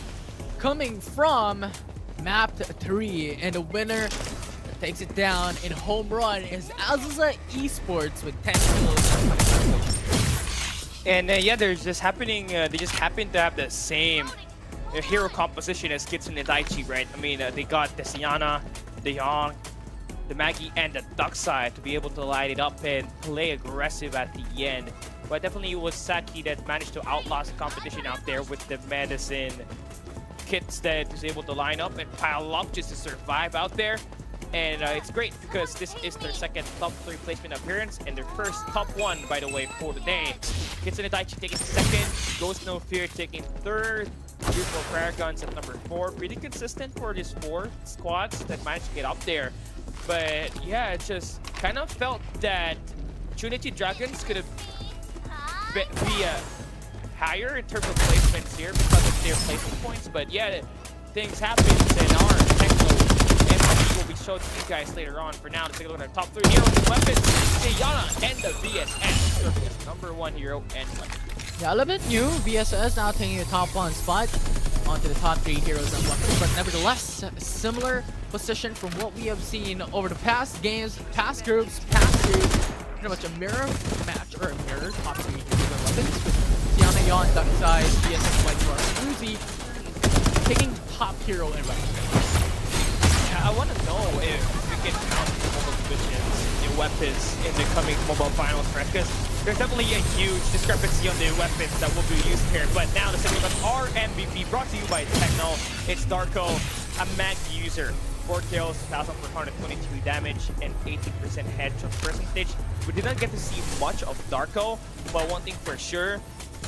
coming from map 3, and the winner that takes it down in home run is Azusa Esports with 10 kills. And yeah, they just happen to have the same hero composition as Kitsune Daichi, right? I mean, they got the Siana, the Young, the Maggie, and the Duck side to be able to light it up and play aggressive at the end. But definitely it was Saki that managed to outlast the competition out there with the medicine kits that is able to line up and pile up just to survive out there. And it's great because this is their second top 3 placement appearance and their first top 1, by the way, for the day. Kitsune Daichi taking second, Ghost No Fear taking third, Beautiful Prayer Guns at number 4. Pretty consistent for these 4 squads that managed to get up there. But yeah, it just kind of felt that Trinity Dragons could have be higher in terms of placements here because of their placement points. But yeah, things happen in our Techno and Pubg will be shown to you guys later on. For now, to take a look at our top 3 heroes and weapons. Yana and the VSS serving as number 1 hero and weapon. Yeah, a little bit new. VSS now taking the top 1 spot onto the top 3 heroes and weapons, but nevertheless, similar position from what we have seen over the past games, past groups, pretty much a mirror match, or a mirror top 3 heroes and weapons with Tiana, Yon, Duck Size, VSS, White Dwarf, Uzi taking top hero and weapons. Yeah, I want to know if we can count the mobile divisions in weapons in the coming mobile finals, right? Because there's definitely a huge discrepancy on the weapons that will be used here. But now the second one, our MVP, brought to you by Techno. It's Darko, a mag user. 4 kills, 1,422 damage, and 18% headshot percentage. We did not get to see much of Darko, but one thing for sure,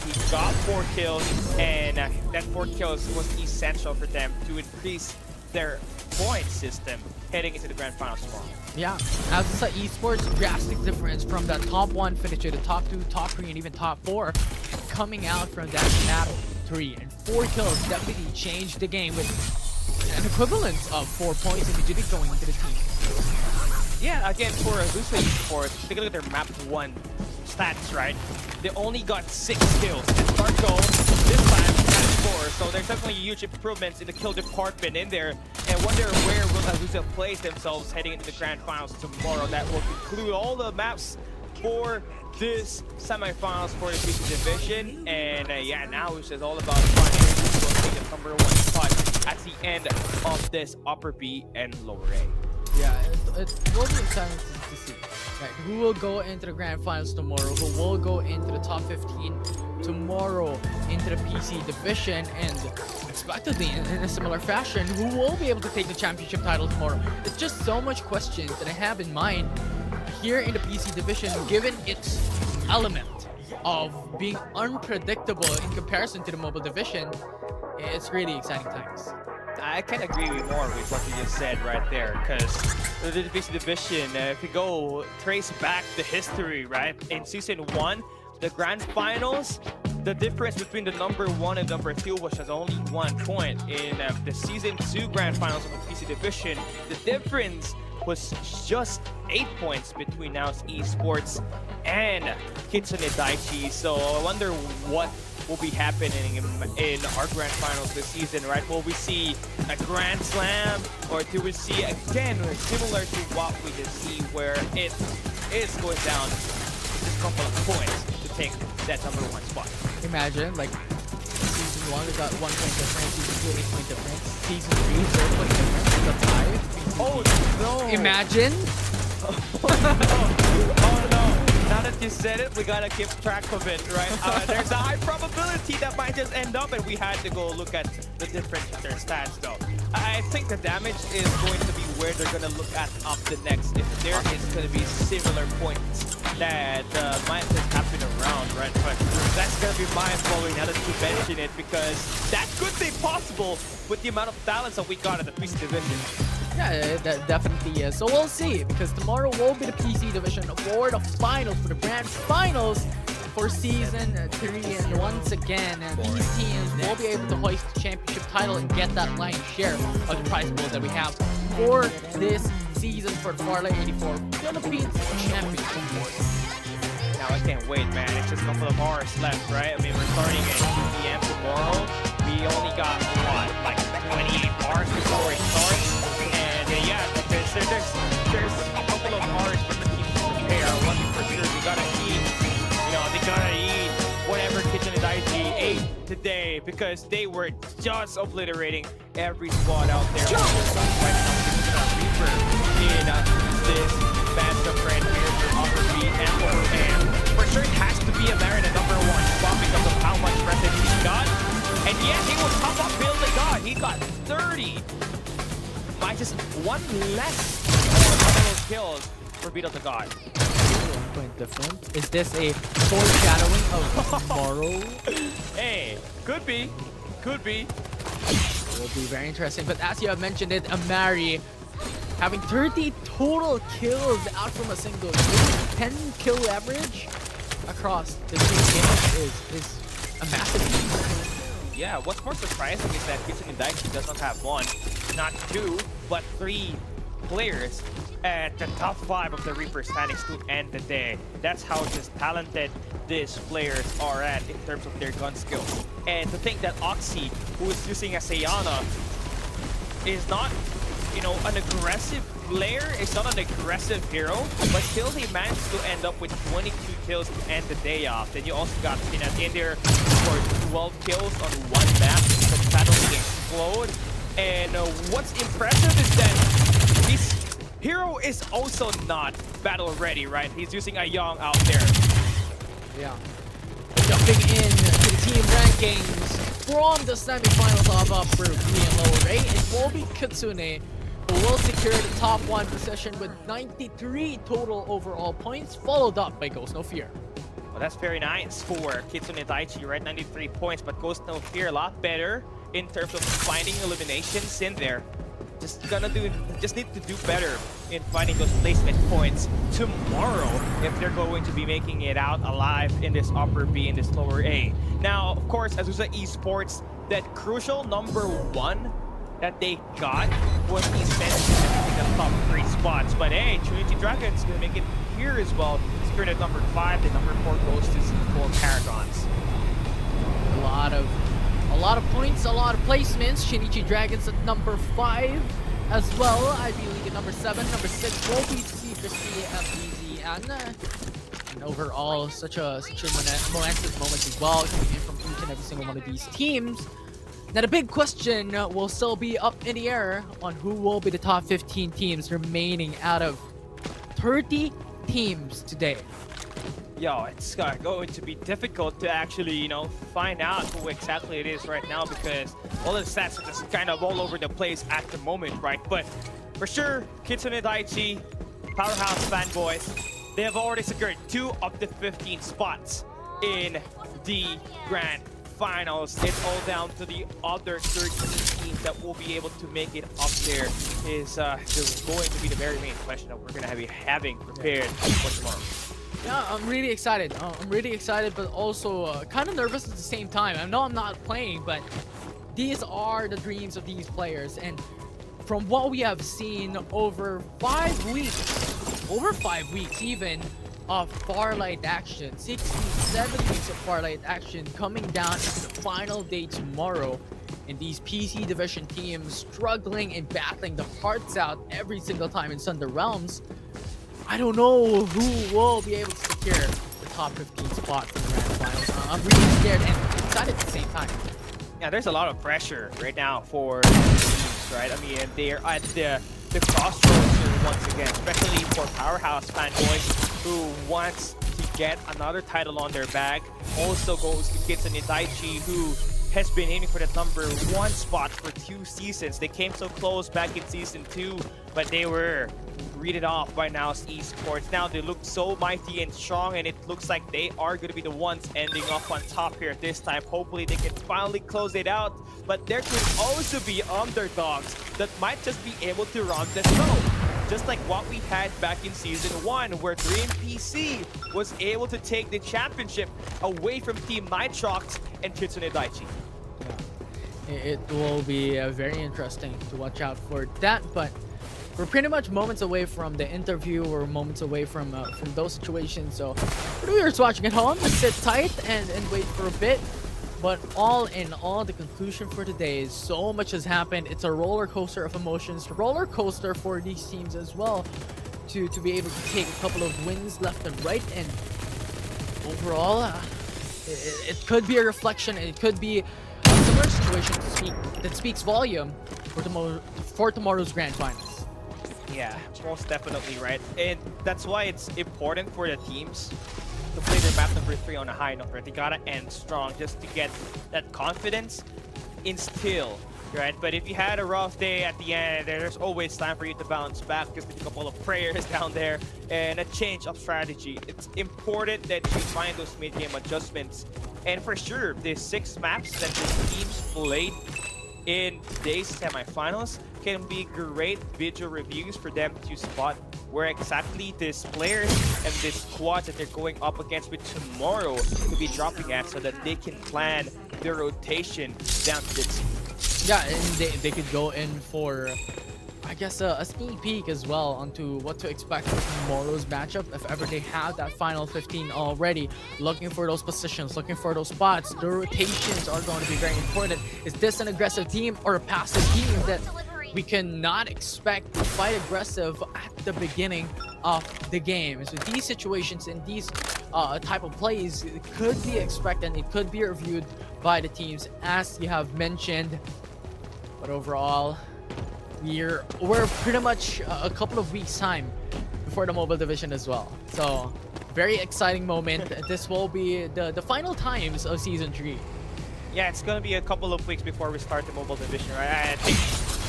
he got 4 kills, and that 4 kills was essential for them to increase their point system heading into the grand finals tomorrow. Yeah, Azusa Esports, drastic difference from the top 1 finish to the top 2, top 3, and even top 4 coming out from that map 3. And 4 kills definitely changed the game with an equivalent of 4 points immediately going into the team. Yeah, again, for Azusa Esports, take a look at their map 1 stats, right? They only got 6 kills, and Darko this time had 4, so there's definitely huge improvements in the kill department in there. And wonder where will Azusa place themselves heading into the grand finals tomorrow. That will conclude all the maps for this semifinals for the PC division. And yeah, now it's just all about finding who will take the number 1 spot at the end of this upper B and lower A. Yeah, it will be exciting to see. Right, who will go into the grand finals tomorrow, who will go into the top 15 tomorrow into the PC division, and expectedly in a similar fashion, who will be able to take the championship title tomorrow. It's just so much questions that I have in mind here in the PC division, given its element of being unpredictable in comparison to the mobile division. It's really exciting times. I can't agree more with what you just said right there, because the PC division, if you go trace back the history, right, in season 1, the grand finals, the difference between the number 1 and number 2 was just only 1 point. In the season 2 grand finals of the PC division, the difference was just 8 points between Now's Esports and Kitsune Daichi. So I wonder what will be happening in our grand finals this season, right? Will we see a grand slam, or do we see again similar to what we just see, where it is going down to just a couple of points to take that number 1 spot? Imagine, like, season 1 we got 1 point difference, season 2 8 point difference, season 3 0 point difference, the tie. Oh no! Imagine. Oh no! Now that you said it, we gotta keep track of it, right? There's a high probability that might just end up, and we had to go look at the difference in their stats, though. I think the damage is going to be where they're gonna look at up the next. If there is gonna be similar points that might just happen around, right? But that's gonna be mind-blowing now that you mention it, because that could be possible with the amount of talents that we got in the PC division. Yeah, that definitely is. So we'll see, because tomorrow will be the PC division for the finals, for the grand finals for season 3. And once again, these teams will be able to hoist the championship title and get that lion's share of the prize pool that we have for this season for the Farlight 84 Philippines Championship. Now I can't wait, man. It's just a couple of hours left, right? I mean, we're starting at 2 p.m. tomorrow. We only got, what, like 28 hours before it starts. And yeah, because there's a couple of hours for the team to prepare. One thing for sure, we gotta eat. You know, they gotta eat whatever kitchen and IT ate today because they were just obliterating every squad out there. Right now, Reaper in this matchup right here for Upper B and Lower A. For sure, it has to be a Marin at number 1 spot because of how much presence he got. And yeah, he was top up build the god. He got 30. By just one less on kills for Beat of the God. Point different. Is this a foreshadowing of tomorrow? Hey, could be. Could be. It will be very interesting. But as you have mentioned it, Amari having 30 total kills out from a single game. 10 kill average across the 2 games is a massive feat. Yeah, what's more surprising is that Kitchen and Daichi does not have 1, not 2, but 3 players at the top 5 of the Reaper standings to end the day. That's how just talented these players are at in terms of their gun skills. And to think that Oxy, who is using a Sayana, is not, you know, an aggressive player, is not an aggressive hero, but still he managed to end up with 22 kills to end the day off. Then you also got Pinat in there for 12 kills on 1 map because suddenly explode. And what's impressive is that his hero is also not battle ready, right? He's using a Young out there. Yeah. Jumping in to the team rankings from the semifinals of Upper B and Lower A, it will be Kitsune who will secure the top 1 position with 93 total overall points, followed up by Ghost No Fear. Well, that's very nice for Kitsune Daichi, right? 93 points, but Ghost No Fear a lot better in terms of finding eliminations in there. Just need to do better in finding those placement points tomorrow if they're going to be making it out alive in this Upper B and this Lower A. Now, of course, Azusa Esports, that crucial number 1 that they got was essential in the top 3 spots. But hey, Trinity Dragons gonna make it here as well. Secured at number 5, the number 4 goes to Z4 Paragons. A lot of points, a lot of placements. Shinichi Dragons at number 5 as well. IB League at number 7. Number 6 will be C4C FBZ, and overall such a momentous moment as well coming in from each and every single one of these teams. Now the big question will still be up in the air on who will be the top 15 teams remaining out of 30 teams today. Yo, it's going to be difficult to actually, you know, find out who exactly it is right now because all the stats are just kind of all over the place at the moment, right? But for sure, Kitsune Daichi, Powerhouse fanboys, they have already secured 2 of the 15 spots in the Grand Finals. It's all down to the other 13 teams that will be able to make it up there. Is going to be the very main question that we're going to be having prepared for tomorrow. Yeah, I'm really excited. But also kind of nervous at the same time. I know I'm not playing, but these are the dreams of these players. And from what we have seen over 5 weeks even, of Farlight action, 67 weeks of Farlight action coming down into the final day tomorrow. And these PC division teams struggling and battling the hearts out every single time in Thunder Realms. I don't know who will be able to secure the top 15 spot for the Grand Finals. I'm really scared and excited at the same time. Yeah, there's a lot of pressure right now for the teams, right? I mean, they're at the crossroads here once again, especially for Powerhouse fanboys who wants to get another title on their bag. Also goes to Kitsune Daichi, who has been aiming for that number 1 spot for 2 seasons. They came so close back in season 2, but they were greeted off by Now's Esports. Now they look so mighty and strong, and it looks like they are going to be the ones ending up on top here this time. Hopefully they can finally close it out, but there could also be underdogs that might just be able to run the show. Just like what we had back in season 1, where Dream PC was able to take the championship away from Team Nitrox and Kitsune Daichi. Yeah. It will be very interesting to watch out for that, but we're pretty much moments away from the interview, or moments away from those situations. So for the viewers watching at home, just sit tight and wait for a bit. But all in all, the conclusion for today is so much has happened. It's a roller coaster of emotions, roller coaster for these teams as well, to be able to take a couple of wins left and right. And overall, it could be a reflection. It could be a similar situation that speaks volume for tomorrow's grand finals. Yeah, most definitely, right? And that's why it's important for the teams to play their map number 3 on a high note, right? They gotta end strong just to get that confidence instilled, right? But if you had a rough day at the end, there's always time for you to bounce back. Just a couple of prayers down there and a change of strategy. It's important that you find those mid-game adjustments. And for sure, the 6 maps that the teams played in today's semifinals can be great video reviews for them to spot where exactly these players and this squad that they're going up against with tomorrow to be dropping at, so that they can plan their rotation down to the team. Yeah, and they could go in for, I guess, a sneak peek as well onto what to expect for tomorrow's matchup. If ever they have that final 15 already, looking for those positions, looking for those spots, the rotations are going to be very important. Is this an aggressive team or a passive team that we cannot expect to fight aggressive at the beginning of the game? So these situations and these type of plays could be expected, and it could be reviewed by the teams, as you have mentioned. But overall, we're pretty much a couple of weeks time before the mobile division as well. So very exciting moment. This will be the final times of season 3. Yeah, it's gonna be a couple of weeks before we start the mobile division, right? I think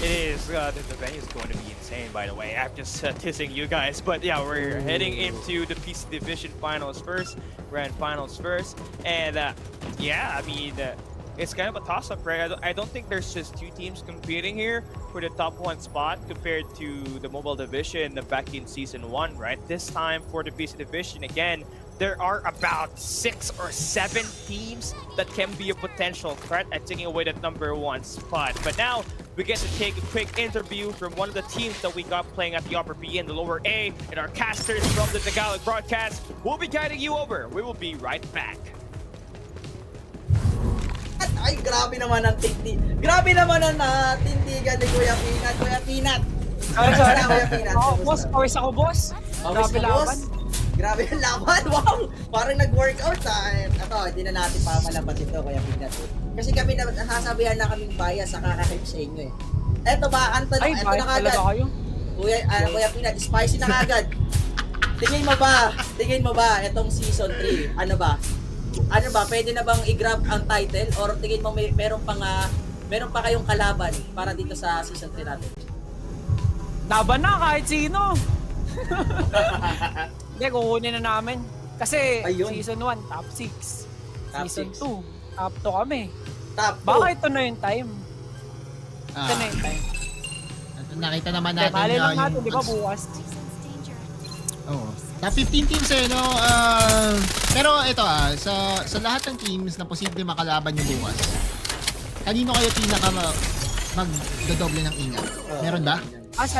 it is, the venue is going to be insane, by the way. I'm just teasing you guys, but yeah, we're heading into the PC division finals first, grand finals first, and yeah, I mean, it's kind of a toss-up, right? I don't think there's just 2 teams competing here for the top 1 spot compared to the mobile division back in season 1, right? This time for the PC division, again, there are about 6 or 7 teams that can be a potential threat at taking away that number 1 spot. But now we get to take a quick interview from one of the teams that we got playing at the upper B and the lower A, and our casters from the Tagalog broadcast will be guiding you over. We will be right back. Ay, grabe naman ang tindi. Grabe naman ang tindigan ni Kuya Pinat. Kuya Pinat. Sorry. Kuya Pinat. Boss, pawis ako, boss. Grabe laban. Grabe yung laban. Wow! Parang nag-workout Ito, hindi na natin papalabat ito, Kuya Pinat. Kasi kami nasasabihan na kaming bias sa kakahip sa inyo eh. Eto ba, Anton? Ay, Eto bias na talaga kagad. kayo. Kuya Pinat, spicy na kagad. Tingin mo ba itong season 3? Ano ba, pwede na bang i-grab ang title, or tingin mo meron pa kayong kalaban para dito sa season 3 natin? Laban na kahit sino. Hindi, kukunin na namin. Kasi Ayun. season 1, top 6. Top Season 6. 2, top 2 kami. Top 2. Baka ito na yung time. Ito na yung time. Nakita naman Hindi, natin mali lang yung natin, di ba bukas? Oo. Top 15 teams no? Pero ito sa lahat ng teams na posible makalaban yung bukas, kanino kayo pinaka magdodoble ng ingat? Meron ba? Sa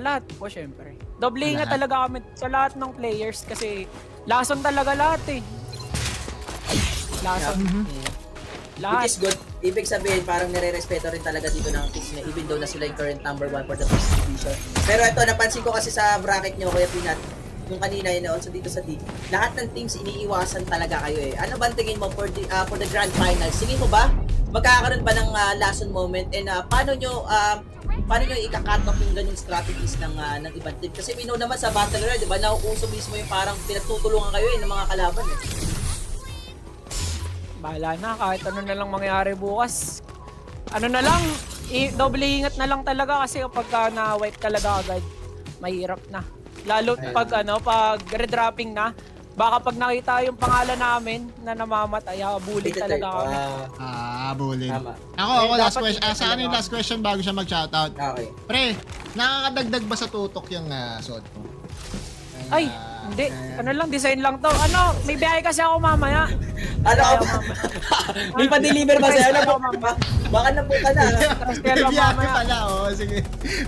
lahat po syempre. Doble nga talaga kami sa lahat ng players kasi lason talaga lahat eh. Lason. Lahat. Which is good. Ibig sabihin, parang nire-respeto rin talaga dito ng teams na even though na sila yung current number 1 for the first division. Pero ito, napansin ko kasi sa bracket nyo, Kuya Pinat, yung kanina yun, also dito sa D, lahat ng teams iniiwasan talaga kayo eh. Ano ba tingin mo for the grand finals? Tingin mo ba, magkakaroon ba ng lason moment, and paano nyo ika-cut off yung ganyung strategies ng ibang team? Kasi we know naman sa Battle Royale, di ba, nauuso mismo yung parang pinagtutulungan kayo ng mga kalaban eh. Bahala na, kahit ano na lang mangyari bukas. Ano na lang, doble ingat na lang talaga kasi kapag na-wipe talaga agad, mahirap na. Lalo pag redropping na, baka pag nakita yung pangalan namin na namamatay, bully talaga kami. Bully. Tama. Ako last question. Sa akin yung last question bago siya mag-shoutout. Okay. Pre, nakakadagdag ba sa tutok yung suot mo? Ay, hindi. Ano lang, design lang to. May biyahe kasi ako mamaya. Ano Kaya ka ba? mama. May pa-deliver ba sa'yo? Kaya Alam mo, mama. baka na po ka na. Kaya May biyahe mamaya. pala, oh. Sige.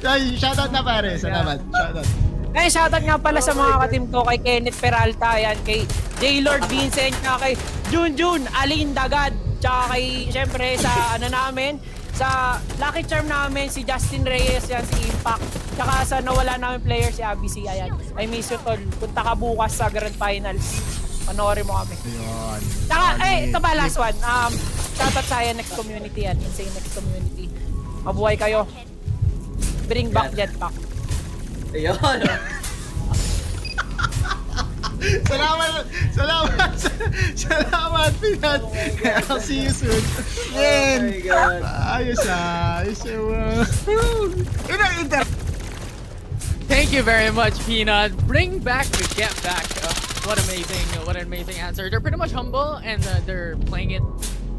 Ay, shoutout na pare. Salamat. Shoutout. Eh, shoutout nga pala sa mga ka-team ko, kay Kenneth Peralta, yan, kay J-Lord Vincent, tsaka kay Junjun, Alin Dagad, tsaka kay, syempre, sa ano namin, sa Lucky Charm namin, si Justin Reyes, yan, si Impact, tsaka sa nawala namin player, si ABC, ayan. I miss you, tol. Punta ka bukas sa Grand Finals. Panoorin mo kami. Ayun. Tsaka, ito pa, last one. Shoutout sa Next Community, yan. Insane Next Community. Mabuhay kayo. Bring back Jetpack. Ayun. Salamat. Salamat, Pinat. I'll see you soon. Man. Oh my God. Ayos yun. Thank you very much, Peanut. Bring back the get back. What an amazing answer. They're pretty much humble and they're playing it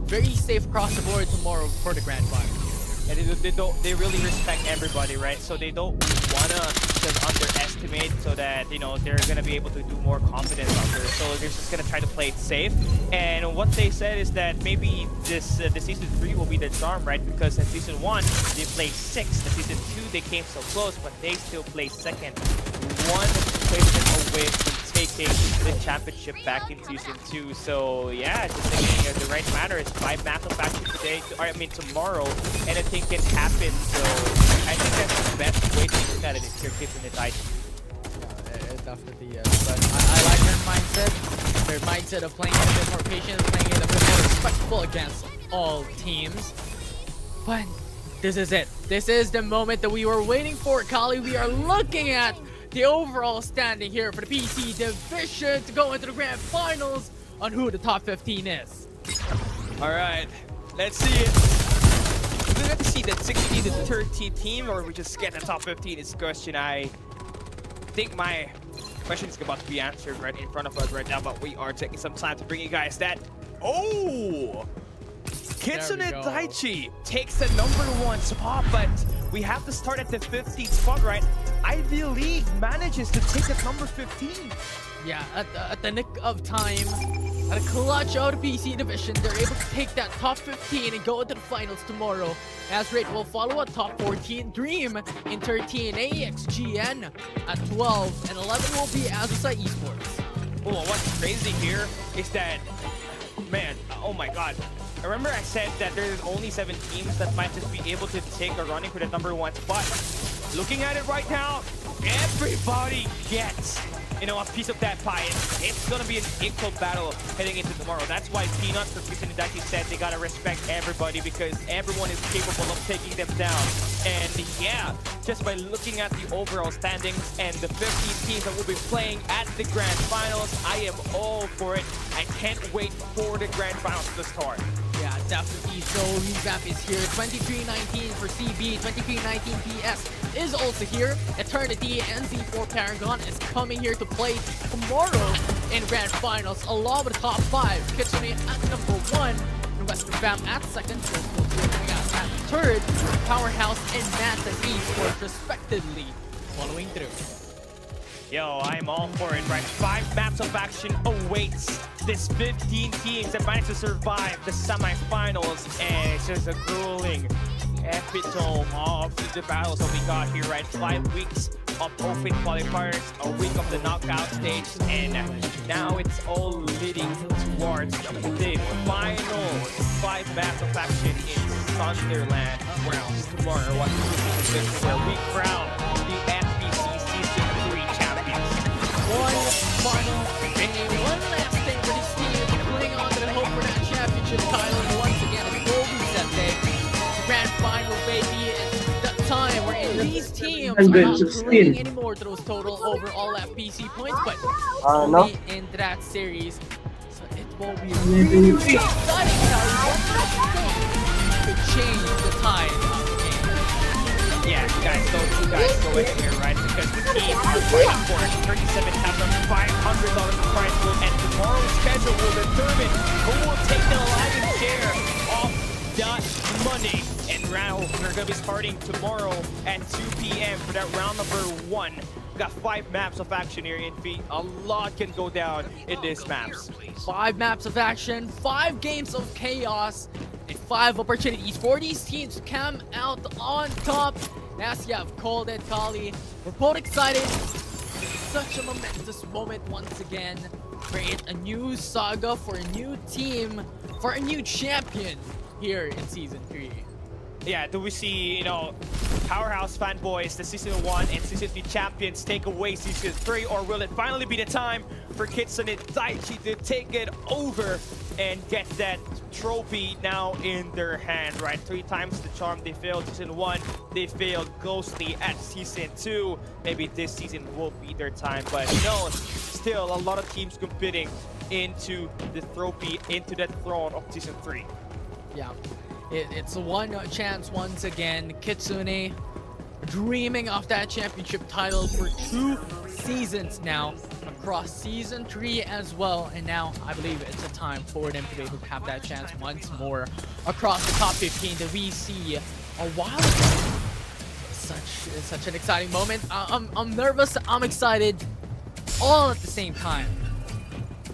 very safe across the board tomorrow for the grand final. And they really respect everybody, right? So they don't wanna just underestimate, so that they're gonna be able to do more confidence out there. So they're just gonna try to play it safe. And what they said is that maybe this the season 3 will be the charm, right? Because in season 1 they played 6th, in season 2 they came so close, but they still placed 2nd, one placement away from taking the championship back in season 2. So yeah, just thinking the right matter is 5 maps of action today, or I mean tomorrow, and anything can happen. So I think that's the best way to look at it if you're kids in the title. Yeah, it definitely is. But I like their mindset. Their mindset of playing it a bit more patient, playing it a bit more respectful against all teams. But this is it. This is the moment that we were waiting for, Kali. We are looking at the overall standing here for the PC division to go into the grand finals on who the top 15 is. All right, let's see it. We're going to see the 16 to 13 team, or we just get the top 15 is the question. I think my question is about to be answered right in front of us right now, but we are taking some time to bring you guys that. Oh! Kitsune Daichi takes the #1 spot, but we have to start at the 15th spot, right? Ivy League manages to take the number 15. Yeah, at the nick of time, at a clutch out of PC division, they're able to take that top 15 and go into the finals tomorrow. As Rate will follow a top 14 Dream in 13, AXGN at 12, and 11 will be Azusa Esports. Oh, what's crazy here is that, man, oh my god. Remember I said that there's only 7 teams that might just be able to take a running for the #1 spot. Looking at it right now, everybody gets, a piece of that pie. It's gonna be an equal battle heading into tomorrow. That's why Peanut for Kitsune Daichi said they gotta respect everybody, because everyone is capable of taking them down. And yeah, just by looking at the overall standings and the 15 teams that will be playing at the grand finals, I am all for it. I can't wait for the grand finals to start. Yeah, definitely. So revamp is here. 2319 for CB, 2319 PS is also here. Eternity and Z4 Paragon is coming here to play tomorrow in grand finals, along with the top 5. Kitsune at #1, and Western Fam at 2nd, so coming out at 3rd. Powerhouse and Nats and Esports respectively following through. Yo, I'm all for it, right? 5 maps of action awaits this 15 teams that managed to survive the semifinals, and it's just a grueling epitome of the battles that we got here, right? 5 weeks of open qualifiers, a week of the knockout stage, and now it's all leading towards the final 5 maps of action in Sunderland. Well, tomorrow, where we crown the FBC Season 3 champions. One final game, one last thing for this team to cling on to the hope for that championship title. And once again, it's Gold Reset Day. Grand final, baby. It's that time where these teams are not clinging anymore to those total overall FPC points, but only in that series. So it will be really exciting to change the tide of the game. Yeah, you guys go in here, right? Because the team are fighting for it. 37,500 $500 prize pool, and tomorrow's schedule will determine who will take the lion's share of that money. And round, we're gonna be starting tomorrow at 2 p.m. for that round #1. We got 5 maps of action here in V. A lot can go down in these maps. 5 maps of action, 5 games of chaos, and 5 opportunities for these teams to come out on top. As you have called it, Kali, we're both excited. Such a momentous moment once again. Create a new saga for a new team, for a new champion here in Season 3. Yeah, do we see, Powerhouse fanboys, the Season 1 and Season 3 champions take away Season 3, or will it finally be the time for Kitsune Daiichi to take it over and get that trophy now in their hand, right? 3 times the charm. They failed Season 1, they failed ghostly at Season 2. Maybe this season will be their time, but no, still a lot of teams competing into the trophy, into that throne of Season 3. Yeah. It's a one chance once again. Kitsune dreaming of that championship title for 2 seasons now, across Season 3 as well. And now I believe it's a time for them to be able to have that chance once more across the top 15 that we see a while ago. Such an exciting moment. I'm nervous, I'm excited, all at the same time.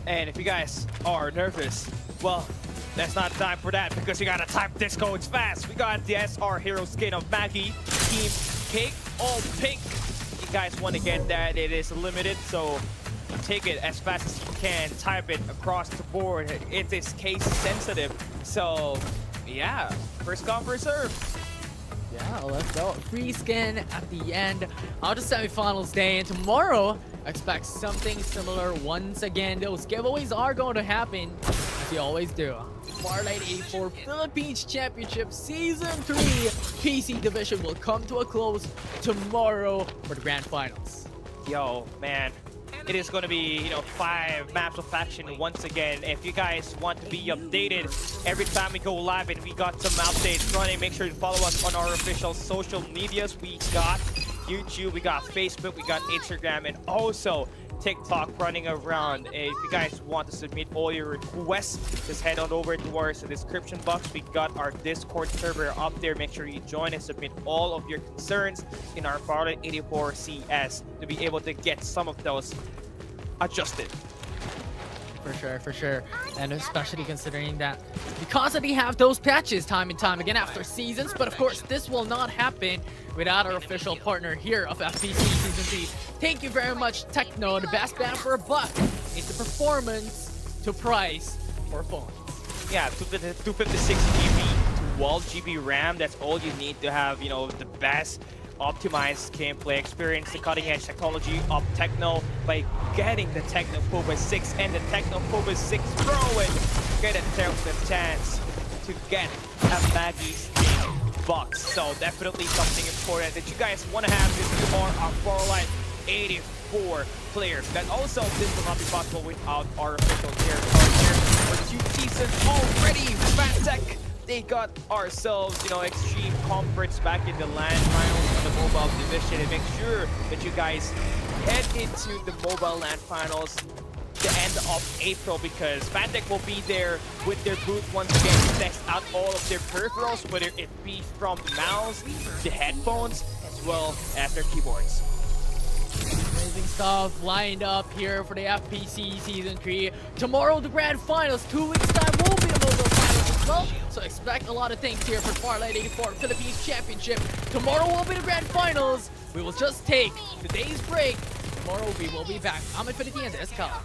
And if you guys are nervous, well, that's not time for that, because you gotta type this code fast. We got the SR Hero skin of Maggie, Team Cake, all pink. You guys want to get that, it is limited, so take it as fast as you can. Type it across the board. It is case sensitive. So, yeah, first come, first serve. Yeah, let's go. Free skin at the end of the semifinals day, and tomorrow expect something similar once again. Those giveaways are going to happen, as they always do. Fortnite 84 Philippines Championship Season 3 PC Division will come to a close tomorrow for the grand finals. Yo, man, it is going to be, 5 maps of action once again. If you guys want to be updated every time we go live and we got some updates running, make sure to follow us on our official social medias. We got YouTube, we got Facebook, we got Instagram, and also TikTok running around. If you guys want to submit all your requests, just head on over to our description box. We got our Discord server up there. Make sure you join and submit all of your concerns in our Fortnite 84 CS to be able to get some of those adjusted. For sure. And especially considering that because we have those patches time and time again after seasons, but of course this will not happen without our official partner here of FPC Season 3. Thank you very much, Techno, the best band for a buck. It's the performance to price for phones. Yeah, 256 GB, 12 GB RAM, that's all you need to have, the best optimized gameplay. Experience the cutting-edge technology of Techno by getting the Techno Pubg 6 and the Techno Pubg 6 Pro, and get a chance to get a Maggie's box. So definitely something important that you guys want to have if you are a Fortnite 84 player. That also this will not be possible without our official tier card here for 2 seasons already. Valorant, they got ourselves, extreme comforts back in the LAN finals for the mobile division, and make sure that you guys head into the mobile LAN finals the end of April, because Valorant will be there with their booth once again to test out all of their peripherals, whether it be from the mouse, the headphones, as well as their keyboards. Amazing stuff lined up here for the FPC Season 3. Tomorrow, the grand finals. 2 weeks time will be the mobile finals as well. So expect a lot of things here for Fortnite 84 Philippines Championship. Tomorrow will be the grand finals. We will just take today's break. Tomorrow we will be back. I'm Infinity and this is Kyle.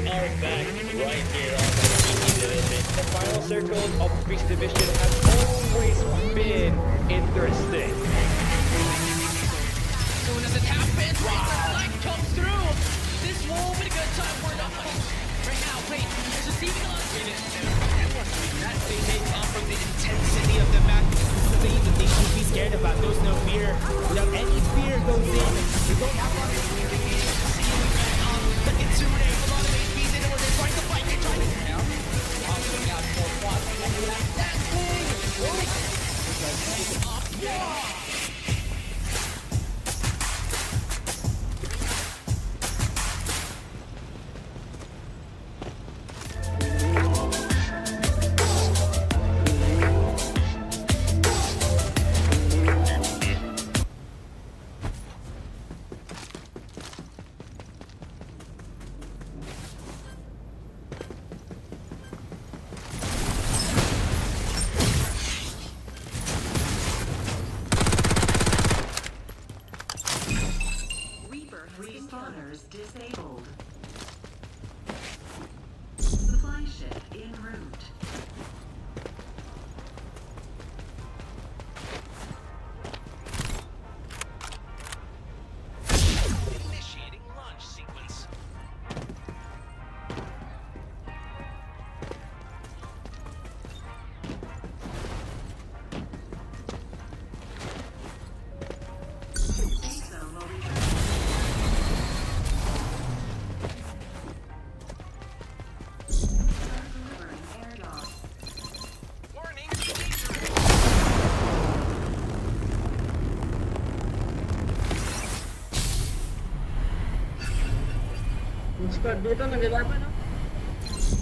are back right here on the Division. The final circle of Beast Division has always been interesting. As soon as it happens, Light comes through. This won't be a good time for nobody. Right now, wait, there's a receiving on That they may come from the intensity of the match. Something that they should be scared about. There's no fear. Without any fear goes in. They don't have a lot of Look at Tune, a lot of HPs in where they're trying to fight. They're trying to popping out more quads. That thing! Reaper respawners disabled. Supply ship en route. initiating launch sequence. Safe zone will return. Start delivering airdrop. Warning.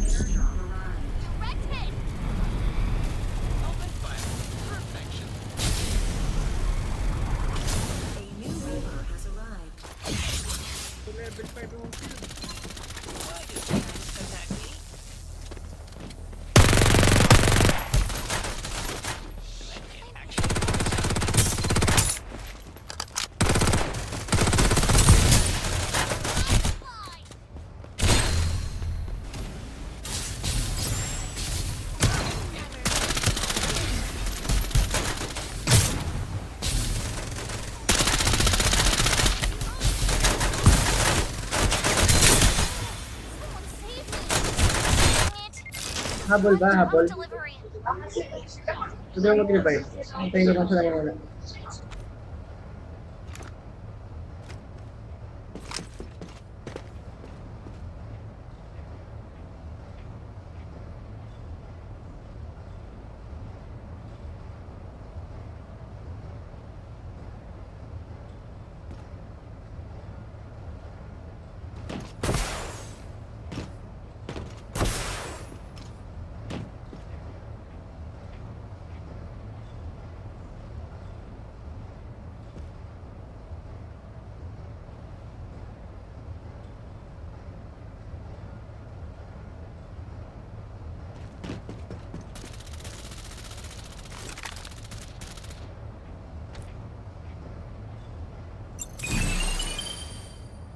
Airdrop arrived. A new Reaper has arrived. Habol ba? Habol? Sabi mo mag-revive. Hintayin ko lang sila muna.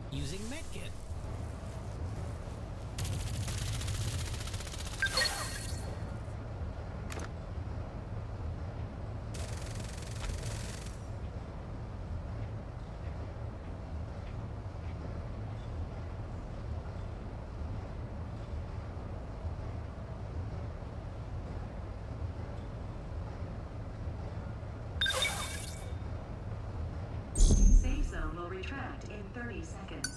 Using medkit. Safe zone will retract in 30 seconds.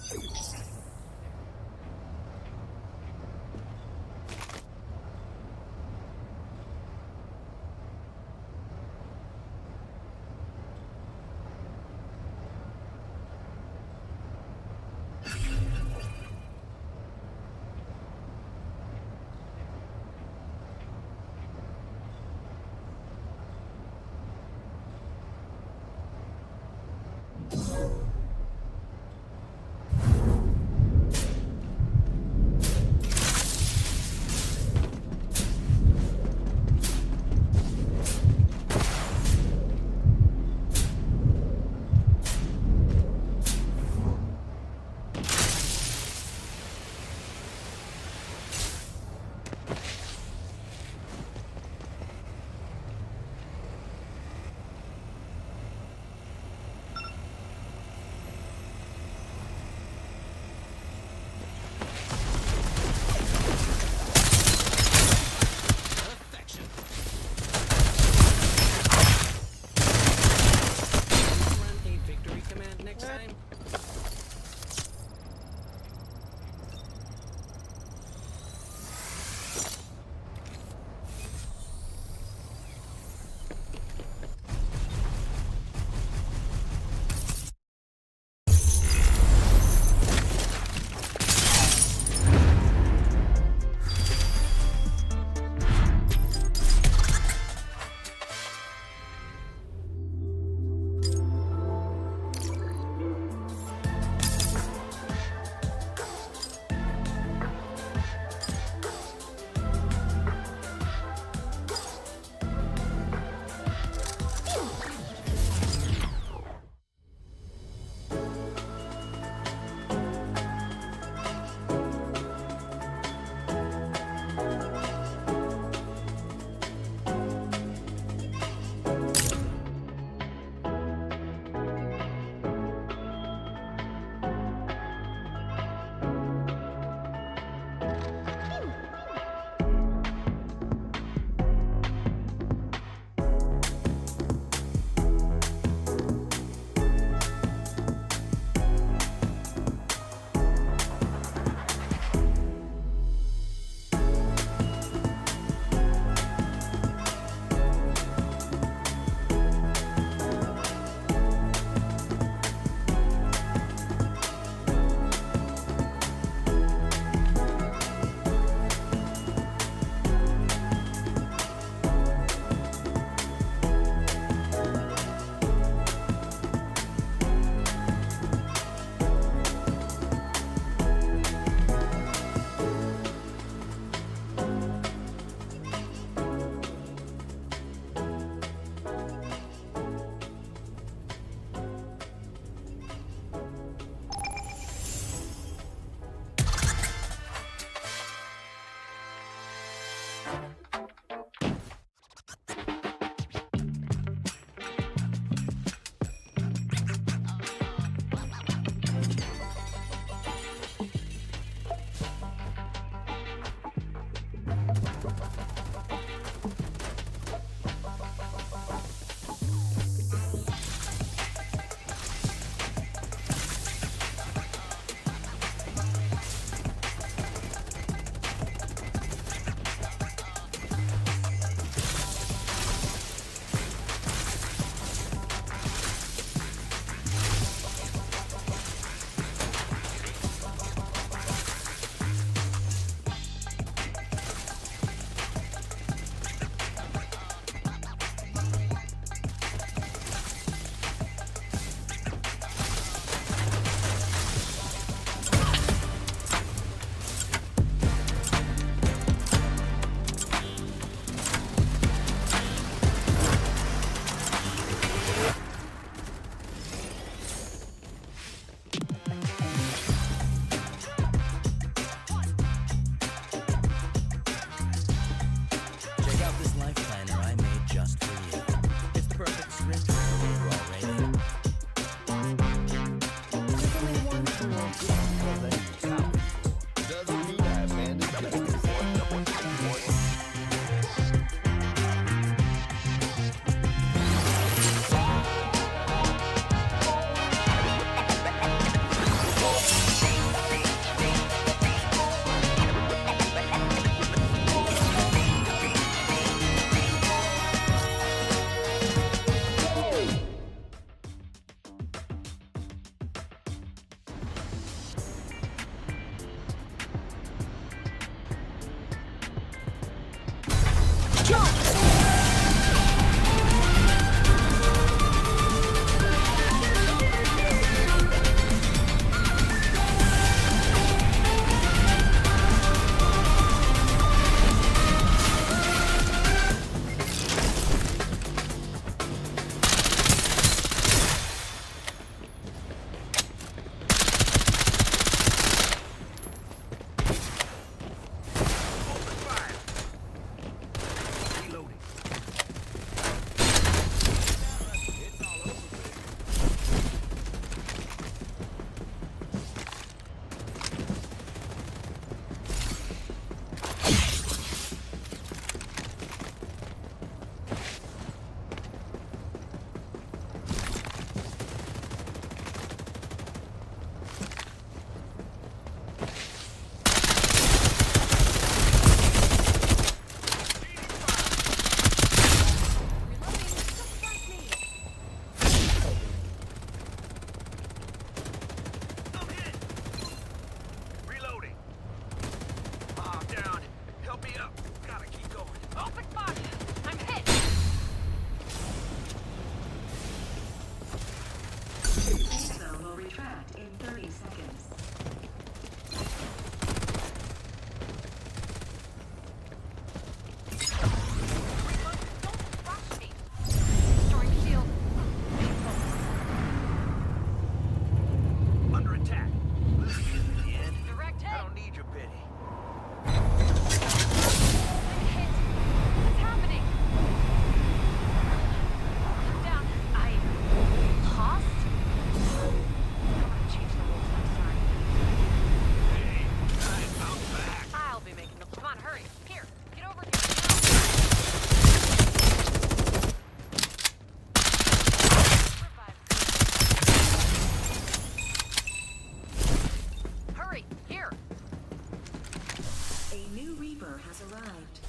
Reaper has arrived.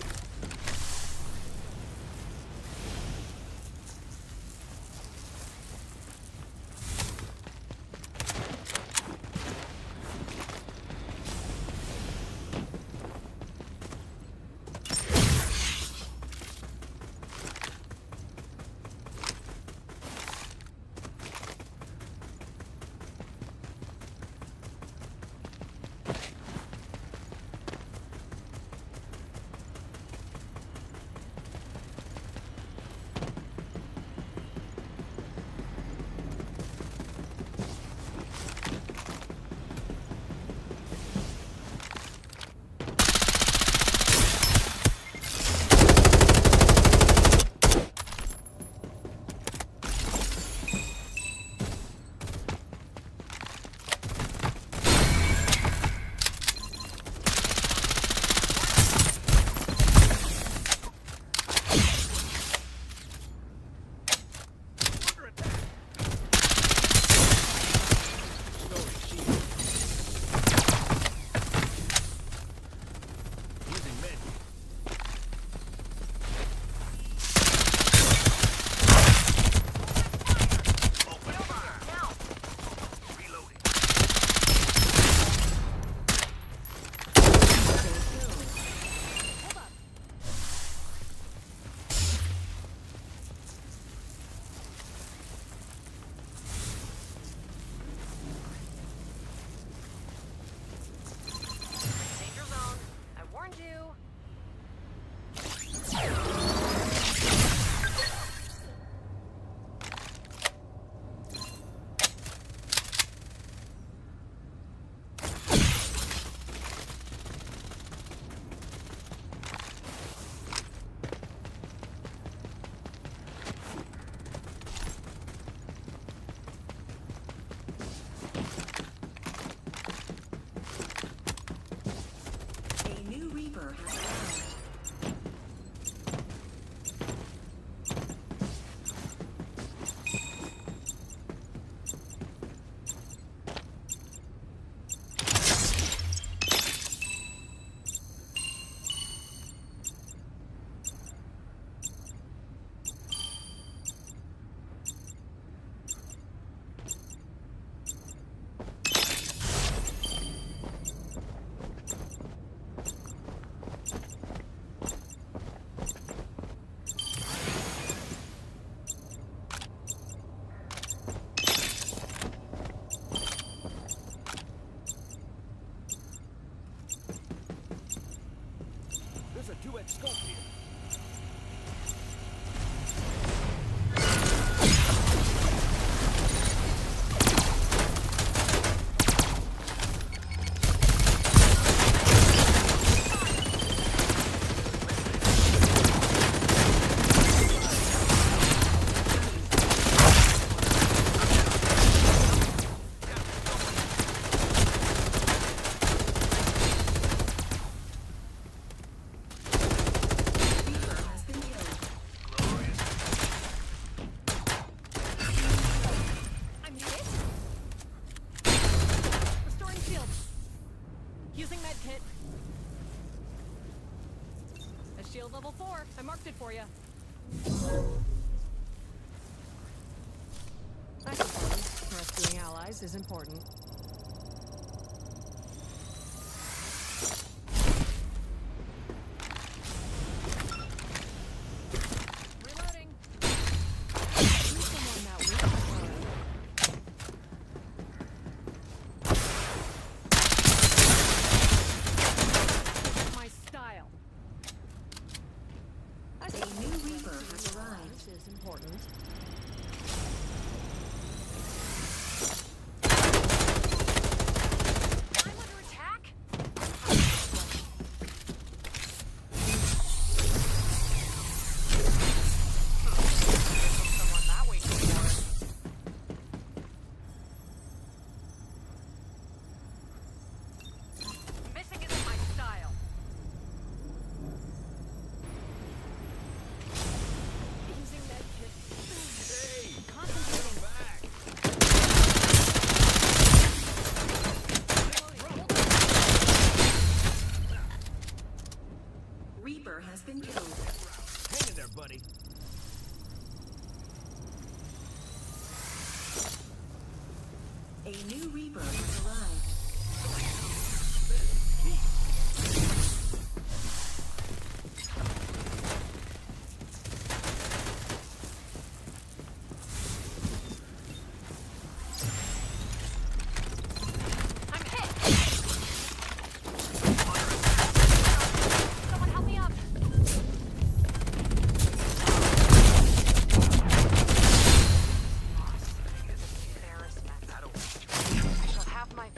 Shield level 4. I marked it for you. That's important. Rescuing allies is important. Reloading. Need someone that weak. My style. A new Reaper has arrived. This is important. I'm under attack. Someone that way for missing isn't my style. Using med kit. has been killed. Hang in there, buddy. A new Reaper has arrived. I'm hit. Someone help me up. Embarrassment. I shall have my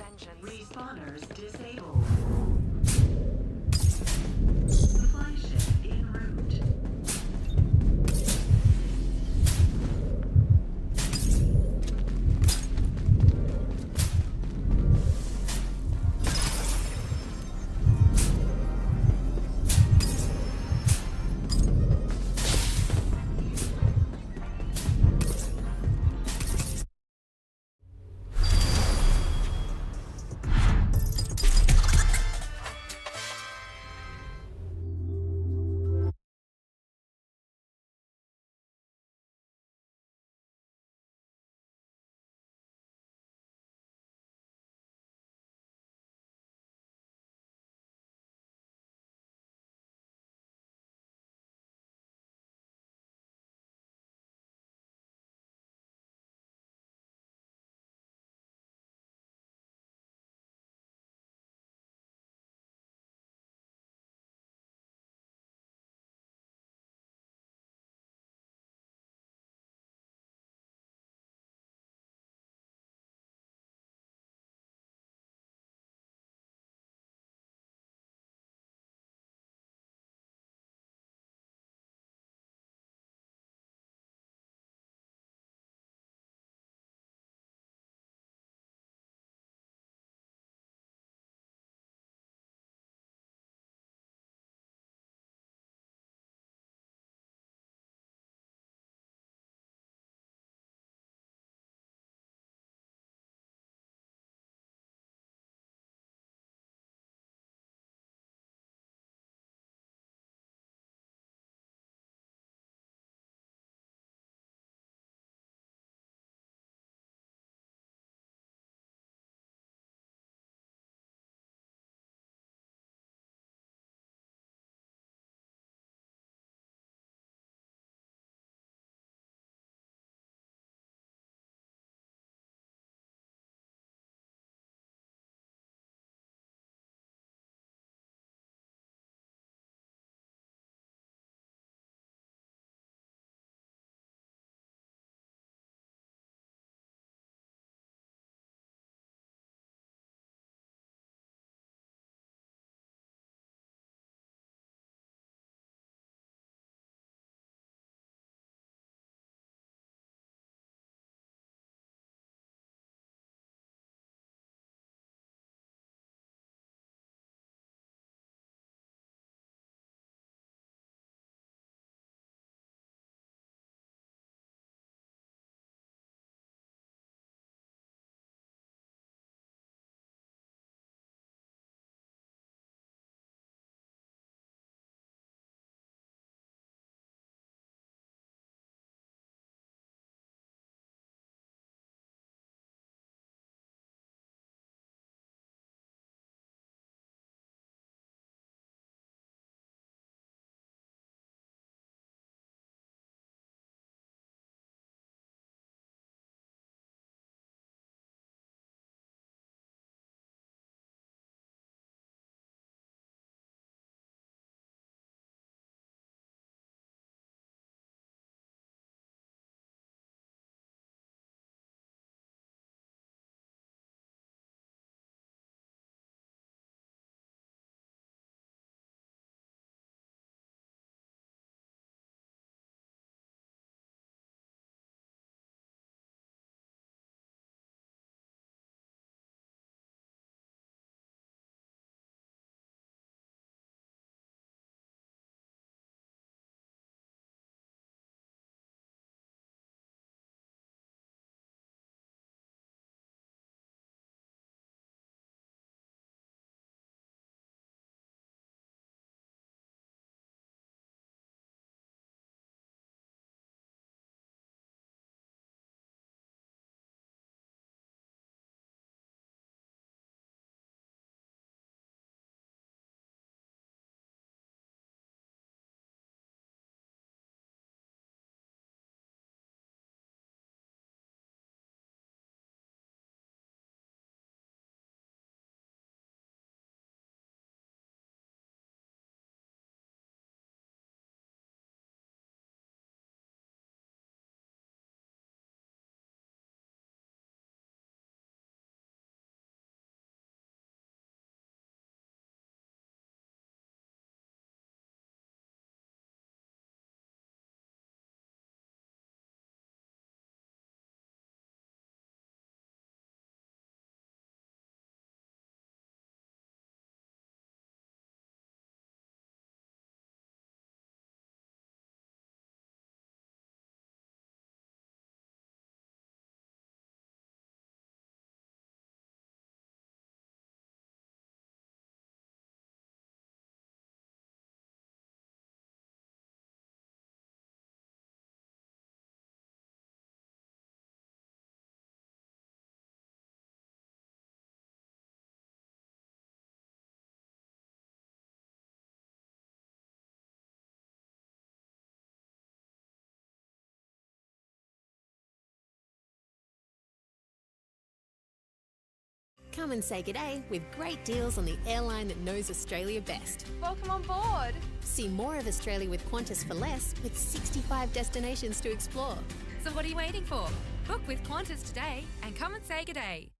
Come and say g'day with great deals on the airline that knows Australia best. Welcome on board. See more of Australia with Qantas for less with 65 destinations to explore. So what are you waiting for? Book with Qantas today and come and say g'day.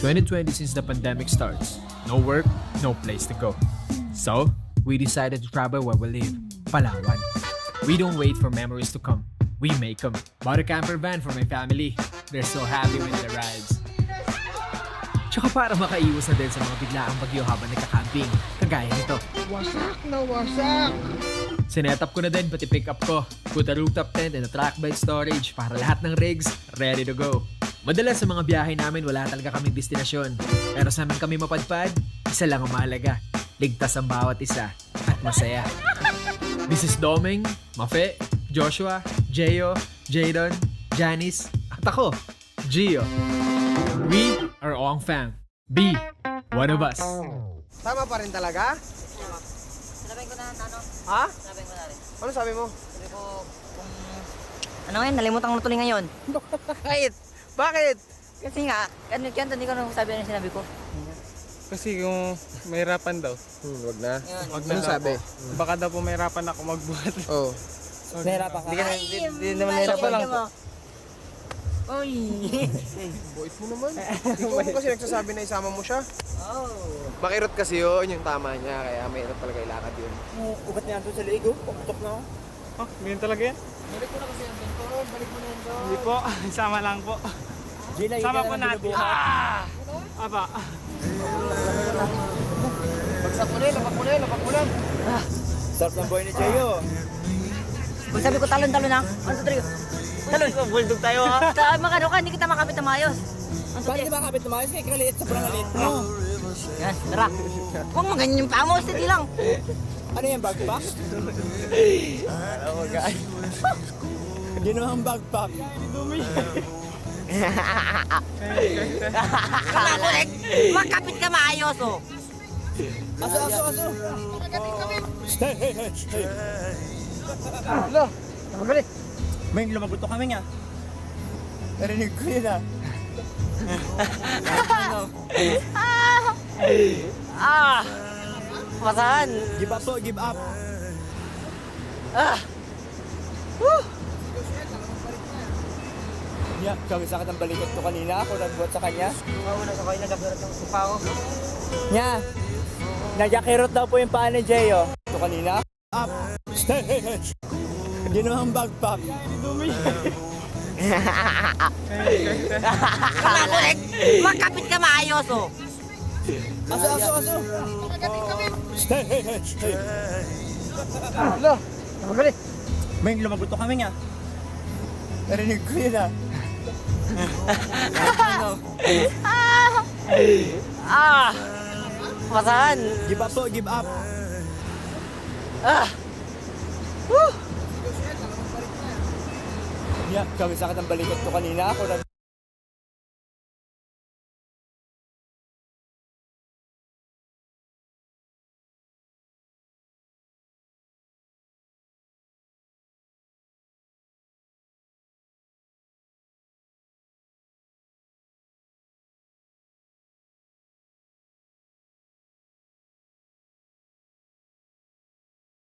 2020 since the pandemic starts. No work, no place to go. So, we decided to travel where we live, Palawan. We don't wait for memories to come. We make them. Bought a camper van for my family. They're so happy with the rides. Tsaka para makaiwas na din sa mga biglaang bagyo habang nagka-camping, kagaya nito. Wasak na wasak! Sinetap ko na din pati pick up ko. Put a rooftop tent and a track bed storage para lahat ng rigs ready to go. Madalas sa mga biyahe namin wala talaga kaming destinasyon. Pero sa amin kami mapadpad, isa lang ang mahalaga. Ligtas ang bawat isa at masaya. This is Doming, Mafe, Joshua, Jeyo, Jadon, Janice, at ako, Gio. We are Ong Fam. Be one of us. Tama pa rin talaga? Sinabi ko na ano? Ha? Sinabi ko na rin. Ano sabi mo? Sabi ko kung... Ano ngayon? Nalimutan ko na tuloy ngayon. Bakit? Bakit? Kasi nga, ano yan, hindi ko na sabi na sinabi ko. Kasi kung mahirapan daw. Wag na. Wag na Ano daw sabi? ako. Baka daw po mahirapan ako magbuhat. Oo. Nahirapan ka? Hindi naman nahirapan lang po. Uy! Boys mo naman. Ikaw mo kasi nagsasabi na isama mo siya. Makirot kasi yun, yung tama niya. Kaya mahirap talaga ilakad yun. Ugat niya doon sa liig, oh. Putok na. Oh, ganyan talaga yan? Balik mo na kasi yan doon. Balik mo na yan doon. Hindi po, sama lang po. Sama po natin. Apa? Bagsak mo na yun, lapak mo na yun, lapak mo lang. Sarap ng boy ni Cheyo. Kung sabi ko talon-talon na. 1, 2, 3. Talon. Bulldog tayo ha. Makano ka, hindi kita makapit na maayos. Bakit di ba makapit na maayos? Kaya kaliit, sobrang maliit mo. Yan, tara. Huwag mo ganyan yung pamo, steady lang. Ano yan, backpack? Alam mo guys. Hindi naman backpack. Kamakulit! Makapit ka maayos, oh! Aso! Stay! Alo! Nakagalit! May lumagot kami nga. Narinig ko yun, ah. Masahan! Give up po, give up! Yeah, kami sakit ang balikat ko kanina. Ako nagbuhat sa kanya. Oo, nasa kayo nagabirot ng supa ko. Nya, nagyakirot daw po yung paa ni Jeyo. Ito kanina. Up! Stay! Hindi naman backpack. Kamakulit! Makapit ka maayos, oh! Aso! Stay! Alo! Nakagalit! May lumagot kami nga. Narinig ko yun, ah. Masahan! Give up po, give up! Yeah, kami sakit ang balikat ko kanina. Ako